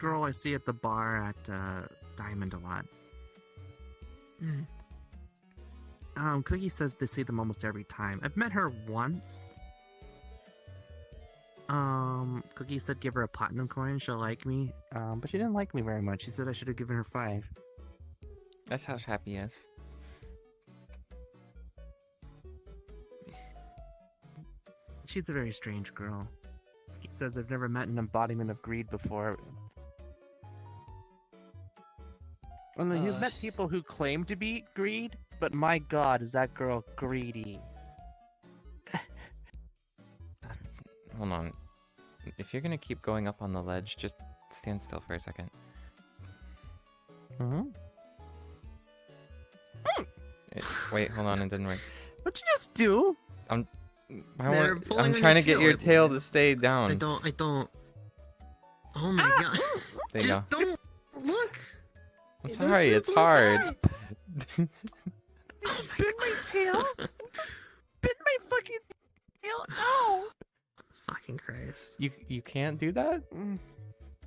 girl I see at the bar at Diamond a lot. Cookie says they see them almost every time. I've met her once. Cookie said give her a platinum coin, she'll like me. But she didn't like me very much. She said I should have given her 5. That's how Happy is. She's a very strange girl. He says I've never met an embodiment of greed before. I mean, he's met people who claim to be greed, but my god, is that girl greedy. Hold on. If you're gonna keep going up on the ledge, just stand still for a second. Wait, hold on, it didn't work. What'd you just do? I'm They're pulling I'm on trying to your get your tail. tail to stay down. I don't. Oh my god. There you Just go. don't look! I'm It's sorry, as it's simple as hard. that. Bit my tail? Bit my fucking tail? Ow! Fucking Christ. You can't do that?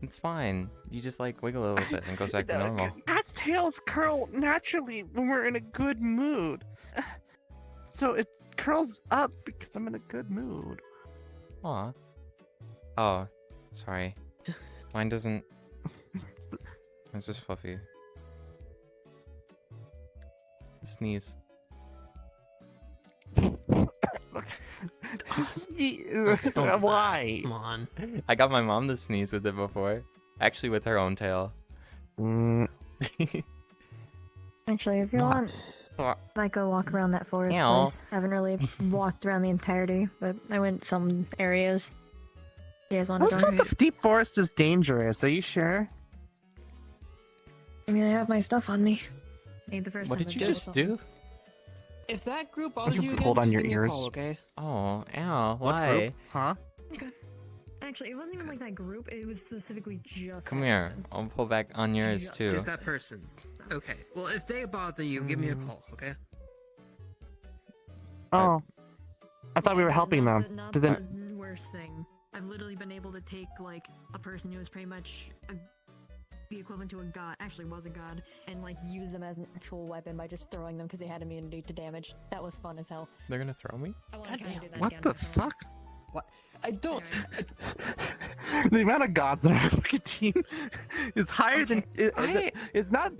It's fine. You just like wiggle a little bit and it goes back to normal. Cat's tails curl naturally when we're in a good mood. So it curls up because I'm in a good mood. Aw. Oh, sorry. Mine doesn't. It's just fluffy. Sneeze. Why? Come on. I got my mom to sneeze with it before. Actually, with her own tail. Actually, if you want, might go walk around that forest Ew. place. Haven't really walked around the entirety, but I went some areas. You guys want I to was join? told the deep forest is dangerous. Are you sure? I mean, I have my stuff on me. Ain't the first What time did I've you done just something. do? If that group I bothers just you pulled again, on just your give me a ears. call, okay? Oh, ow. What Why? group? Huh? Okay. Actually, it wasn't even like that group. It was specifically just. Come that here. person. I'll pull back on yours too. Just that person. Okay. Well, if they bother you, give me a call, okay? Oh. I thought we were helping them. Not Did the they... worst thing. I've literally been able to take like a person who was pretty much the equivalent to a god, actually was a god, and like use them as an actual weapon by just throwing them because they had immunity to damage. That was fun as hell. They're gonna throw me? I want to try and do that What again the myself. fuck? What? I don't. The amount of gods on our fucking team is higher than it's not.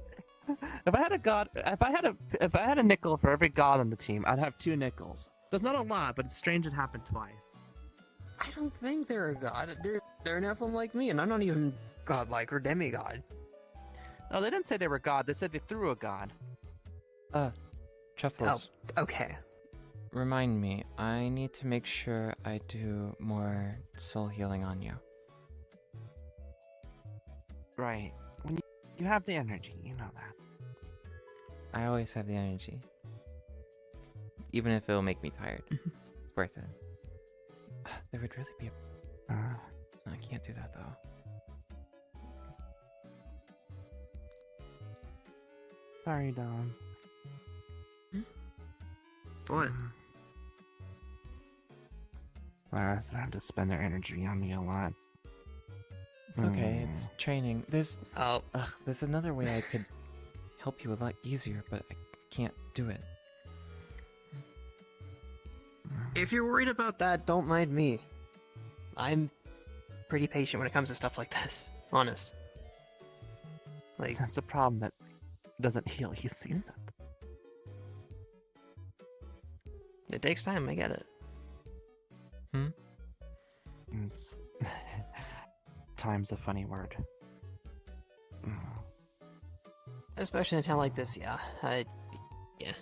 If I had a god, if I had a nickel for every god on the team, I'd have 2 nickels. That's not a lot, but it's strange it happened twice. I don't think they're a god. They're an Nephilim like me, and I'm not even godlike or demigod. No, they didn't say they were god. They said they threw a god. Truffles. Oh, okay. Remind me, I need to make sure I do more soul healing on you. Right. When you have the energy, you know that. I always have the energy. even if it'll make me tired. It's worth it. There would really be a... I can't do that, though. Sorry, Dom. What? Flowers have to spend their energy on me a lot. It's okay, it's training. There's another way I could help you a lot easier, but I can't do it. If you're worried about that, don't mind me. I'm pretty patient when it comes to stuff like this. Honest. Like, that's a problem that doesn't heal easy. It takes time, I get it. It's... Time's a funny word. Especially in a town like this, yeah. Yeah.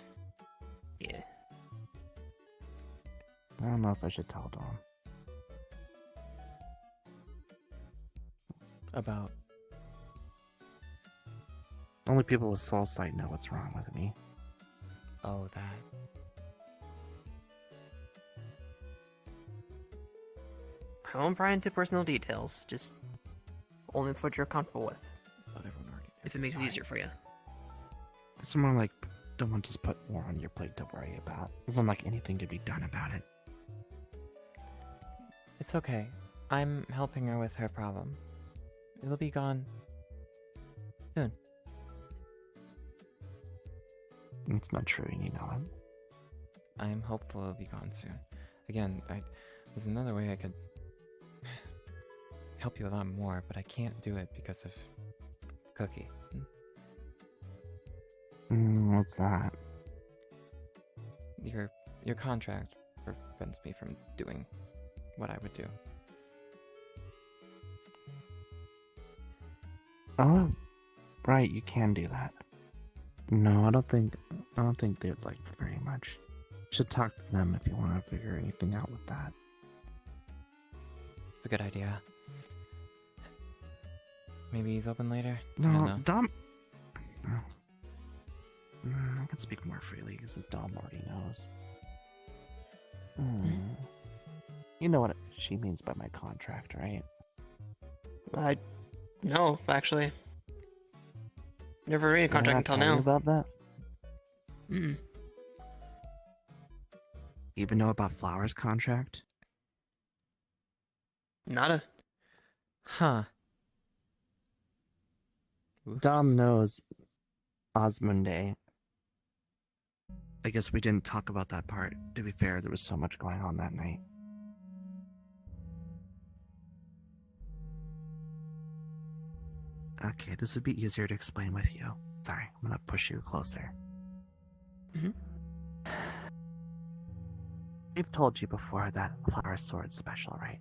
I don't know if I should tell Dom. About? Only people with soul sight know what's wrong with me. Oh, that. I won't pry into personal details, just only it's what you're comfortable with. If it makes it easier for you. It's more like, don't want to just put more on your plate to worry about. It's not like anything could be done about it. It's okay. I'm helping her with her problem. It'll be gone soon. It's not true, you know it. I'm hopeful it'll be gone soon. Again, there's another way I could help you a lot more, but I can't do it because of Cookie. What's that? Your contract prevents me from doing what I would do. Oh, right, you can do that. No, I don't think they'd like it very much. You should talk to them if you want to figure anything out with that. It's a good idea. Maybe he's open later? No, Dom... I can speak more freely because Dom already knows. You know what she means by my contract, right? No, actually. Never read a contract until now. About that? Mm. Even know about Flower's contract? Nada. Huh. Dom knows Osmunde. I guess we didn't talk about that part. To be fair, there was so much going on that night. Okay, this would be easier to explain with you. Sorry, I'm gonna push you closer. We've told you before that Flower Sword's special, right?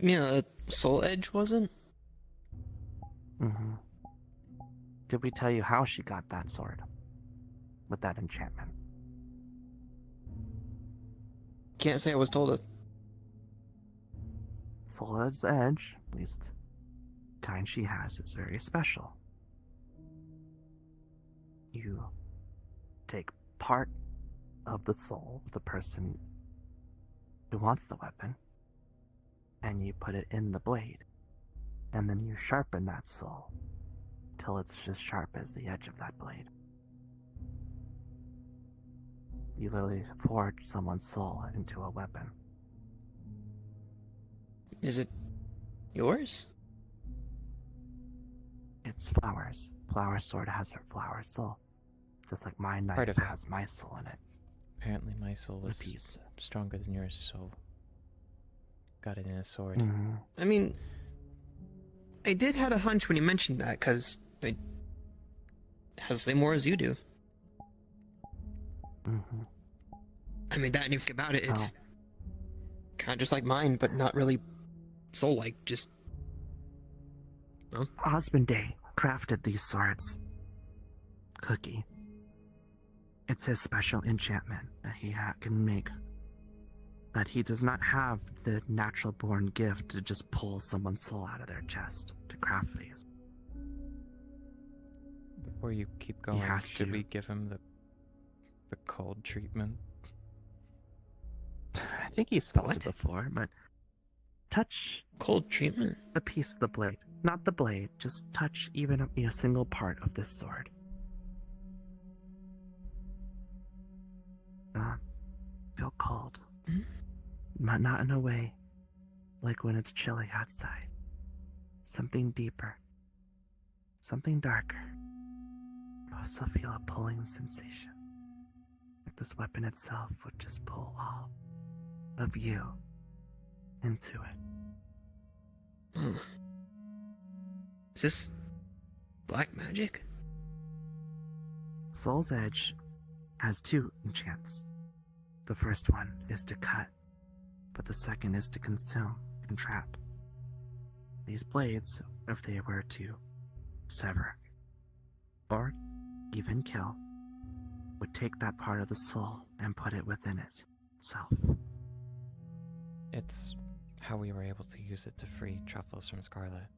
Yeah, Soul Edge wasn't? Did we tell you how she got that sword? With that enchantment? Can't say I was told it. Soul Edge, at least kind she has, is very special. You take part of the soul of the person who wants the weapon, and you put it in the blade, and then you sharpen that soul till it's just sharp as the edge of that blade. You literally forge someone's soul into a weapon. Is it yours? It's Flower's. Flower's sword has her Flower's soul. Just like my knife has my soul in it. Apparently my soul was stronger than yours, so got it in a sword. I mean, I did had a hunch when you mentioned that, because it has the same aura as you do. I mean, that and if you think about it, it's kind of just like mine, but not really soul-like, just... Well. Osmunde crafted these swords. Cookie. It's his special enchantment that he can make. But he does not have the natural-born gift to just pull someone's soul out of their chest to craft these. Before you keep going, should we give him the the cold treatment? I think he's felt it before, but touch cold treatment. A piece of the blade, not the blade. Just touch even a single part of this sword. Feel cold, but not in a way like when it's chilly outside. Something deeper, something darker. Also feel a pulling sensation, like this weapon itself would just pull all of you into it. Is this black magic? Soul's Edge has 2 enchants. The first one is to cut, but the second is to consume and trap. These blades, if they were to sever, or even kill, would take that part of the soul and put it within it itself. It's how we were able to use it to free Truffles from Scarlet.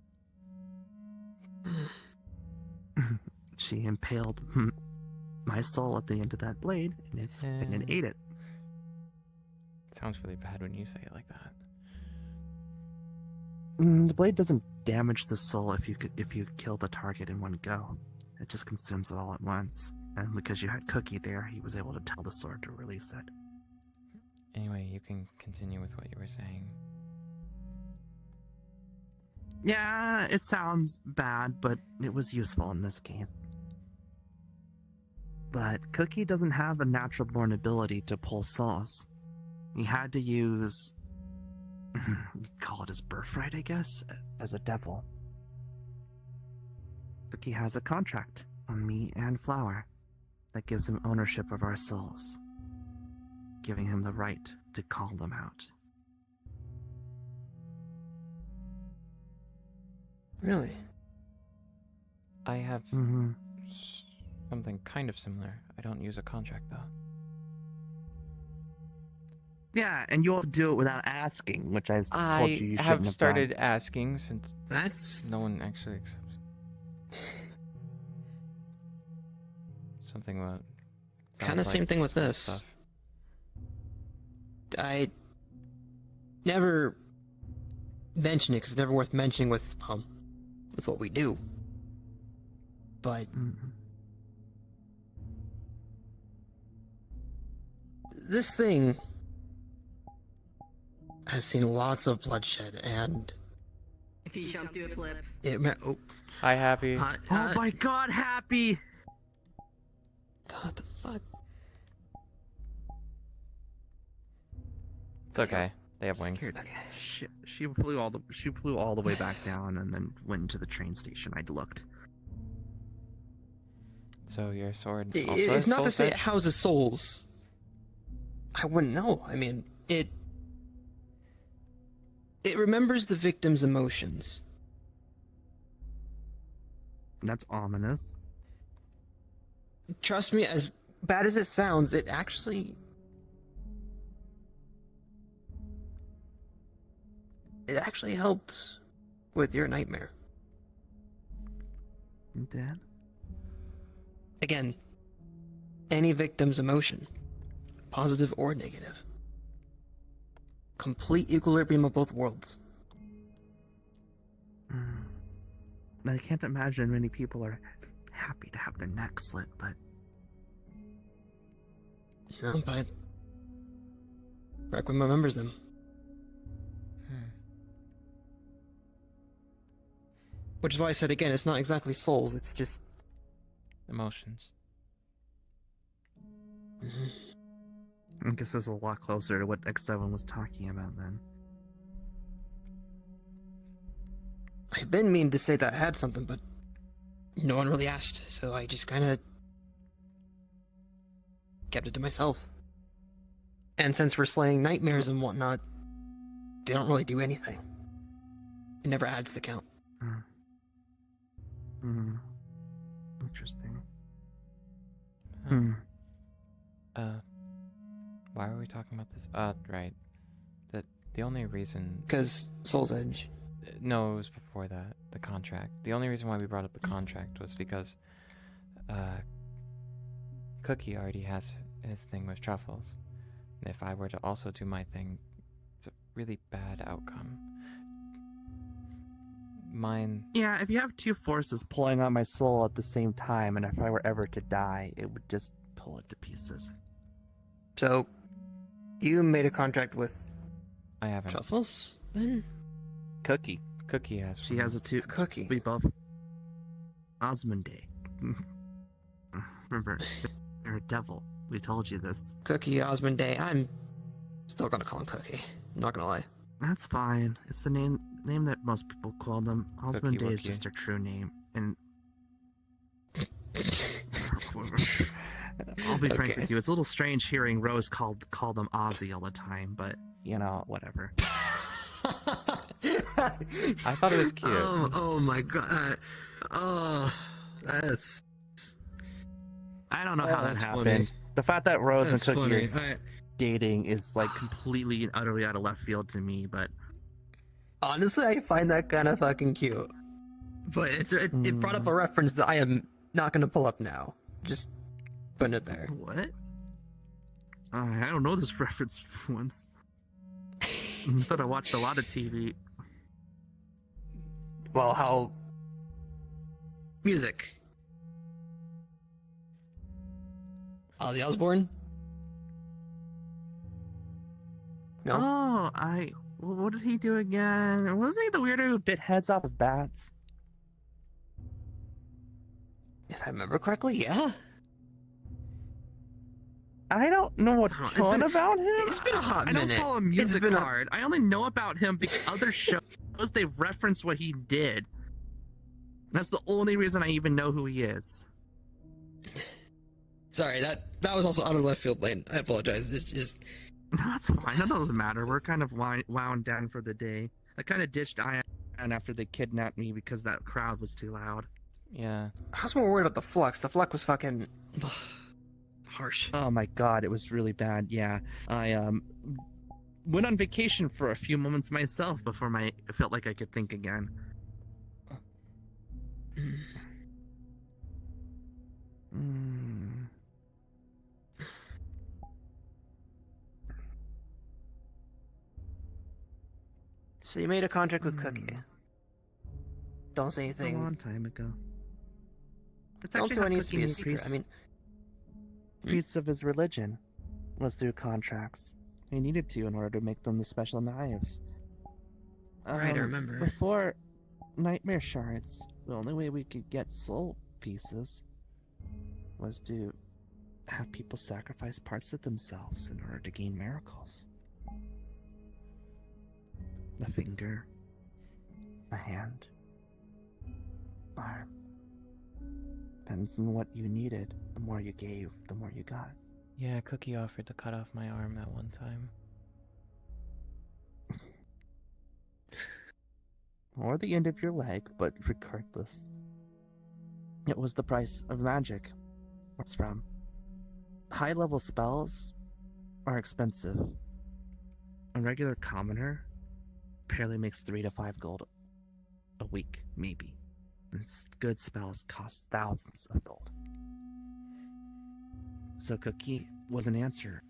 She impaled my soul at the end of that blade, and it ate it. Sounds really bad when you say it like that. The blade doesn't damage the soul if you kill the target in one go. It just consumes it all at once. And because you had Cookie there, he was able to tell the sword to release it. Anyway, you can continue with what you were saying. Yeah, it sounds bad, but it was useful in this case. But Cookie doesn't have a natural born ability to pull souls. He had to use, you call it his birthright, I guess, as a devil. Cookie has a contract on me and Flower that gives him ownership of our souls, giving him the right to call them out. Really? I have something kind of similar. I don't use a contract, though. Yeah, and you'll do it without asking, which I told you I shouldn't have started done. asking since that's no one actually accepts. Something about kind of same thing with this. Stuff. I never mention it because it's never worth mentioning with what we do. But this thing has seen lots of bloodshed, and if you jump, do a flip. Hi, Happy. Oh my God, Happy! What the fuck? It's okay. They have wings. She flew all the way back down and then went into the train station. I'd looked. So your sword. It's not to say it houses souls. I wouldn't know. I mean, it remembers the victim's emotions. That's ominous. Trust me, as bad as it sounds, it actually helped with your nightmare. Dad? Again, any victim's emotion, positive or negative. Complete equilibrium of both worlds. I can't imagine many people are happy to have their neck slit, but... No, but Requiem remembers them. Which is why I said again, it's not exactly souls, it's just... emotions. I guess this is a lot closer to what X7 was talking about then. I've been meaning to say that I had something, but no one really asked, so I just kind of kept it to myself. And since we're slaying nightmares and whatnot, they don't really do anything. It never adds to the count. Interesting. Why are we talking about this? Right. The only reason... Because Soul's Edge. No, it was before that. The contract. The only reason why we brought up the contract was because Cookie already has his thing with truffles. And if I were to also do my thing, it's a really bad outcome. Mine. Yeah, if you have two forces pulling on my soul at the same time, and if I were ever to die, it would just pull it to pieces. So, you made a contract with I haven't. Truffles, then? Cookie. Cookie has. She has a two. It's Cookie. We both. Osmonday. Remember, they're a devil. We told you this. Cookie Osmonday. I'm still gonna call him Cookie. I'm not gonna lie. That's fine. It's the name that most people call them. Osmonday is Wookie. just their true name, and I'll be frank with you. It's a little strange hearing Rose call them Ozzy all the time, but you know, whatever. I thought it was cute. Oh my god. Oh, that's. I don't know how that happened. Funny. The fact that Rose That's and Cookie funny. are dating is like completely and utterly out of left field to me, but Honestly, I find that kind of fucking cute. But it brought up a reference that I am not gonna pull up now. Just putting it there. What? I don't know this reference once. I thought I watched a lot of TV. Well, how... Music. Ozzy Osbourne? No? Oh, what did he do again? Wasn't he the weirdo who bit heads off of bats? If I remember correctly, yeah. I don't know a ton about him. It's been a hot minute. I don't follow music hard. I only know about him because other shows they reference what he did. That's the only reason I even know who he is. Sorry, that was also out of left field lane. I apologize. It's just... That's fine. That doesn't matter. We're kind of wound down for the day. I kind of ditched Ian after they kidnapped me because that crowd was too loud. Yeah. I was more worried about the flux. The flux was fucking... harsh. Oh my god, it was really bad. Yeah. I went on vacation for a few moments myself before I felt like I could think again. So you made a contract with Cookie. Don't say anything. A long time ago. It's Don't actually say how what needs to be a Cookie secret. I mean... Creeds of his religion was through contracts. He needed to in order to make them the special knives. Right, I remember. Before Nightmare Shards, the only way we could get soul pieces was to have people sacrifice parts of themselves in order to gain miracles. A finger, a hand, arm. Depends on what you needed. The more you gave, the more you got. Yeah, Cookie offered to cut off my arm that one time. Or the end of your leg, but regardless. It was the price of magic. Where it's from. High-level spells are expensive. A regular commoner barely makes 3 to 5 gold a week, maybe. And good spells cost thousands of gold. So Cookie was an answer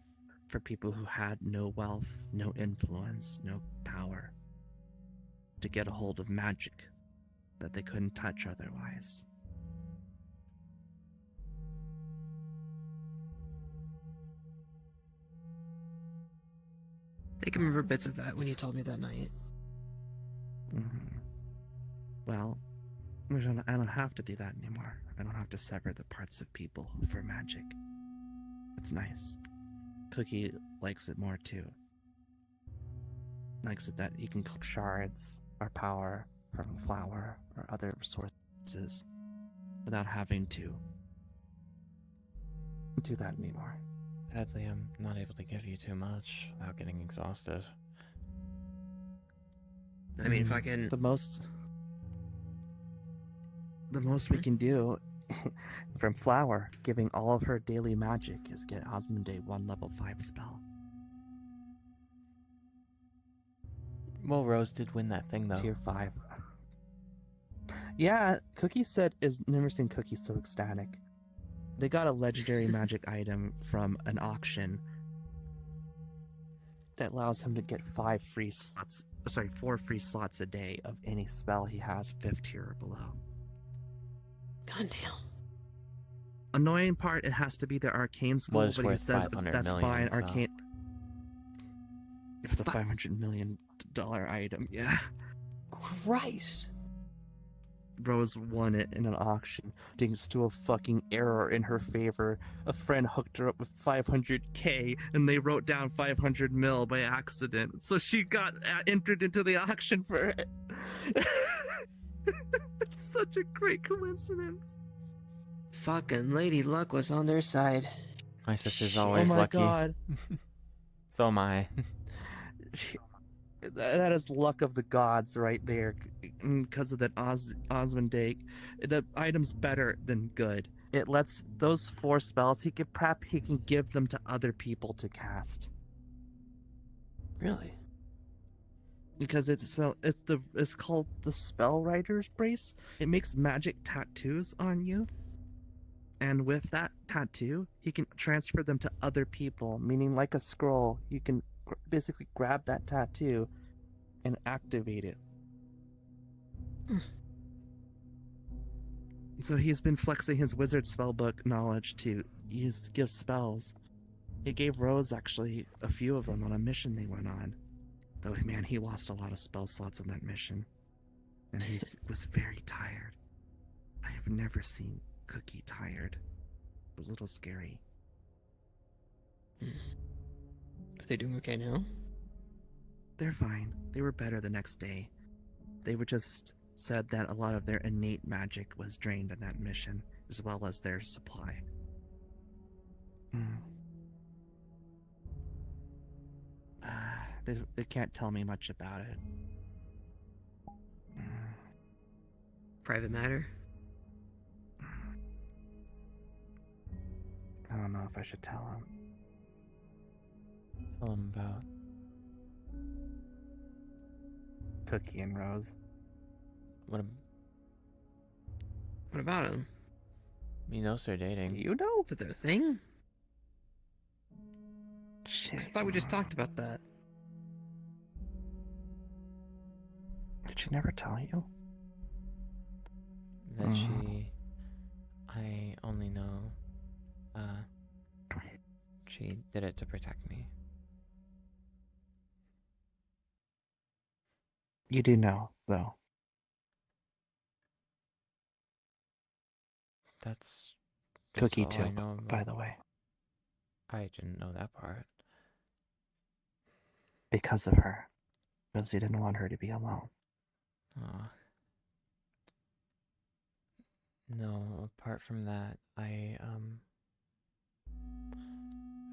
for people who had no wealth, no influence, no power to get a hold of magic that they couldn't touch otherwise. I can remember bits of that when you told me that night. Well, I don't have to do that anymore. I don't have to sever the parts of people for magic. It's nice. Cookie likes it more too. Likes it that he can collect shards or power from flour or other sources without having to do that anymore. Sadly, I'm not able to give you too much without getting exhausted. I mean, if I can... The most we can do from Flower, giving all of her daily magic, is get Osmonday 1 level 5 spell. Well, Rose did win that thing, though. Tier 5. Yeah, Cookie said is never seen Cookie so ecstatic. they got a legendary magic item from an auction that allows him to get 4 free slots a day of any spell he has 5th tier or below. Goddamn. Annoying part, it has to be the arcane school, Was but he worth says 500 that's million, fine. so- Arcane. It was a $500 million item, yeah. Christ. Rose won it in an auction, thanks to a fucking error in her favor. A friend hooked her up with 500k, and they wrote down 500 mil by accident, so she got entered into the auction for it. It's such a great coincidence. Fucking Lady Luck was on their side. My sister's always oh my lucky. God. So am I. That is luck of the gods right there, because of that Osmond-Dake. The item's better than good. It lets those 4 spells he can prep, he can give them to other people to cast. Really? Because it's called the Spell Writer's Brace. It makes magic tattoos on you. And with that tattoo, he can transfer them to other people, meaning like a scroll, you can basically grab that tattoo and activate it. So he's been flexing his wizard spellbook knowledge to give spells. He gave Rose actually a few of them on a mission they went on. Though, man, he lost a lot of spell slots on that mission. And he was very tired. I have never seen Cookie tired. It was a little scary. Are they doing okay now? They're fine. They were better the next day. They were just said that a lot of their innate magic was drained in that mission, as well as their supply. They can't tell me much about it. Private matter? I don't know if I should tell him. Tell him about Cookie and Rose. what about him? He knows they're dating. You know? Is that their thing? Shit. I thought we just talked about that. Did she never tell you? That I only know, she did it to protect me. You do know, though. That's Cookie all too, I know by about- the way. I didn't know that part. Because of her. Because you didn't want her to be alone. No, apart from that,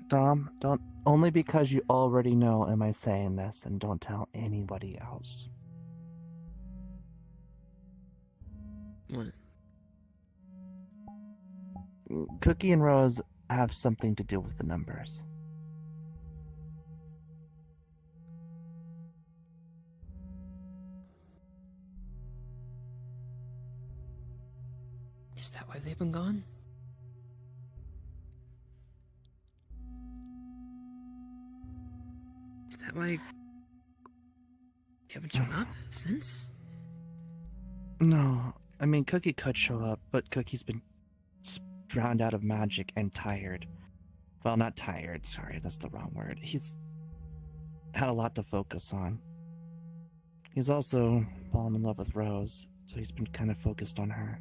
Dom, don't. Only because you already know am I saying this, and don't tell anybody else. What? Cookie and Rose have something to do with the numbers. Is that why they've been gone? Is that why they haven't shown up since? No, I mean, Cookie could show up, but Cookie's been drowned out of magic and tired. Well, not tired, sorry, that's the wrong word. He's had a lot to focus on. He's also fallen in love with Rose, so he's been kind of focused on her.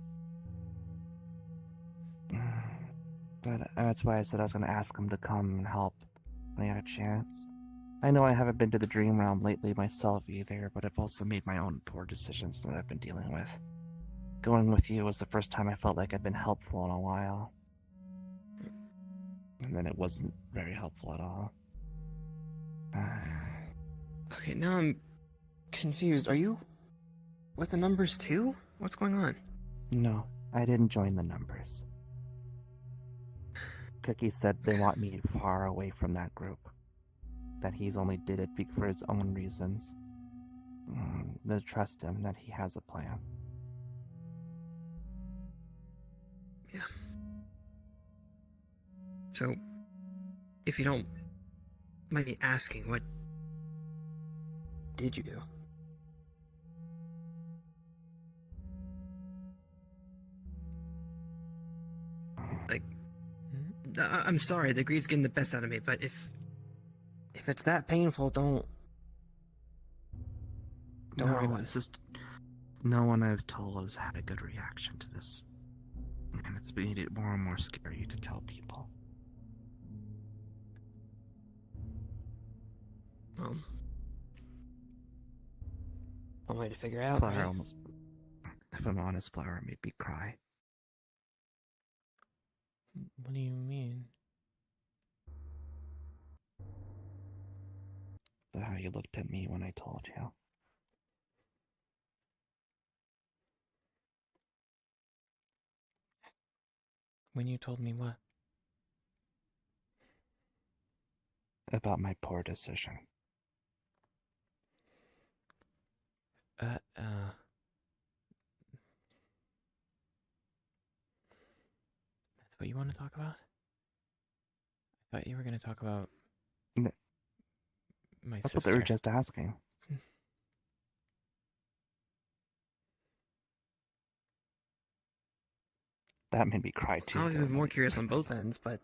But that's why I said I was going to ask him to come and help when I had a chance. I know I haven't been to the Dream Realm lately myself either, but I've also made my own poor decisions that I've been dealing with. Going with you was the first time I felt like I'd been helpful in a while. And then it wasn't very helpful at all. Okay, now I'm confused. Are you with the numbers too? What's going on? No, I didn't join the numbers. Cookie said they want me far away from that group. That he's only did it for his own reasons. They trust him that he has a plan. Yeah. So, if you don't mind me asking, what did you do? Like, I'm sorry, the greed's getting the best out of me, but if it's that painful, don't worry about It's just no one I've told has had a good reaction to this, and it's made it more and more scary to tell people. One way to figure out. Flower Right? almost, if I'm honest, Flower made me cry. What do you mean? How you looked at me when I told you. When you told me what? About my poor decision. That's what you want to talk about? I thought you were going to talk about my That's sister. what they were just asking. That made me cry too. I was even more curious on both ends, but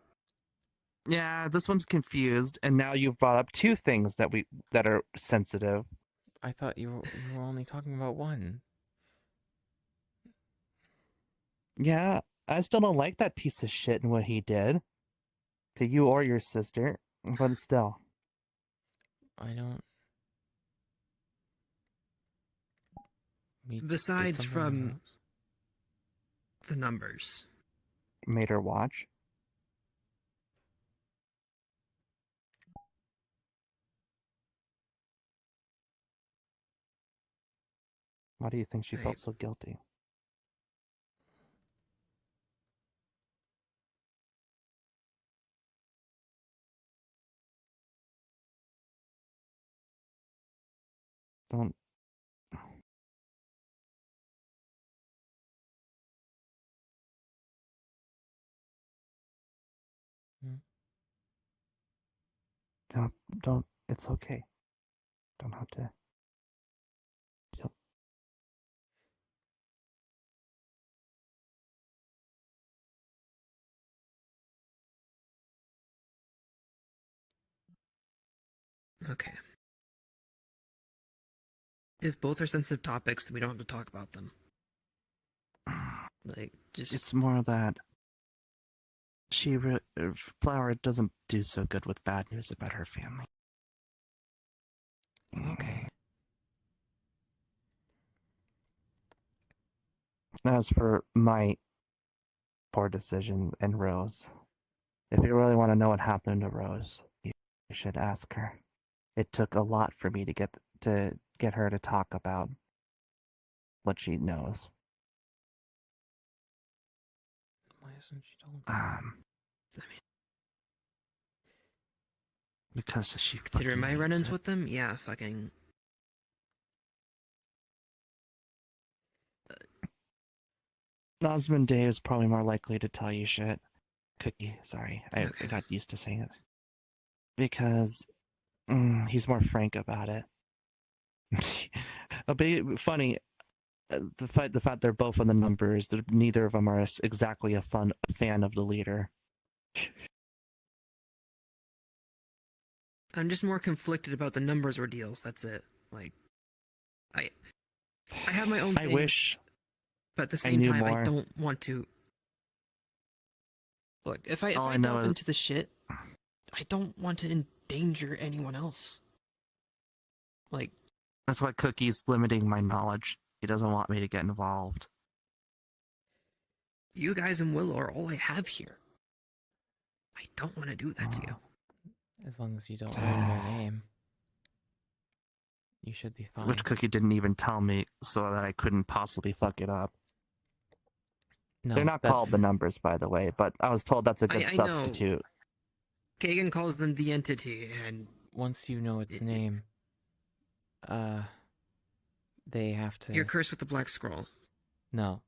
yeah, this one's confused, and now you've brought up two things that are sensitive. I thought you were only talking about one. Yeah, I still don't like that piece of shit and what he did to you or your sister, but still. I don't. Besides from the numbers. Made her watch. Why do you think she felt so guilty? Don't. Don't. It's okay. Don't have to. Okay. If both are sensitive topics, then we don't have to talk about them. Like, just... It's more that Flower doesn't do so good with bad news about her family. Okay. As for my poor decisions and Rose, if you really want to know what happened to Rose, you should ask her. It took a lot for me to get her to talk about what she knows. Why hasn't she told me? Because she Considering my fucking run-ins hates it. with them, yeah, fucking... Osmond Day is probably more likely to tell you shit. Cookie, sorry. I got used to saying it. Because he's more frank about it. A bit funny, the fact they're both on the numbers, that neither of them are exactly a fan of the leader. I'm just more conflicted about the numbers ordeals, that's it. Like, I have my own I things, wish but at the I same knew time, more. I don't want to... Look, if I All I know delve is- into the shit, I don't want to endanger anyone else. Like... That's why Cookie's limiting my knowledge. He doesn't want me to get involved. You guys and Willow are all I have here. I don't want to do that to you. As long as you don't ruin their name, you should be fine. Which Cookie didn't even tell me, so that I couldn't possibly fuck it up. No, they're not called the numbers, by the way, but I was told that's a good I know. substitute. Kagan calls them the entity, and... Once you know its name, they have to... You're cursed with the Black Scroll. No.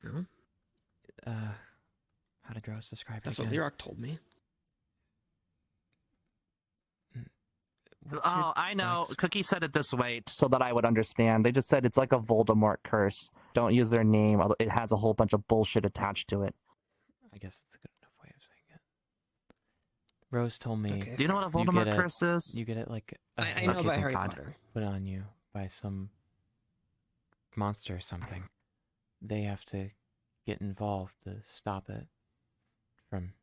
No? How did Rose describe That's it what again? Lyrock told me. Oh, I know. Cookie said it this way so that I would understand. They just said it's like a Voldemort curse. Don't use their name. It has a whole bunch of bullshit attached to it. I guess it's a good enough way of saying it. Rose told me. Do you know what a Voldemort curse is? You get it like I know about Harry Potter. Put on you by some monster or something. They have to get involved to stop it from.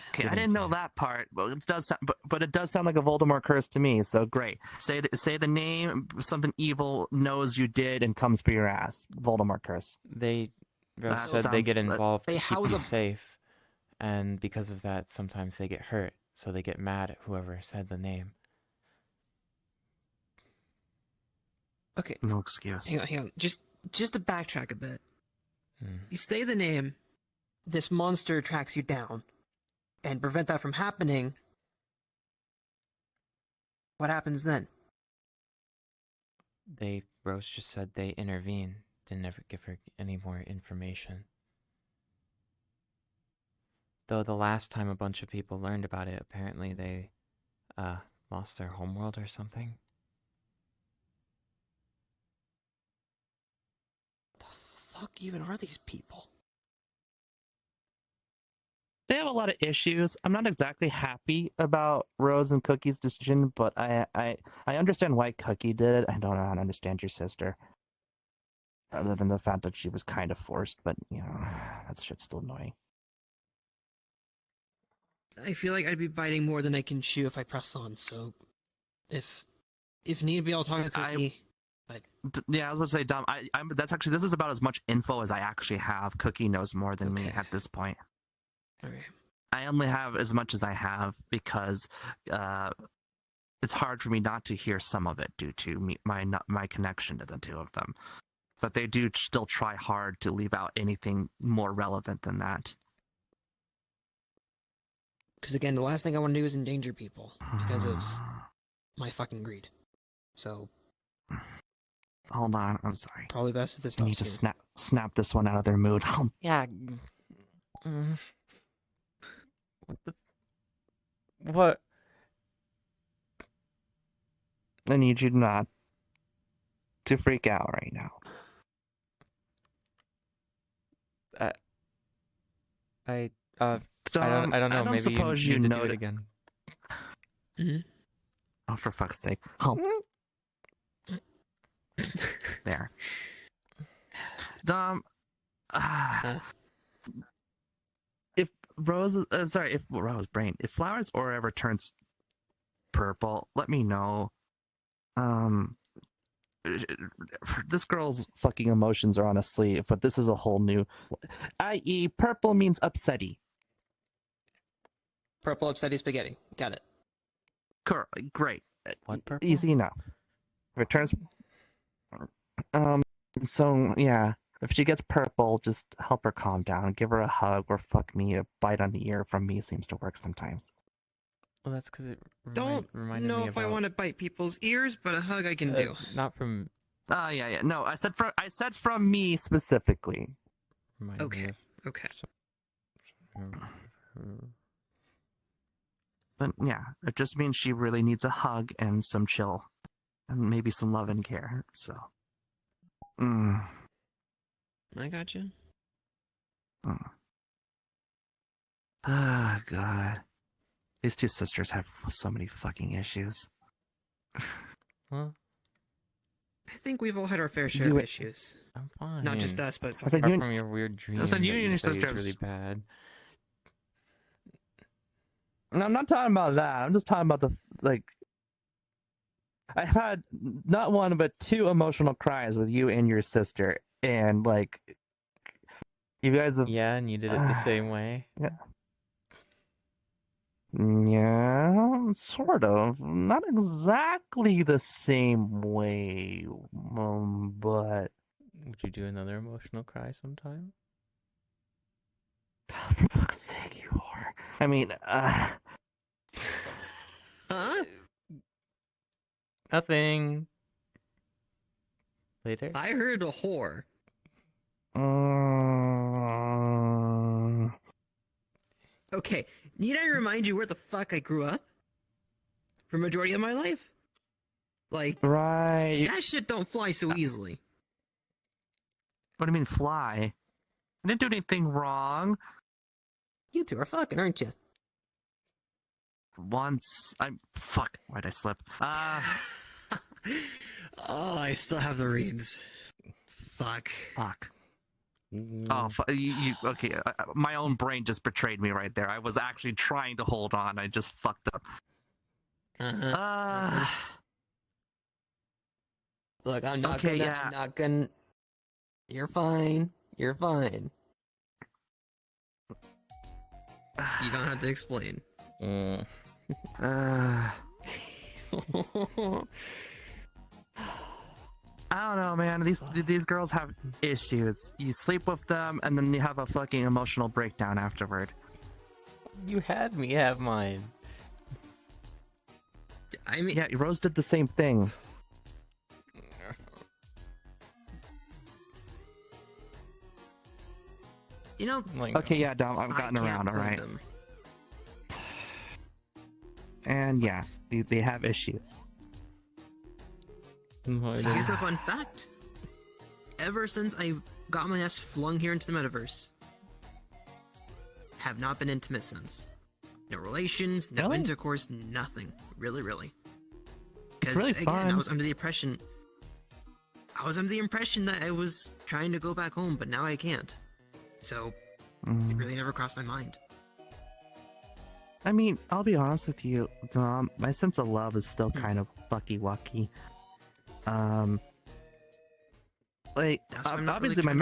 Okay, I didn't know that part. Well, it does, but it does sound like a Voldemort curse to me. So great. Say the name. Something evil knows you did and comes for your ass. Voldemort curse. Rose said they get involved to keep you safe, and because of that, sometimes they get hurt. So they get mad at whoever said the name. Okay. No excuse. Hang on. Just to backtrack a bit. You say the name, this monster tracks you down, and prevent that from happening. What happens then? Rose just said they intervene. Didn't ever give her any more information. Though the last time a bunch of people learned about it, apparently they lost their homeworld or something. Fuck even are these people? They have a lot of issues. I'm not exactly happy about Rose and Cookie's decision, but I understand why Cookie did it. I don't know how to understand your sister. Other than the fact that she was kind of forced, but, you know, that shit's still annoying. I feel like I'd be biting more than I can chew if I press on, so if need be, I'll talk to Cookie. Yeah, I was going to say, Dom, this is about as much info as I actually have. Cookie knows more than me at this point. Okay. I only have as much as I have because it's hard for me not to hear some of it due to my connection to the two of them. But they do still try hard to leave out anything more relevant than that. Because again, the last thing I want to do is endanger people because of my fucking greed. So. Hold on, I'm sorry. Probably best if this I need to snap this one out of their mood. Yeah. What? I need you not to freak out right now. I don't know. Maybe suppose you you need to know do it that- again. Oh, for fuck's sake. There. Dom, if Rose, if Flower's aura ever turns purple, let me know. This girl's fucking emotions are on a sleeve, but this is a whole new, i.e., purple means upsetty. Purple upsetty spaghetti. Got it. Great. What purple? Easy enough. If it turns, so yeah, if she gets purple, just help her calm down. Give her a hug, or fuck me, a bite on the ear from me seems to work sometimes. Well, that's because it Don't reminded know me if about... I want to bite people's ears, but a hug I can do. Not from... Yeah. No, I said from me specifically. Okay. But yeah, it just means she really needs a hug and some chill. And maybe some love and care, so... I got you. Oh, God. These two sisters have so many fucking issues. Huh? I think we've all had our fair share of issues. I'm fine. Not just us, but apart from your weird dream I said you that and you your say is sisters. really bad. No, I'm not talking about that. I'm just talking about I've had not one, but two emotional cries with you and your sister. And, you guys have... Yeah, and you did it the same way? Yeah. Yeah, sort of. Not exactly the same way, but... Would you do another emotional cry sometime? For fuck's sake, you are. I mean, Huh? Nothing. Later? I heard a whore. Okay, need I remind you where the fuck I grew up? For majority of my life? Like, right. That shit don't fly so easily. What do you mean fly? I didn't do anything wrong. You two are fucking, aren't you? Once fuck. Why'd I slip? Oh, I still have the reads. Fuck. Fuck. Oh, okay. My own brain just betrayed me right there. I was actually trying to hold on. I just fucked up. Look, I'm not okay, gonna. yeah. I'm not gonna. You're fine. You're fine. You don't have to explain. I don't know, man. These girls have issues. You sleep with them, and then you have a fucking emotional breakdown afterward. You had me have mine. I mean, yeah, Rose did the same thing. You know. Okay, yeah, Dom, I've gotten around. All right. And yeah, they have issues. Here's a fun fact. Ever since I got my ass flung here into the metaverse, have not been intimate since. No relations, no intercourse, nothing. Really, really. Because really again, fun. I was under the impression that I was trying to go back home, but now I can't. So it really never crossed my mind. I mean, I'll be honest with you, Dom. My sense of love is still kind of fucky-wucky. Like obviously my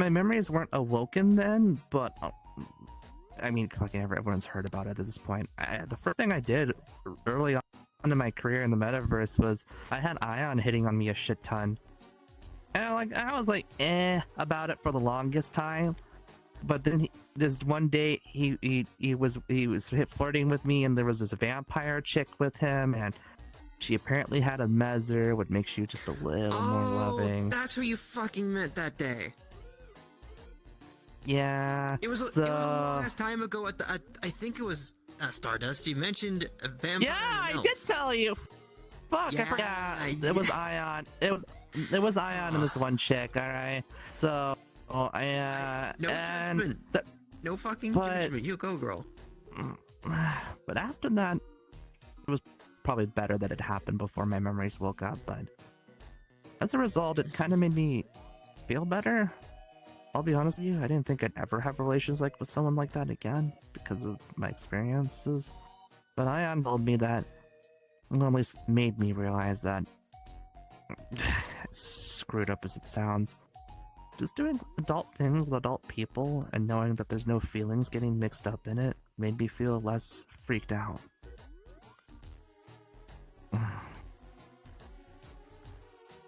memories weren't awoken then, but I mean, fucking everyone's heard about it at this point. The first thing I did early on in my career in the metaverse was I had Ion hitting on me a shit ton, and I was like about it for the longest time. But then this one day he was flirting with me, and there was this vampire chick with him, and she apparently had a measure, which makes you just a little more loving. That's who you fucking meant that day. Yeah. It was a long ass time ago at the I think it was Stardust. You mentioned a vampire. Yeah, I did tell you. Fuck, I forgot. It was Ion. It was Ion and this one chick. All right. So, no judgment. No fucking judgment. You go, girl. But after that, it was probably better that it happened before my memories woke up. But as a result, it kind of made me feel better. I'll be honest with you, I didn't think I'd ever have relations with someone like that again because of my experiences. But Ion told me that, well, at least made me realize that, as screwed up as it sounds, just doing adult things with adult people and knowing that there's no feelings getting mixed up in it made me feel less freaked out.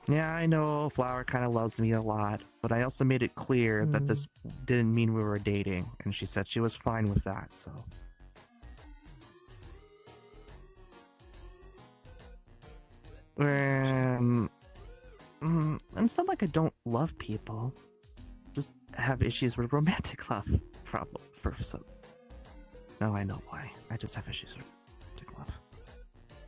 Yeah, I know Flower kind of loves me a lot, but I also made it clear that this didn't mean we were dating, and she said she was fine with that, so... And it's not like I don't love people, just have issues with romantic love, No, I know why. I just have issues with romantic love.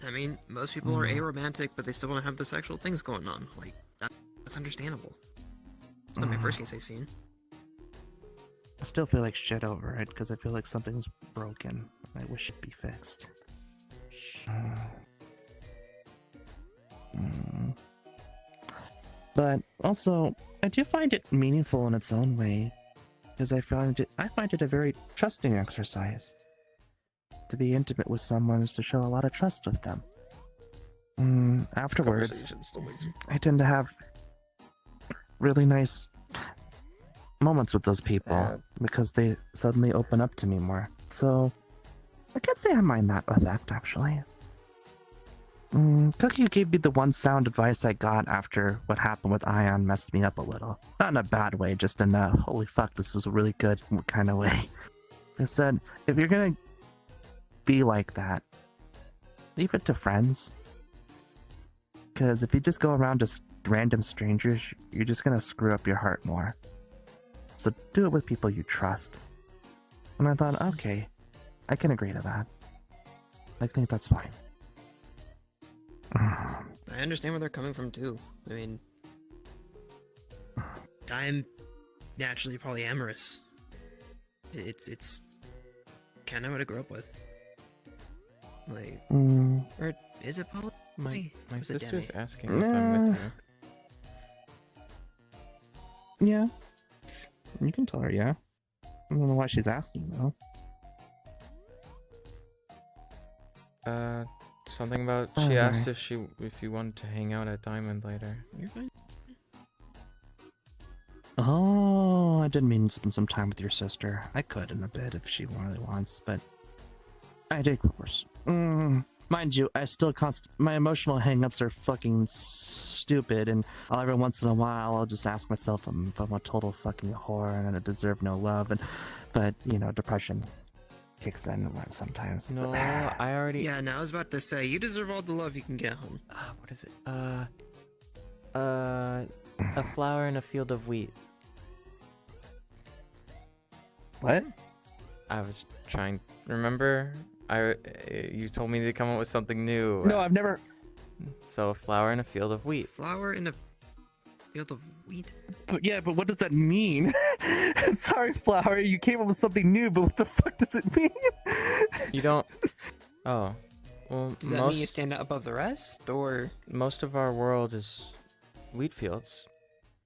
I mean, most people are aromantic, but they still want to have the sexual things going on. Like, that's understandable. It's not my first case I've seen. I still feel like shit over it, because I feel like something's broken, and I wish it'd be fixed. But also, I do find it meaningful in its own way, because I find it a very trusting exercise. To be intimate with someone is to show a lot of trust with them. Afterwards, I tend to have really nice moments with those people because they suddenly open up to me more. So, I can't say I mind that effect, actually. Cookie gave me the one sound advice I got after what happened with Ion messed me up a little. Not in a bad way, just in a, holy fuck, this is really good kind of way. It said, if you're gonna be like that, leave it to friends. Because if you just go around to random strangers, you're just gonna screw up your heart more. So do it with people you trust. And I thought, okay, I can agree to that. I think that's fine. I understand where they're coming from too. I mean, I'm naturally polyamorous. It's kind of what I grew up with. Like, or is it poly? My Was it sister's Demi? asking if I'm with you. Yeah. You can tell her, yeah. I don't know why she's asking, though. Something about she asked if you wanted to hang out at Diamond later. You're fine. Oh, I didn't mean to spend some time with your sister. I could in a bit if she really wants, but I dig course. Mind you, I still my emotional hangups are fucking stupid, and every once in a while I'll just ask myself if I'm a total fucking whore and I deserve no love, but you know, depression kicks in sometimes. No, I already. Yeah, now I was about to say you deserve all the love you can get, hon. What is it? A flower in a field of wheat. What? I was trying. Remember, you told me to come up with something new. No, I've never. So a flower in a field of wheat. Flower in a field of wheat. But what does that mean? Sorry, Flower, you came up with something new, but what the fuck does it mean? You don't. Oh, well. Does that mean you stand out above the rest, or most of our world is wheat fields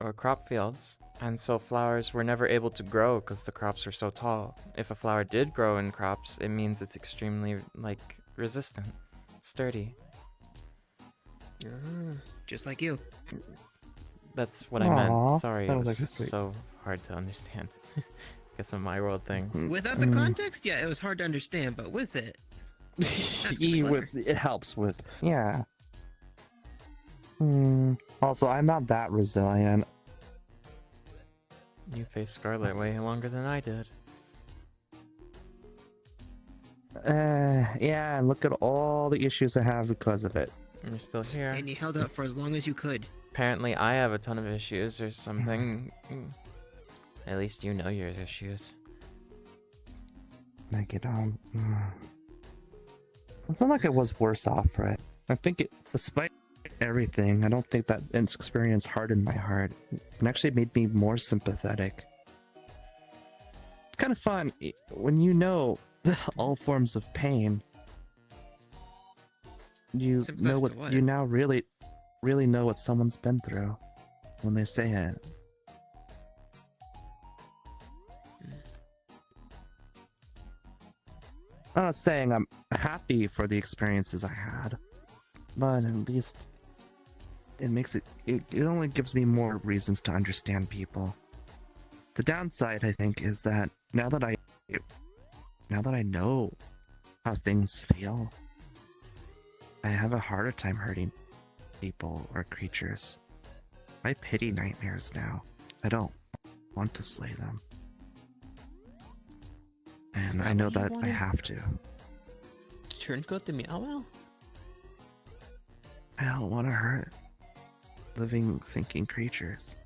or crop fields, and so flowers were never able to grow because the crops are so tall. If a flower did grow in crops, it means it's extremely resistant, sturdy. Just like you. That's what I meant. Sorry, it was so hard to understand. Guess a my world thing. Without the context, yeah, it was hard to understand, but with it, it helps with, yeah. Also, I'm not that resilient. You faced Scarlet way longer than I did. Yeah, and look at all the issues I have because of it. And you're still here. And you held out for as long as you could. Apparently, I have a ton of issues or something. At least you know your issues. Make it It's not like I was worse off, right? I think despite everything, I don't think that experience hardened my heart. It actually made me more sympathetic. It's kind of fun when you know all forms of pain. You know what you now really know what someone's been through when they say it. I'm not saying I'm happy for the experiences I had, but at least it makes it only gives me more reasons to understand people. The downside, I think, is that now that I know how things feel, I have a harder time hurting people or creatures. I pity nightmares now. I don't want to slay them. And I know that I have to. Turncoat the Meow Wow? I don't want to hurt living, thinking creatures.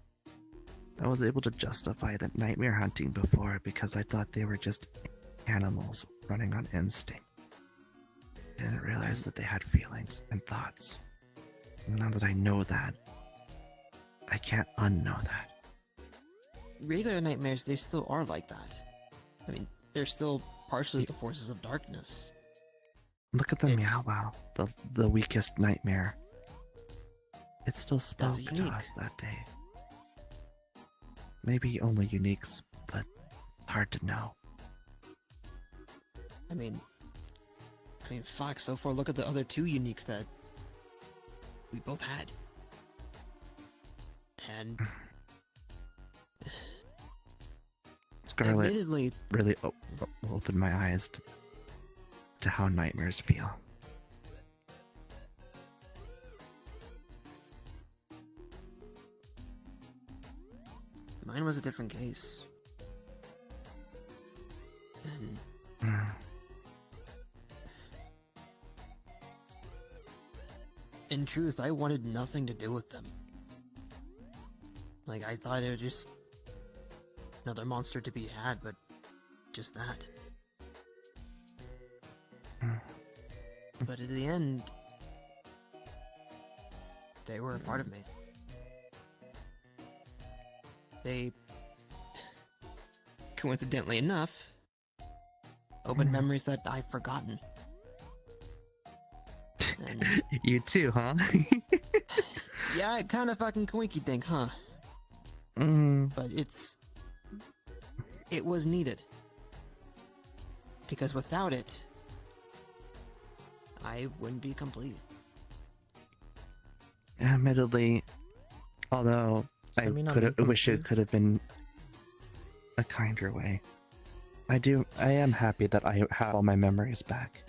I was able to justify that nightmare hunting before because I thought they were just animals running on instinct. I didn't realize that they had feelings and thoughts. And now that I know that, I can't unknow that. Regular nightmares, they still are like that. I mean, they're still partially the forces of darkness. Look at the Meow Wow, the weakest nightmare. It still spoke to us that day. Maybe only uniques, but hard to know. I mean, fuck, so far look at the other two uniques that we both had. And Scarlet admittedly, really opened my eyes to how nightmares feel. mine was a different case. And in truth, I wanted nothing to do with them. Like, I thought it was just another monster to be had, but just that. But at the end, they were a part of me. They, coincidentally enough, opened memories that I've forgotten. And You too, huh? yeah, it kind of fucking quinky think, huh? But it was needed. Because without it, I wouldn't be complete. Admittedly, although I not could being wish it complete. could have been a kinder way. I am happy that I have all my memories back.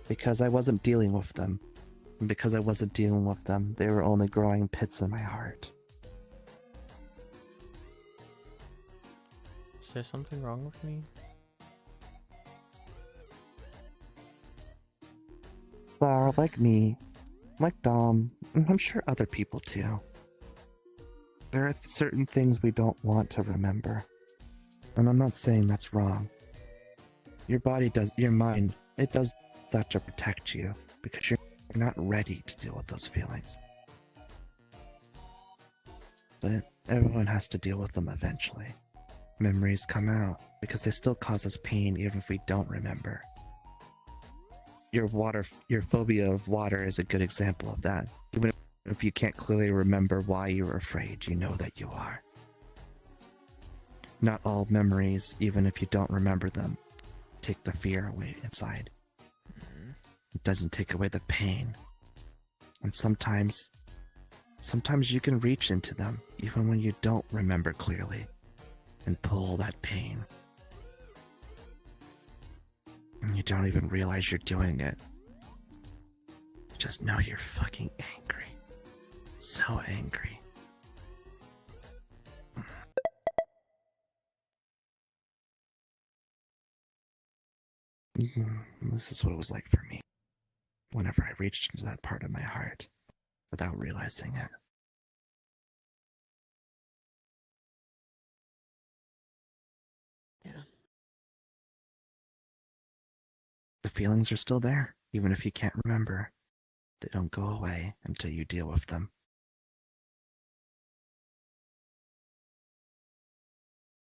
Because I wasn't dealing with them. And because I wasn't dealing with them, they were only growing pits in my heart. Is there something wrong with me? Flower, like me, like Dom, and I'm sure other people too. There are certain things we don't want to remember. And I'm not saying that's wrong. Your mind, it does that to protect you, because you're not ready to deal with those feelings. But everyone has to deal with them eventually. Memories come out, because they still cause us pain even if we don't remember. Your phobia of water is a good example of that. Even if you can't clearly remember why you were afraid, you know that you are. Not all memories, even if you don't remember them, take the fear away inside. It doesn't take away the pain. And sometimes you can reach into them, even when you don't remember clearly, and pull that pain. And you don't even realize you're doing it. You just know you're fucking angry. So angry. This is what it was like for me. Whenever I reached into that part of my heart, without realizing it. Yeah. The feelings are still there, even if you can't remember. They don't go away until you deal with them.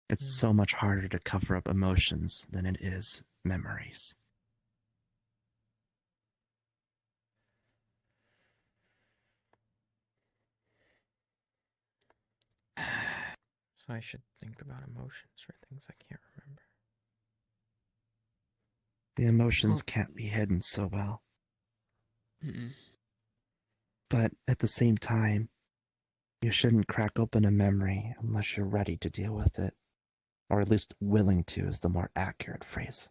It's so much harder to cover up emotions than it is memories. So I should think about emotions or things I can't remember. The emotions can't be hidden so well. But at the same time, you shouldn't crack open a memory unless you're ready to deal with it. Or at least willing to is the more accurate phrase.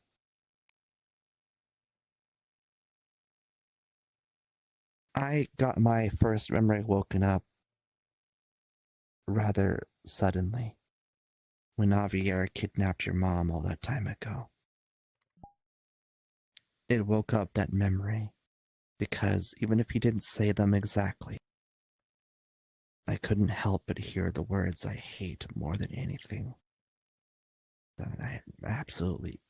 I got my first memory woken up rather suddenly when Javier kidnapped your mom all that time ago. It woke up that memory because even if he didn't say them exactly, I couldn't help but hear the words I hate more than anything. That absolutely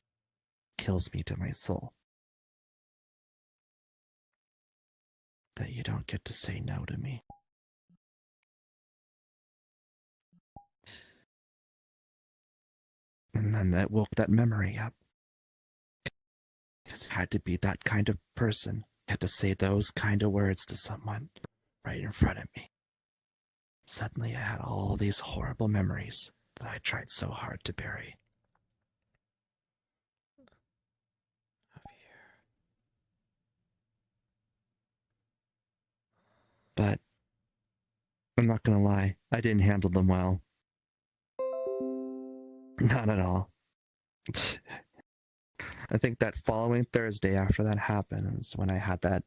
kills me to my soul. That you don't get to say no to me. And then that woke that memory up. Because it had to be that kind of person. Had to say those kind of words to someone right in front of me. Suddenly I had all these horrible memories that I tried so hard to bury. But I'm not gonna lie, I didn't handle them well. Not at all. I think that following Thursday after that happened is when I had that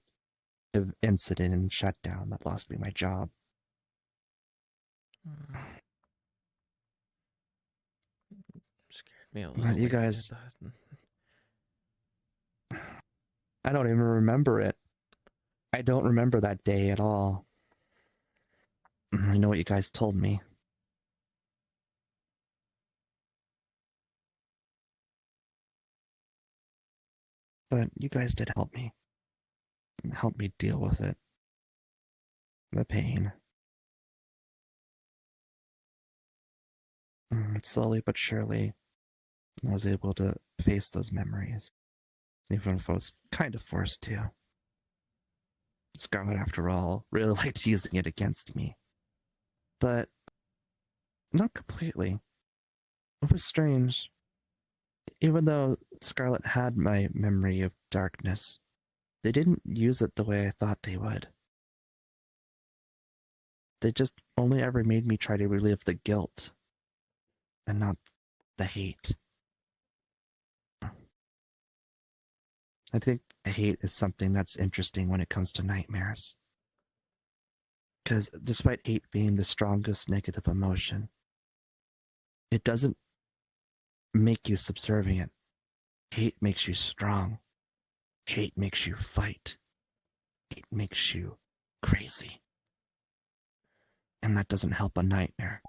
incident and shutdown that lost me my job. Scared me a little But you when guys, did that. I don't even remember it. I don't remember that day at all. I know what you guys told me. But you guys did help me. Help me deal with it. The pain. Slowly but surely, I was able to face those memories. Even if I was kind of forced to. Scarlet, after all, really liked using it against me. But not completely. It was strange. Even though Scarlet had my memory of darkness, they didn't use it the way I thought they would. They just only ever made me try to relive the guilt, and not the hate. I think hate is something that's interesting when it comes to nightmares. Because despite hate being the strongest negative emotion, it doesn't make you subservient. Hate makes you strong. Hate makes you fight. Hate makes you crazy. And that doesn't help a nightmare.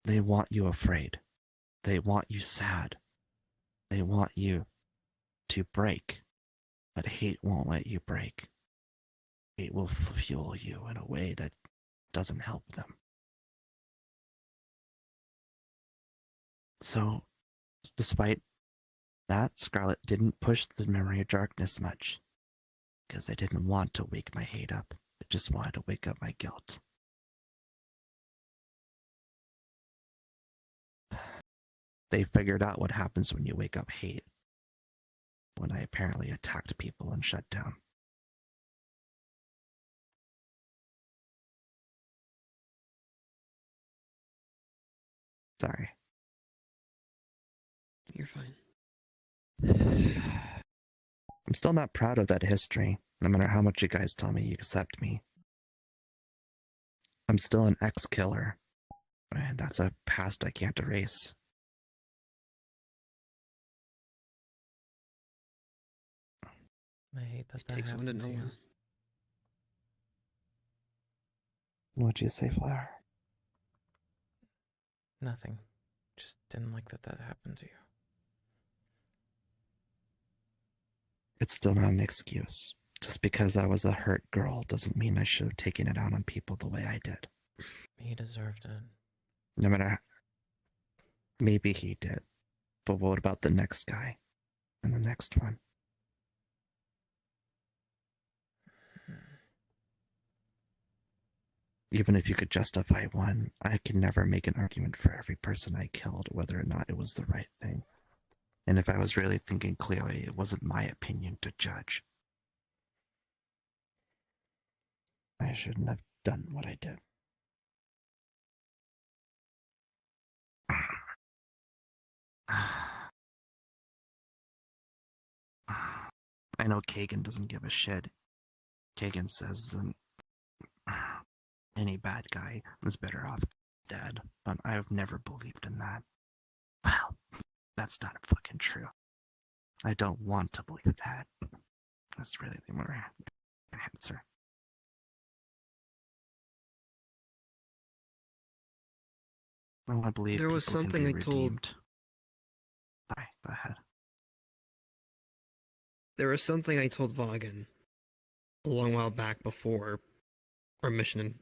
They want you afraid. They want you sad. They want you to break. But hate won't let you break. Hate will fuel you in a way that doesn't help them. So, despite that, Scarlet didn't push the memory of darkness much. Because I didn't want to wake my hate up. I just wanted to wake up my guilt. They figured out what happens when you wake up hate. When I apparently attacked people and shut down. Sorry. You're fine. I'm still not proud of that history, no matter how much you guys tell me you accept me. I'm still an ex-killer, and that's a past I can't erase. I hate that that Takes one to happened know to you. one. What'd you say, Flower? Nothing. Just didn't like that that happened to you. It's still not an excuse. Just because I was a hurt girl doesn't mean I should have taken it out on people the way I did. He deserved it. No matter... Maybe he did. But what about the next guy? And the next one? Even if you could justify one, I can never make an argument for every person I killed, whether or not it was the right thing. And if I was really thinking clearly, it wasn't my opinion to judge. I shouldn't have done what I did. I know Kagan doesn't give a shit. Kagan says any bad guy is better off dead, but I've never believed in that. Well, that's not fucking true. I don't want to believe that. That's really the more answer. I want to believe There was people can something be I told. redeemed. Sorry, go ahead. There was something I told Vaughan a long while back before our mission in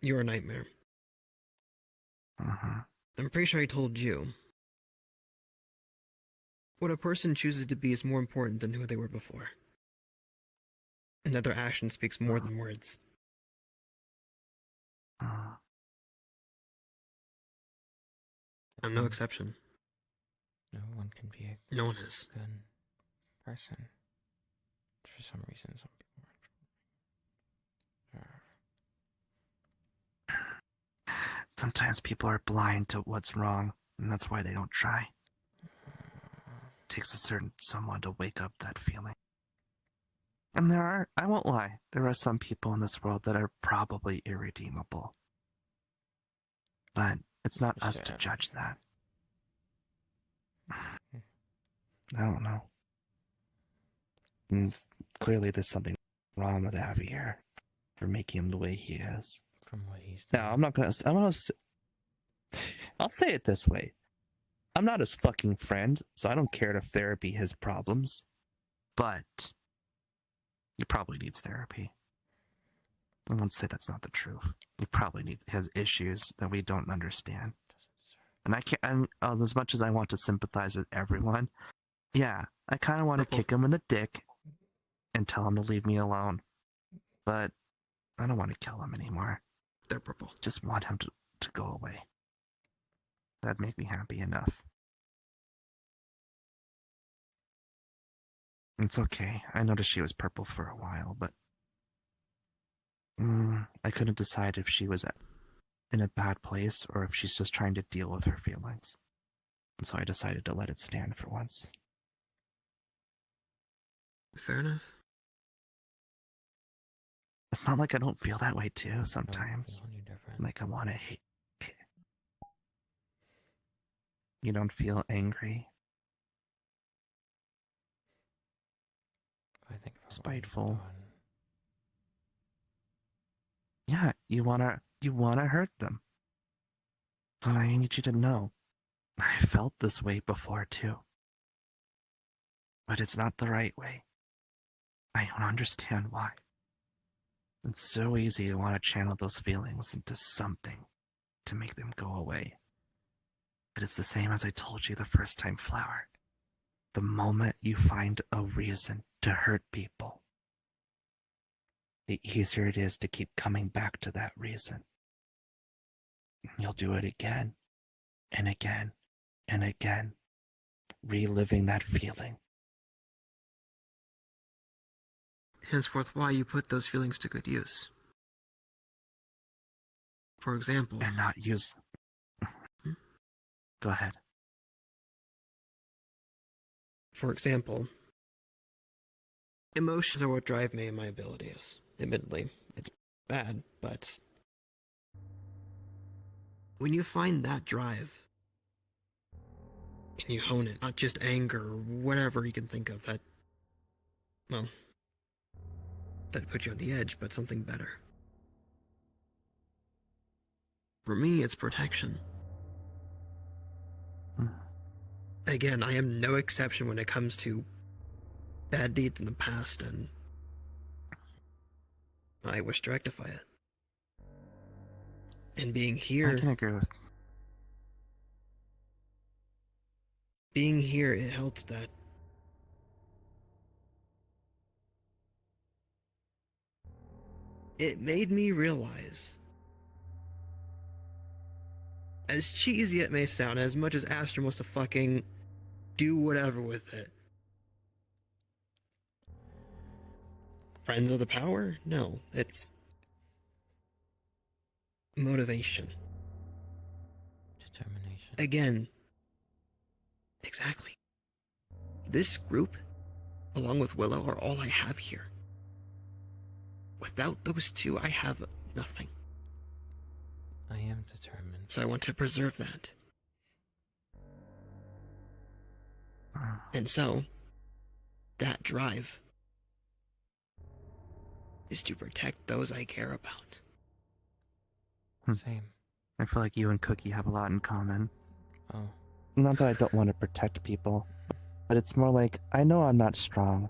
Your Nightmare. I'm pretty sure I told you. What a person chooses to be is more important than who they were before. And that their action speaks more than words. I'm no exception. No one can be a No one is. good person. For some reason, some people are. Sometimes people are blind to what's wrong, and that's why they don't try. It takes a certain someone to wake up that feeling. And I won't lie, there are some people in this world that are probably irredeemable. But it's not us to judge that. I don't know. And clearly there's something wrong with Javier for making him the way he is. From what he's doing. Now, I'll say it this way. I'm not his fucking friend, so I don't care if therapy his problems. But he probably needs therapy. I won't say that's not the truth. He probably has issues that we don't understand. And I can't, as much as I want to sympathize with everyone, yeah, I kind of want to kick him in the dick and tell him to leave me alone. But I don't want to kill him anymore. They're purple. Just want him to go away. That'd make me happy enough. It's okay. I noticed she was purple for a while, but I couldn't decide if she was in a bad place or if she's just trying to deal with her feelings. And so I decided to let it stand for once. Fair enough. It's not like I don't feel that way too sometimes. Like I want to hate. You don't feel angry? I think spiteful. Yeah, you wanna hurt them. But I need you to know, I felt this way before too. But it's not the right way. I don't understand why. It's so easy to want to channel those feelings into something to make them go away. But it's the same as I told you the first time, Flower. The moment you find a reason to hurt people, the easier it is to keep coming back to that reason. You'll do it again and again and again, reliving that feeling. Henceforth, why you put those feelings to good use. For example... And not use... Go ahead. For example, emotions are what drive me and my abilities. Admittedly, it's bad, but when you find that drive and you hone it, not just anger or whatever you can think of that, well, that put you on the edge, but something better. For me, it's protection. Again, I am no exception when it comes to bad deeds in the past, and I wish to rectify it. And being here... I can agree with... Being here, it helps that it made me realize, as cheesy it may sound, as much as Astra wants to fucking do whatever with it. Friends of the power? No, it's motivation. Determination. Again, exactly. This group, along with Willow, are all I have here. Without those two, I have nothing. I am determined. So I want to preserve that. And so, that drive is to protect those I care about. Same. I feel like you and Cookie have a lot in common. Oh. Not that I don't want to protect people, but it's more like, I know I'm not strong.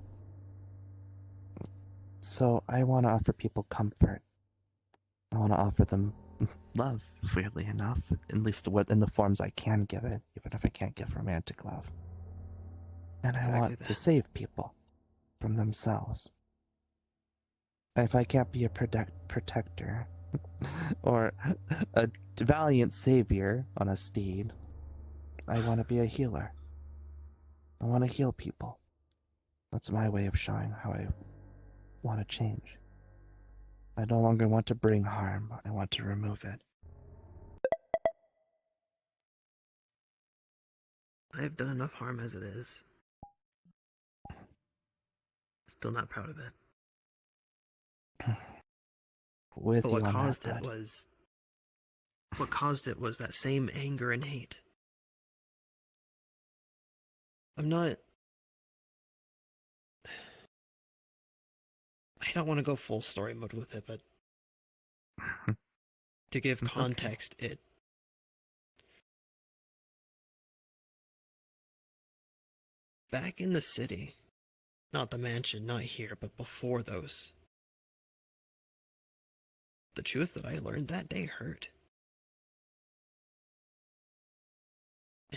So I want to offer people comfort. I want to offer them love, weirdly enough. At least in the forms I can give it, even if I can't give romantic love. And I want to save people from themselves. If I can't be a protector, or a valiant savior on a steed, I want to be a healer. I want to heal people. That's my way of showing how I want to change. I no longer want to bring harm, I want to remove it. I've done enough harm as it is. Still not proud of it. With but you what on caused that, it was... What caused it was that same anger and hate. I'm not... I don't want to go full story mode with it, but... to give context, Back in the city. Not the mansion, not here, but before those. The truth that I learned that day hurt.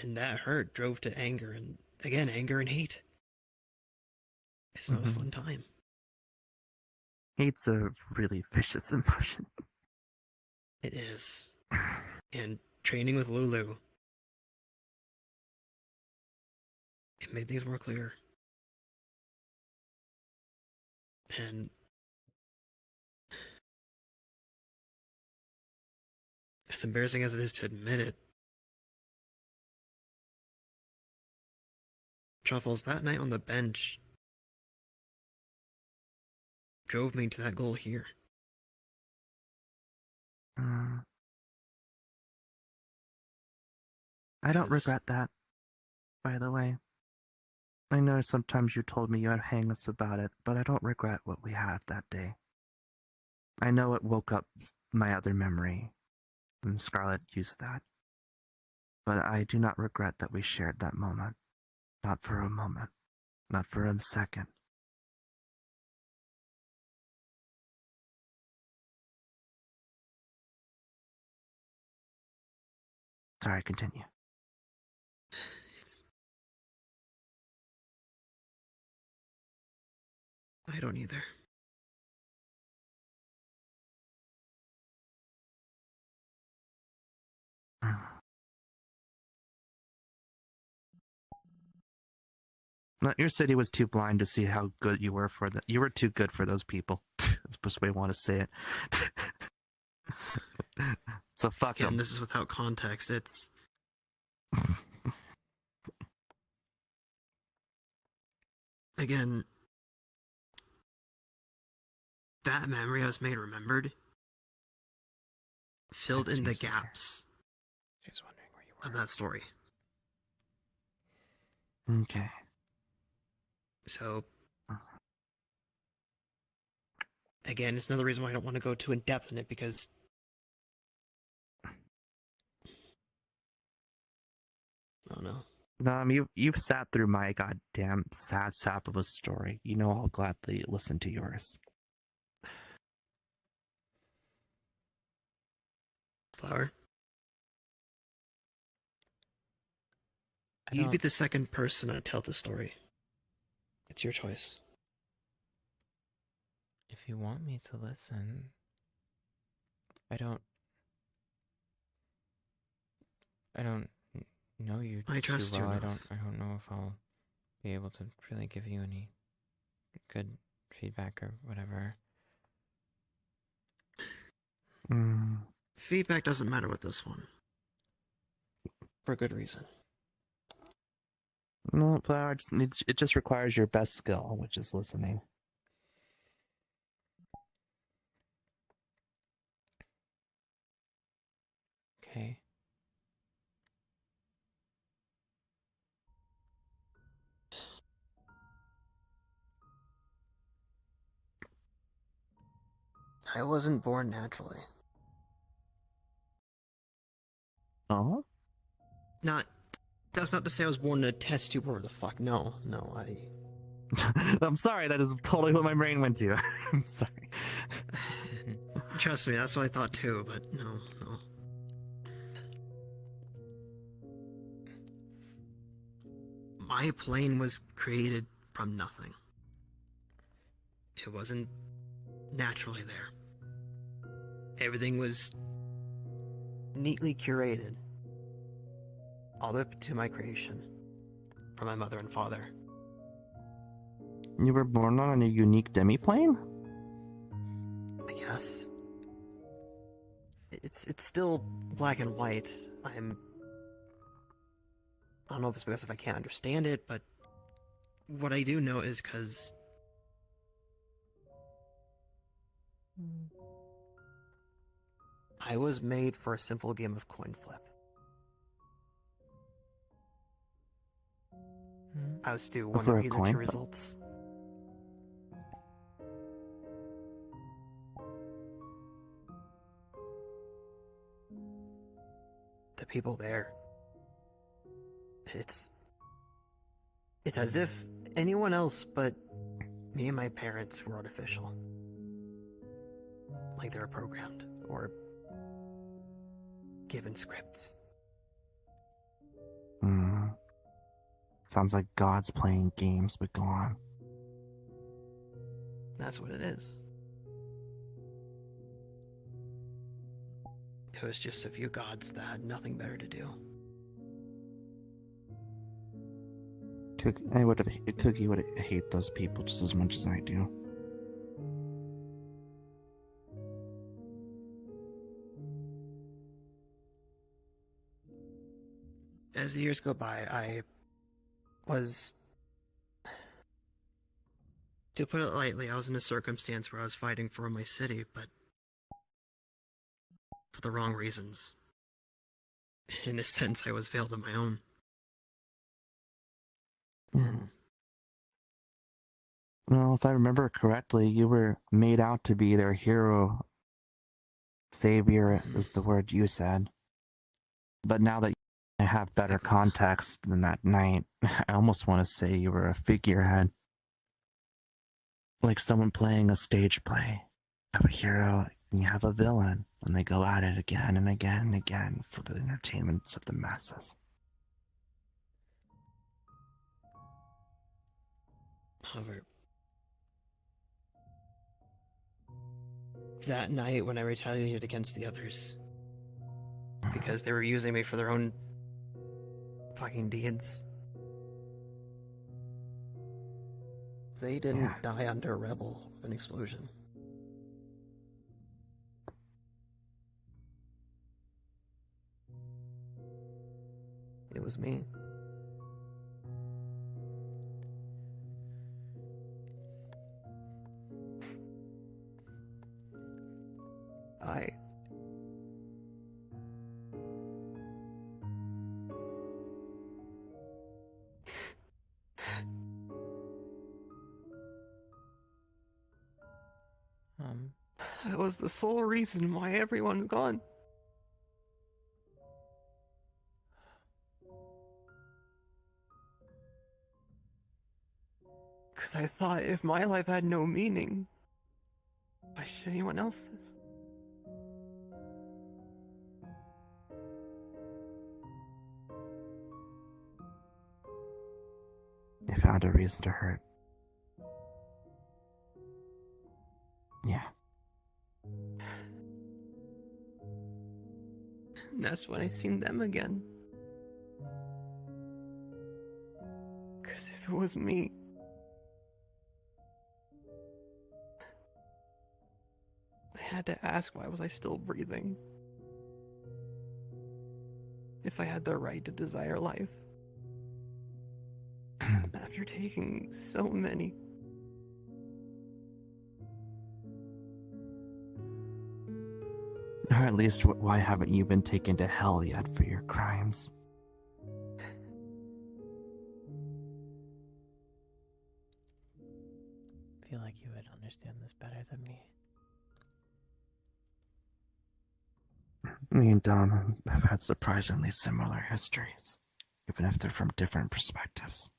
And that hurt drove to anger, and again, anger and hate. It's not a fun time. Hate's a really vicious emotion. It is. And training with Lulu, it made things more clear. And as embarrassing as it is to admit it, Truffles, that night on the bench drove me to that goal here. I don't regret that, by the way. I know sometimes you told me you had hang-ups about it, but I don't regret what we had that day. I know it woke up my other memory, and Scarlet used that. But I do not regret that we shared that moment. Not for a moment. Not for a second. Sorry, continue. I don't either. No, your city was too blind to see how good you were for you were too good for those people. That's the best way I want to say it. So fuck them. And this is without context. It's again, that memory I was made remembered filled in the gaps of that story. Okay. So, again, it's another reason why I don't want to go too in depth in it, because I don't know. You've sat through my goddamn sad sap of a story. You know I'll gladly listen to yours. Flower? You'd be the second person to tell the story. It's your choice. If you want me to listen, I don't know you I trust too you well. enough. I don't know if I'll be able to really give you any good feedback or whatever. Feedback doesn't matter with this one. For a good reason. No, Flower it just requires your best skill, which is listening. Okay. I wasn't born naturally. Oh? That's not to say I was born in a test tube or whatever the fuck. No, I'm sorry, that is totally what my brain went to. I'm sorry. Trust me, that's what I thought too, but no. My plane was created from nothing. It wasn't naturally there. Everything was neatly curated. All up to my creation. From my mother and father. You were born on a unique demi-plane? I guess. It's still black and white. I don't know if it's because if I can't understand it, but what I do know is because I was made for a simple game of coin flip. I was to do one For of a either coin two flip? results. The people there. It's It's as if anyone else but me and my parents were artificial. Like they were programmed or given scripts. Hmm. Sounds like God's playing games, but go on. That's what it is. It was just a few gods that had nothing better to do. Cookie would hate those people just as much as I do. As the years go by, I was, to put it lightly, I was in a circumstance where I was fighting for my city, but for the wrong reasons. In a sense, I was failed on my own. Well, if I remember correctly, you were made out to be their hero, savior was the word you said. But now that I have better context than that night, I almost want to say you were a figurehead. Like someone playing a stage play. You have a hero and you have a villain, and they go at it again and again and again for the entertainment of the masses. However, that night when I retaliated against the others, because they were using me for their own fucking deeds, they didn't die under a rebel of an explosion. It was me. That was the sole reason why everyone's gone. Because I thought if my life had no meaning, why should anyone else's? They found a reason to hurt. Yeah. And that's when I seen them again. Because if it was me, I had to ask why was I still breathing? If I had the right to desire life. After taking so many. Or at least, why haven't you been taken to hell yet for your crimes? I feel like you would understand this better than me. Me and Dom have had surprisingly similar histories, even if they're from different perspectives.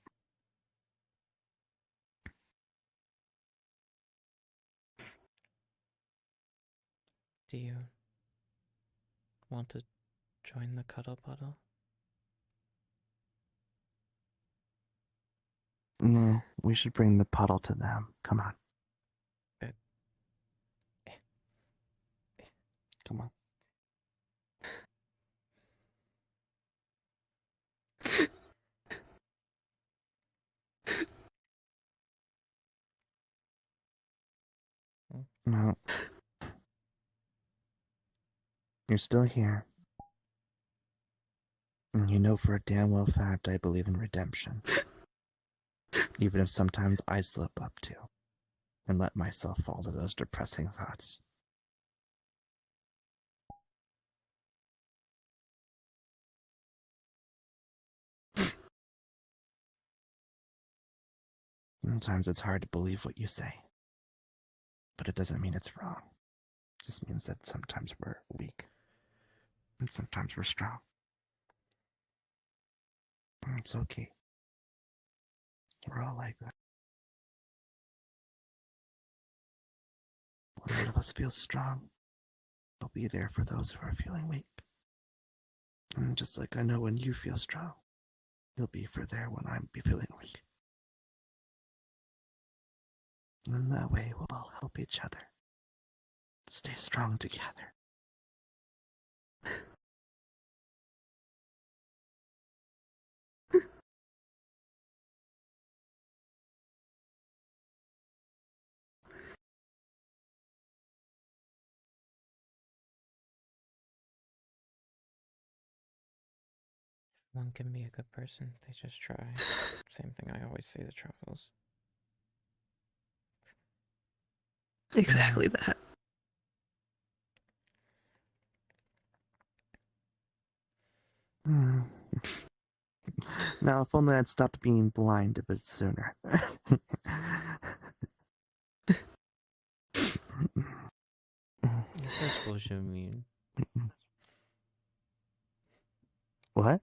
Do you want to join the cuddle puddle? No, we should bring the puddle to them. Come on. Come on. No. You're still here. And you know for a damn well fact I believe in redemption. Even if sometimes I slip up too, and let myself fall to those depressing thoughts. Sometimes it's hard to believe what you say. But it doesn't mean it's wrong. It just means that sometimes we're weak. And sometimes we're strong. It's okay. We're all like that. When one of us feels strong, I'll be there for those who are feeling weak. And just like I know when you feel strong, you'll be there when I'm feeling weak. And that way we'll all help each other. Stay strong together. One can be a good person, they just try. Same thing I always say to Truffles. Exactly that. Hmm. Now, if only I'd stopped being blind a bit sooner. This is bullshit mean. What?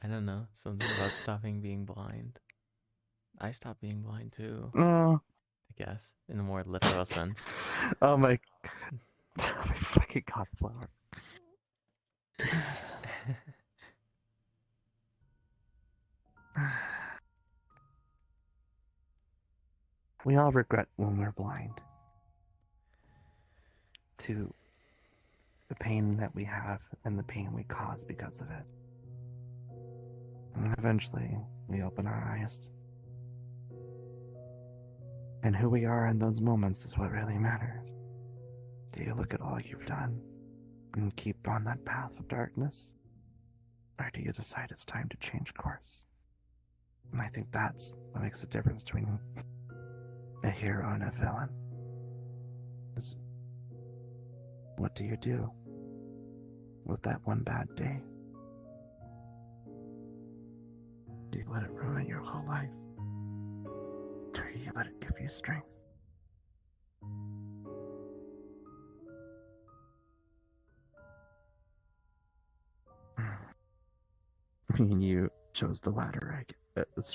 I don't know, something about stopping being blind. I stopped being blind too. Oh. I guess, in a more literal sense. Oh my fucking cauliflower. We all regret when we're blind. To the pain that we have and the pain we cause because of it. And eventually, we open our eyes. And who we are in those moments is what really matters. Do you look at all you've done and keep on that path of darkness? Or do you decide it's time to change course? And I think that's what makes the difference between a hero and a villain. Is what do you do with that one bad day? Do you let it ruin your whole life? Or do you let it give you strength? I mean, you chose the latter,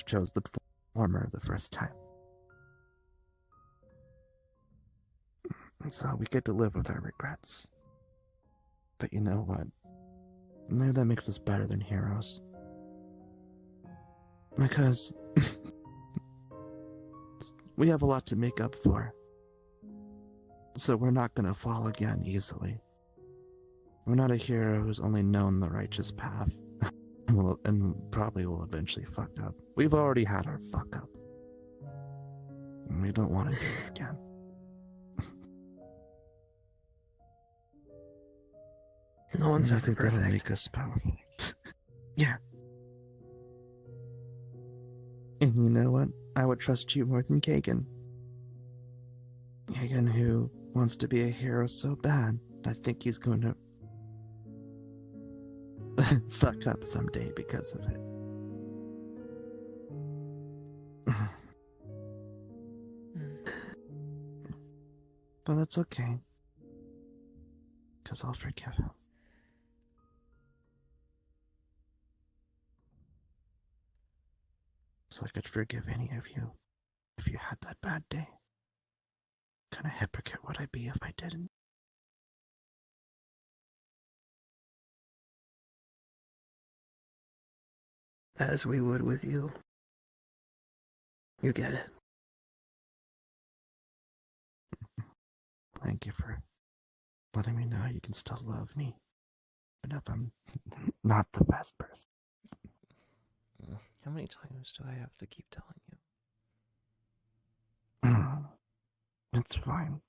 chose the former the first time. And so we get to live with our regrets. But you know what? Maybe that makes us better than heroes. Because we have a lot to make up for. So we're not gonna fall again easily. We're not a hero who's only known the righteous path. and probably will eventually fuck up. We've already had our fuck up. And we don't want to do it again. No one's I ever think that'll perfect. make us powerful. Yeah. And you know what? I would trust you more than Kagan. Kagan, who wants to be a hero so bad, I think he's going to fuck up someday because of it. But that's okay. Because I'll forgive him. So I could forgive any of you if you had that bad day. What kind of hypocrite would I be if I didn't? As we would with you. You get it. Thank you for letting me know you can still love me. Even if I'm not the best person. How many times do I have to keep telling you? It's fine.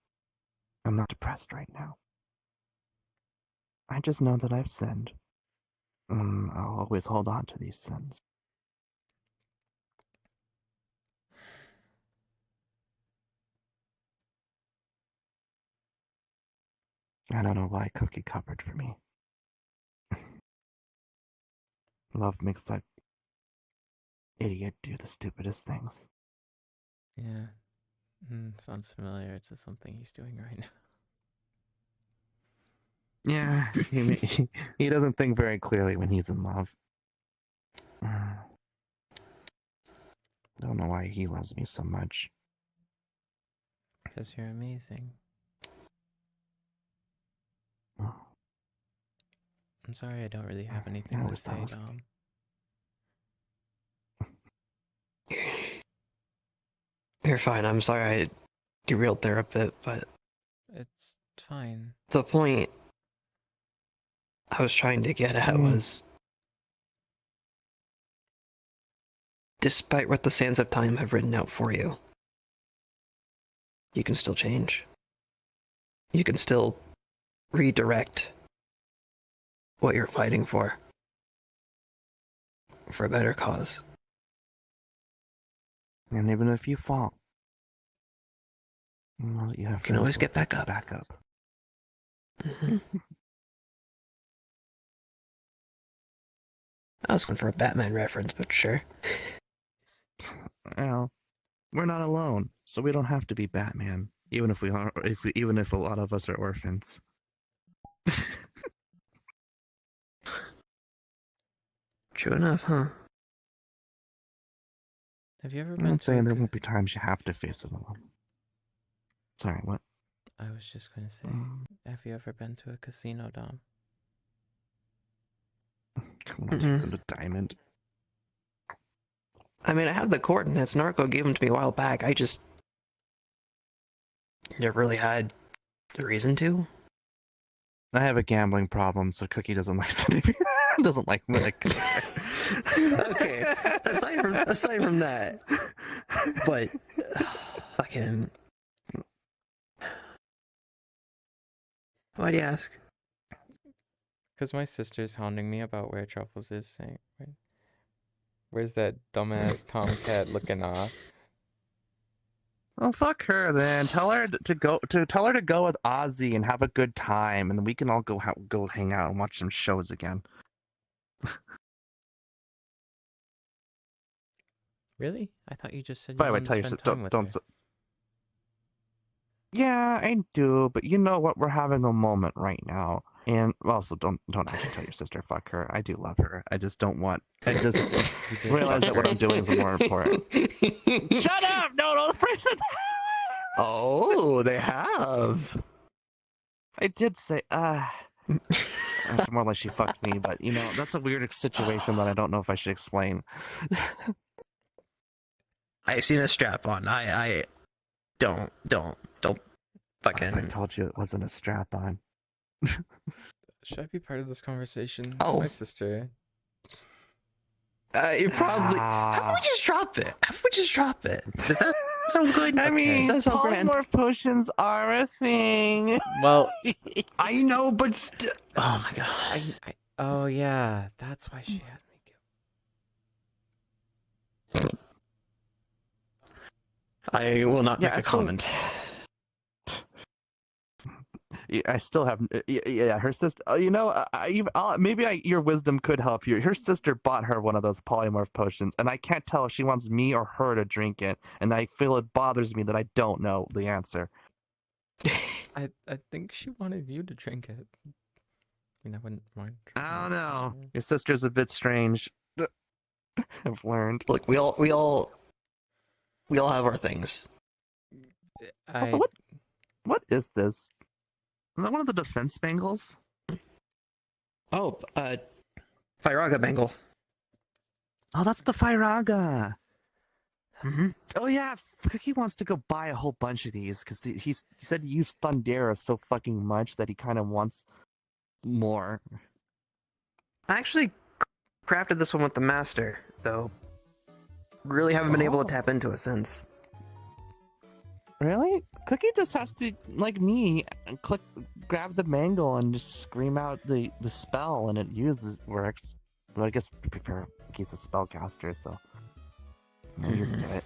I'm not depressed right now. I just know that I've sinned. I'll always hold on to these sins. I don't know why Cookie covered for me. Love makes that idiot do the stupidest things. Yeah. Sounds familiar to something he's doing right now. Yeah, he doesn't think very clearly when he's in love. I don't know why he loves me so much. Because you're amazing. Oh. I'm sorry I don't really have anything to say, Dom. You're fine. I'm sorry I derailed there a bit, but It's fine. the point I was trying to get at was, despite what the sands of time have written out for you, you can still change. You can still redirect what you're fighting for a better cause. And even if you fall, well, you can always get back up. I was going for a Batman reference, but sure. Well, we're not alone, so we don't have to be Batman. Even if even if a lot of us are orphans. True enough, huh? Have you ever I'm been not to saying there won't be times you have to face it alone. Sorry, what? I was just gonna say, have you ever been to a casino, Dom? Come on, you go to Diamond. I mean, I have the coordinates. Narco gave them to me a while back. I just never really had the reason to. I have a gambling problem, so Cookie doesn't like sending me. Doesn't like me. Okay. Aside from that, but fucking. Why do you ask? Because my sister's hounding me about where Truffles is, saying, "Where's that dumbass tomcat looking off?" Well, fuck her then. Tell her to go with Ozzy and have a good time, and then we can all go hang out and watch some shows again. Really? I thought you just said you By the way, wanted tell to your spend sister time with don't. her. Yeah, I do, but you know what? We're having a moment right now, and also don't actually tell your sister. Fuck her. I do love her. I just don't want. I just realize that what I'm doing is more important. Shut up! No, don't phrase it. Oh, they have. I did say, it's more like she fucked me, but you know, that's a weird situation that I don't know if I should explain. I've seen a strap on. I don't fucking. I told you it wasn't a strap on. Should I be part of this conversation? Oh. It's my sister. You probably. How about we just drop it? Does that sound good? I mean, does that sound grand? polymorph potions are a thing. Well, I know, but still. Oh my god. Oh yeah, that's why she had me go. I will not make a comment. I still have. Yeah, her sister. You know, maybe your wisdom could help you. Her sister bought her one of those polymorph potions, and I can't tell if she wants me or her to drink it. And I feel it bothers me that I don't know the answer. I think she wanted you to drink it. I mean, I wouldn't mind. I don't know. Your sister's a bit strange. I've learned. Look, we all have our things. Also, what is this? Is that one of the defense bangles? Oh, Firaga bangle. Oh, that's the Firaga. Mm-hmm. Oh yeah, Cookie wants to go buy a whole bunch of these because he said he used Thundera so fucking much that he kind of wants more. I actually crafted this one with the master, though. Really haven't been able to tap into it since. Really? Cookie just has to, like me, grab the mangle and just scream out the spell, and it works. But I guess to be fair, he's a spellcaster, so I'm used to it.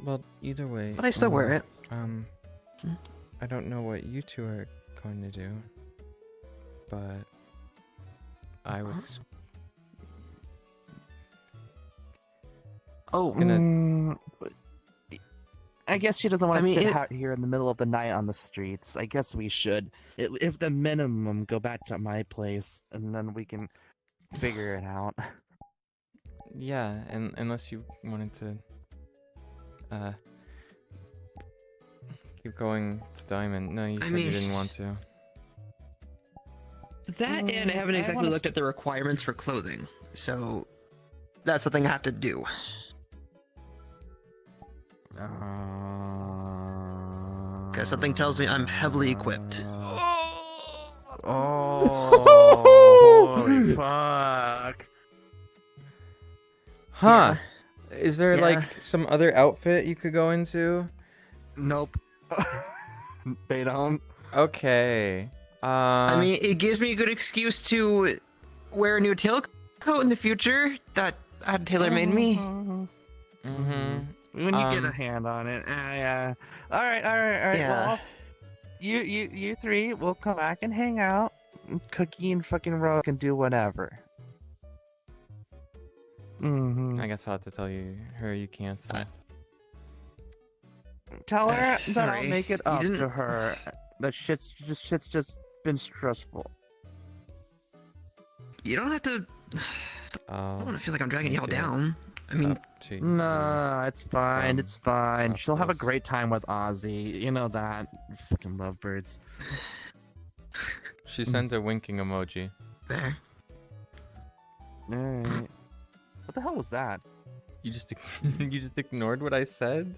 Well, either way. But I still wear it. I don't know what you two are going to do, but I was. I guess she doesn't want to sit out here in the middle of the night on the streets. I guess we should, if the minimum, go back to my place, and then we can figure it out. Yeah, and unless you wanted to keep going to Diamond. No, you said you mean- didn't want to. That and I haven't exactly looked at the requirements for clothing, so that's something I have to do. Because something tells me I'm heavily equipped. Oh, holy fuck. Huh. Is there Yeah. like some other outfit you could go into? Nope. They don't. Okay. I mean, it gives me a good excuse to wear a new tailcoat in the future that had tailor made me. Mm-hmm. When you get a hand on it. Yeah. All right. Yeah. Well, you three will come back and hang out. Cookie and fucking Ro can do whatever. I guess I'll have to tell her you can't. So. Tell her that I'll sorry. make it You up didn't- to her. That shit's just been stressful. You don't have to. I don't want to feel like I'm dragging y'all Okay. down. I mean, No, it's fine. It's fine. She'll have a Selfless. great time with Ozzy. You know that. Fucking lovebirds. She sent a winking emoji. There. Alright. What the hell was that? You just ignored what I said?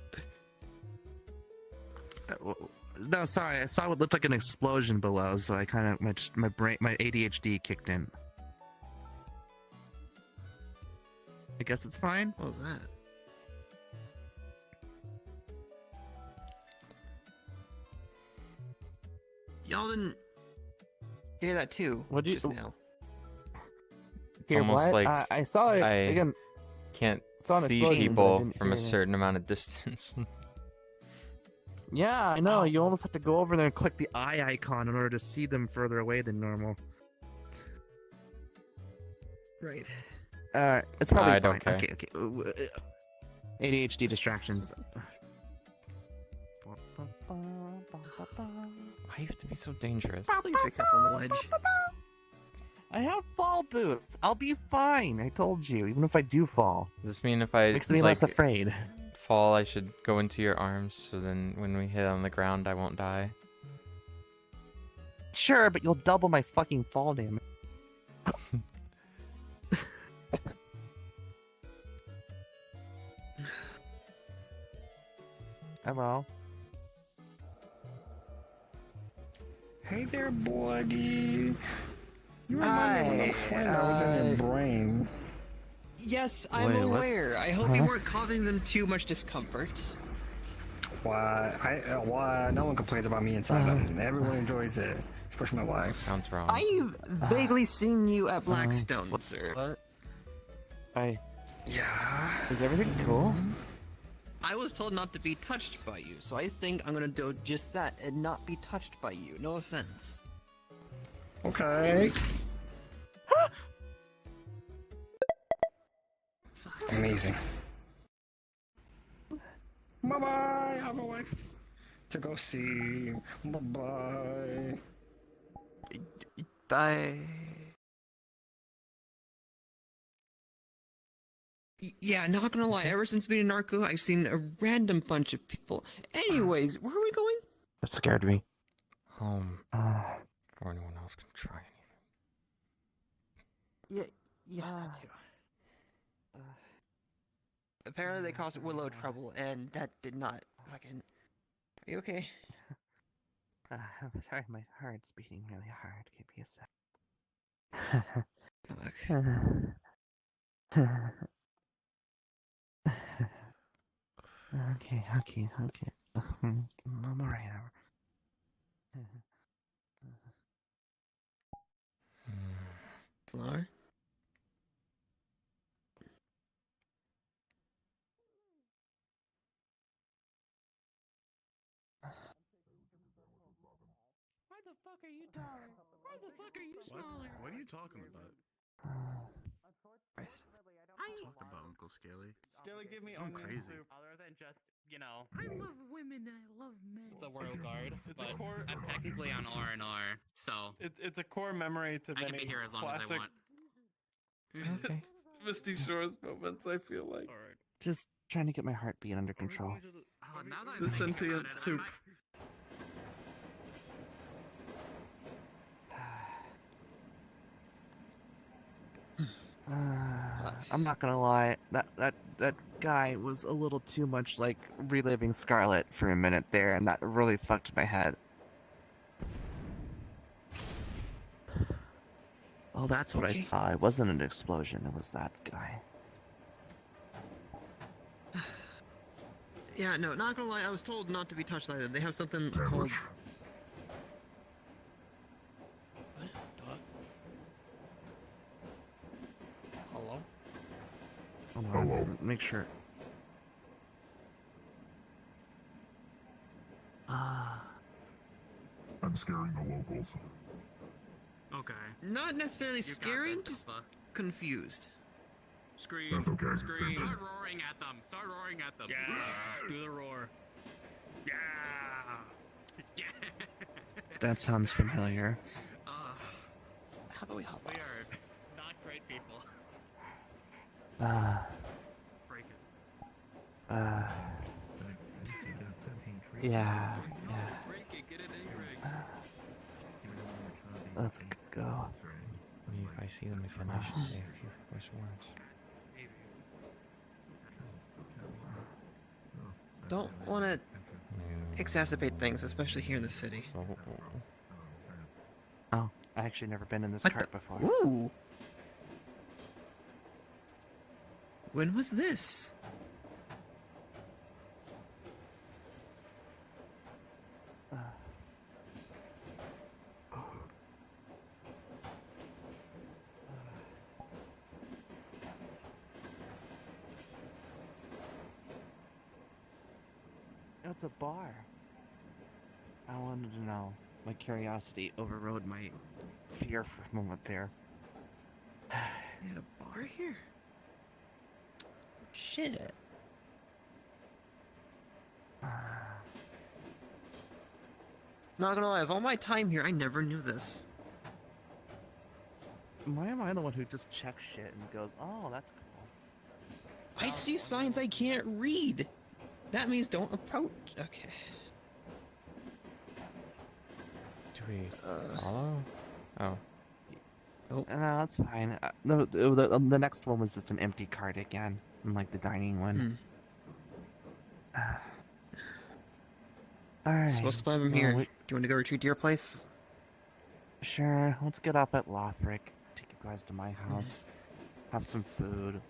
No, sorry. I saw what looked like an explosion below, so I kind of my ADHD kicked in. I guess it's fine. What was that? Y'all didn't hear that too. What do you? Just now. It's Hear almost what? like I saw it I again. can't saw an see explosion, but I people didn't from a hear it. certain amount of distance. Yeah, I know. You almost have to go over there and click the eye icon in order to see them further away than normal. Right. It's probably Alright, fine. okay. Okay. ADHD distractions. Why you have to be so dangerous? Please be careful on the ledge. I have fall boots. I'll be fine. I told you. Even if I do fall, Does this mean if I makes me less afraid. fall, I should go into your arms so then when we hit on the ground, I won't die? Sure, but you'll double my fucking fall damage. Hello. Hey there, buddy. You remind me of a friend I was in your brain. Yes, I'm Wait, what? aware. I hope you weren't causing them too much discomfort. Why? No one complains about me inside. Everyone enjoys it, especially my wife. Sounds wrong. I've vaguely seen you at Blackstone, sir. What? Yeah. Is everything cool? I was told not to be touched by you, so I think I'm gonna do just that and not be touched by you. No offense. Okay. Amazing. Bye bye. Have a wife to go see. Bye bye. Bye. Yeah, not gonna lie, ever since being a narco, I've seen a random bunch of people. Anyways, where are we going? That scared me. Home. Before anyone else can try anything. Yeah, that too. Apparently they caused Willow trouble, and that did not fucking... Are you okay? I'm sorry, my heart's beating really hard. Give me a sec. Okay. I'm alright. Hello? Why the fuck are you taller? Why the fuck are you smaller? What are you talking about? Talk about Uncle Scaly. Scaly, give me I'm onion crazy. soup. Other than just, I love women and I love men. The Royal Guard, but a core. I'm technically on R&R, so It's a core memory to I can many be here as long as I classic want. Okay. Misty Shores moments. I feel like. Just Trying to get my heartbeat under control. The sentient soup. I'm not gonna lie, that guy was a little too much like reliving Scarlet for a minute there, and that really fucked my head. Oh, that's what I saw. It wasn't an explosion, it was that guy. Yeah, no, not gonna lie, I was told not to be touched either. They have something called... Hello? Hold on, make sure. I'm scaring the locals. Okay. Not necessarily scaring, just confused. Scream. That's okay. Scream. Start roaring at them. Start roaring at them. Yeah. Do the roar. Yeah. Yeah. That sounds familiar. How about we hop We are not great people. Break it. Yeah. Break it. Get it in. Let's go. Maybe if I see them again, I should say a few first words. Don't want to exacerbate things, especially here in the city. Oh, I actually never been in this What cart the- before. Ooh! When was this? It's a bar. I wanted to know. My curiosity overrode my fear for a moment there. They had a bar here? Shit. Not gonna lie, of all my time here, I never knew this. Why am I the one who just checks shit and goes, oh, that's cool? I see signs I can't read. That means don't approach. Okay. Do we follow? Oh. No, that's fine. No, the next one was just an empty cart again, like the dining one. Alright. So we'll split them here. Do you want to go retreat to your place? Sure, let's get up at Lothric. Take you guys to my house. Have some food.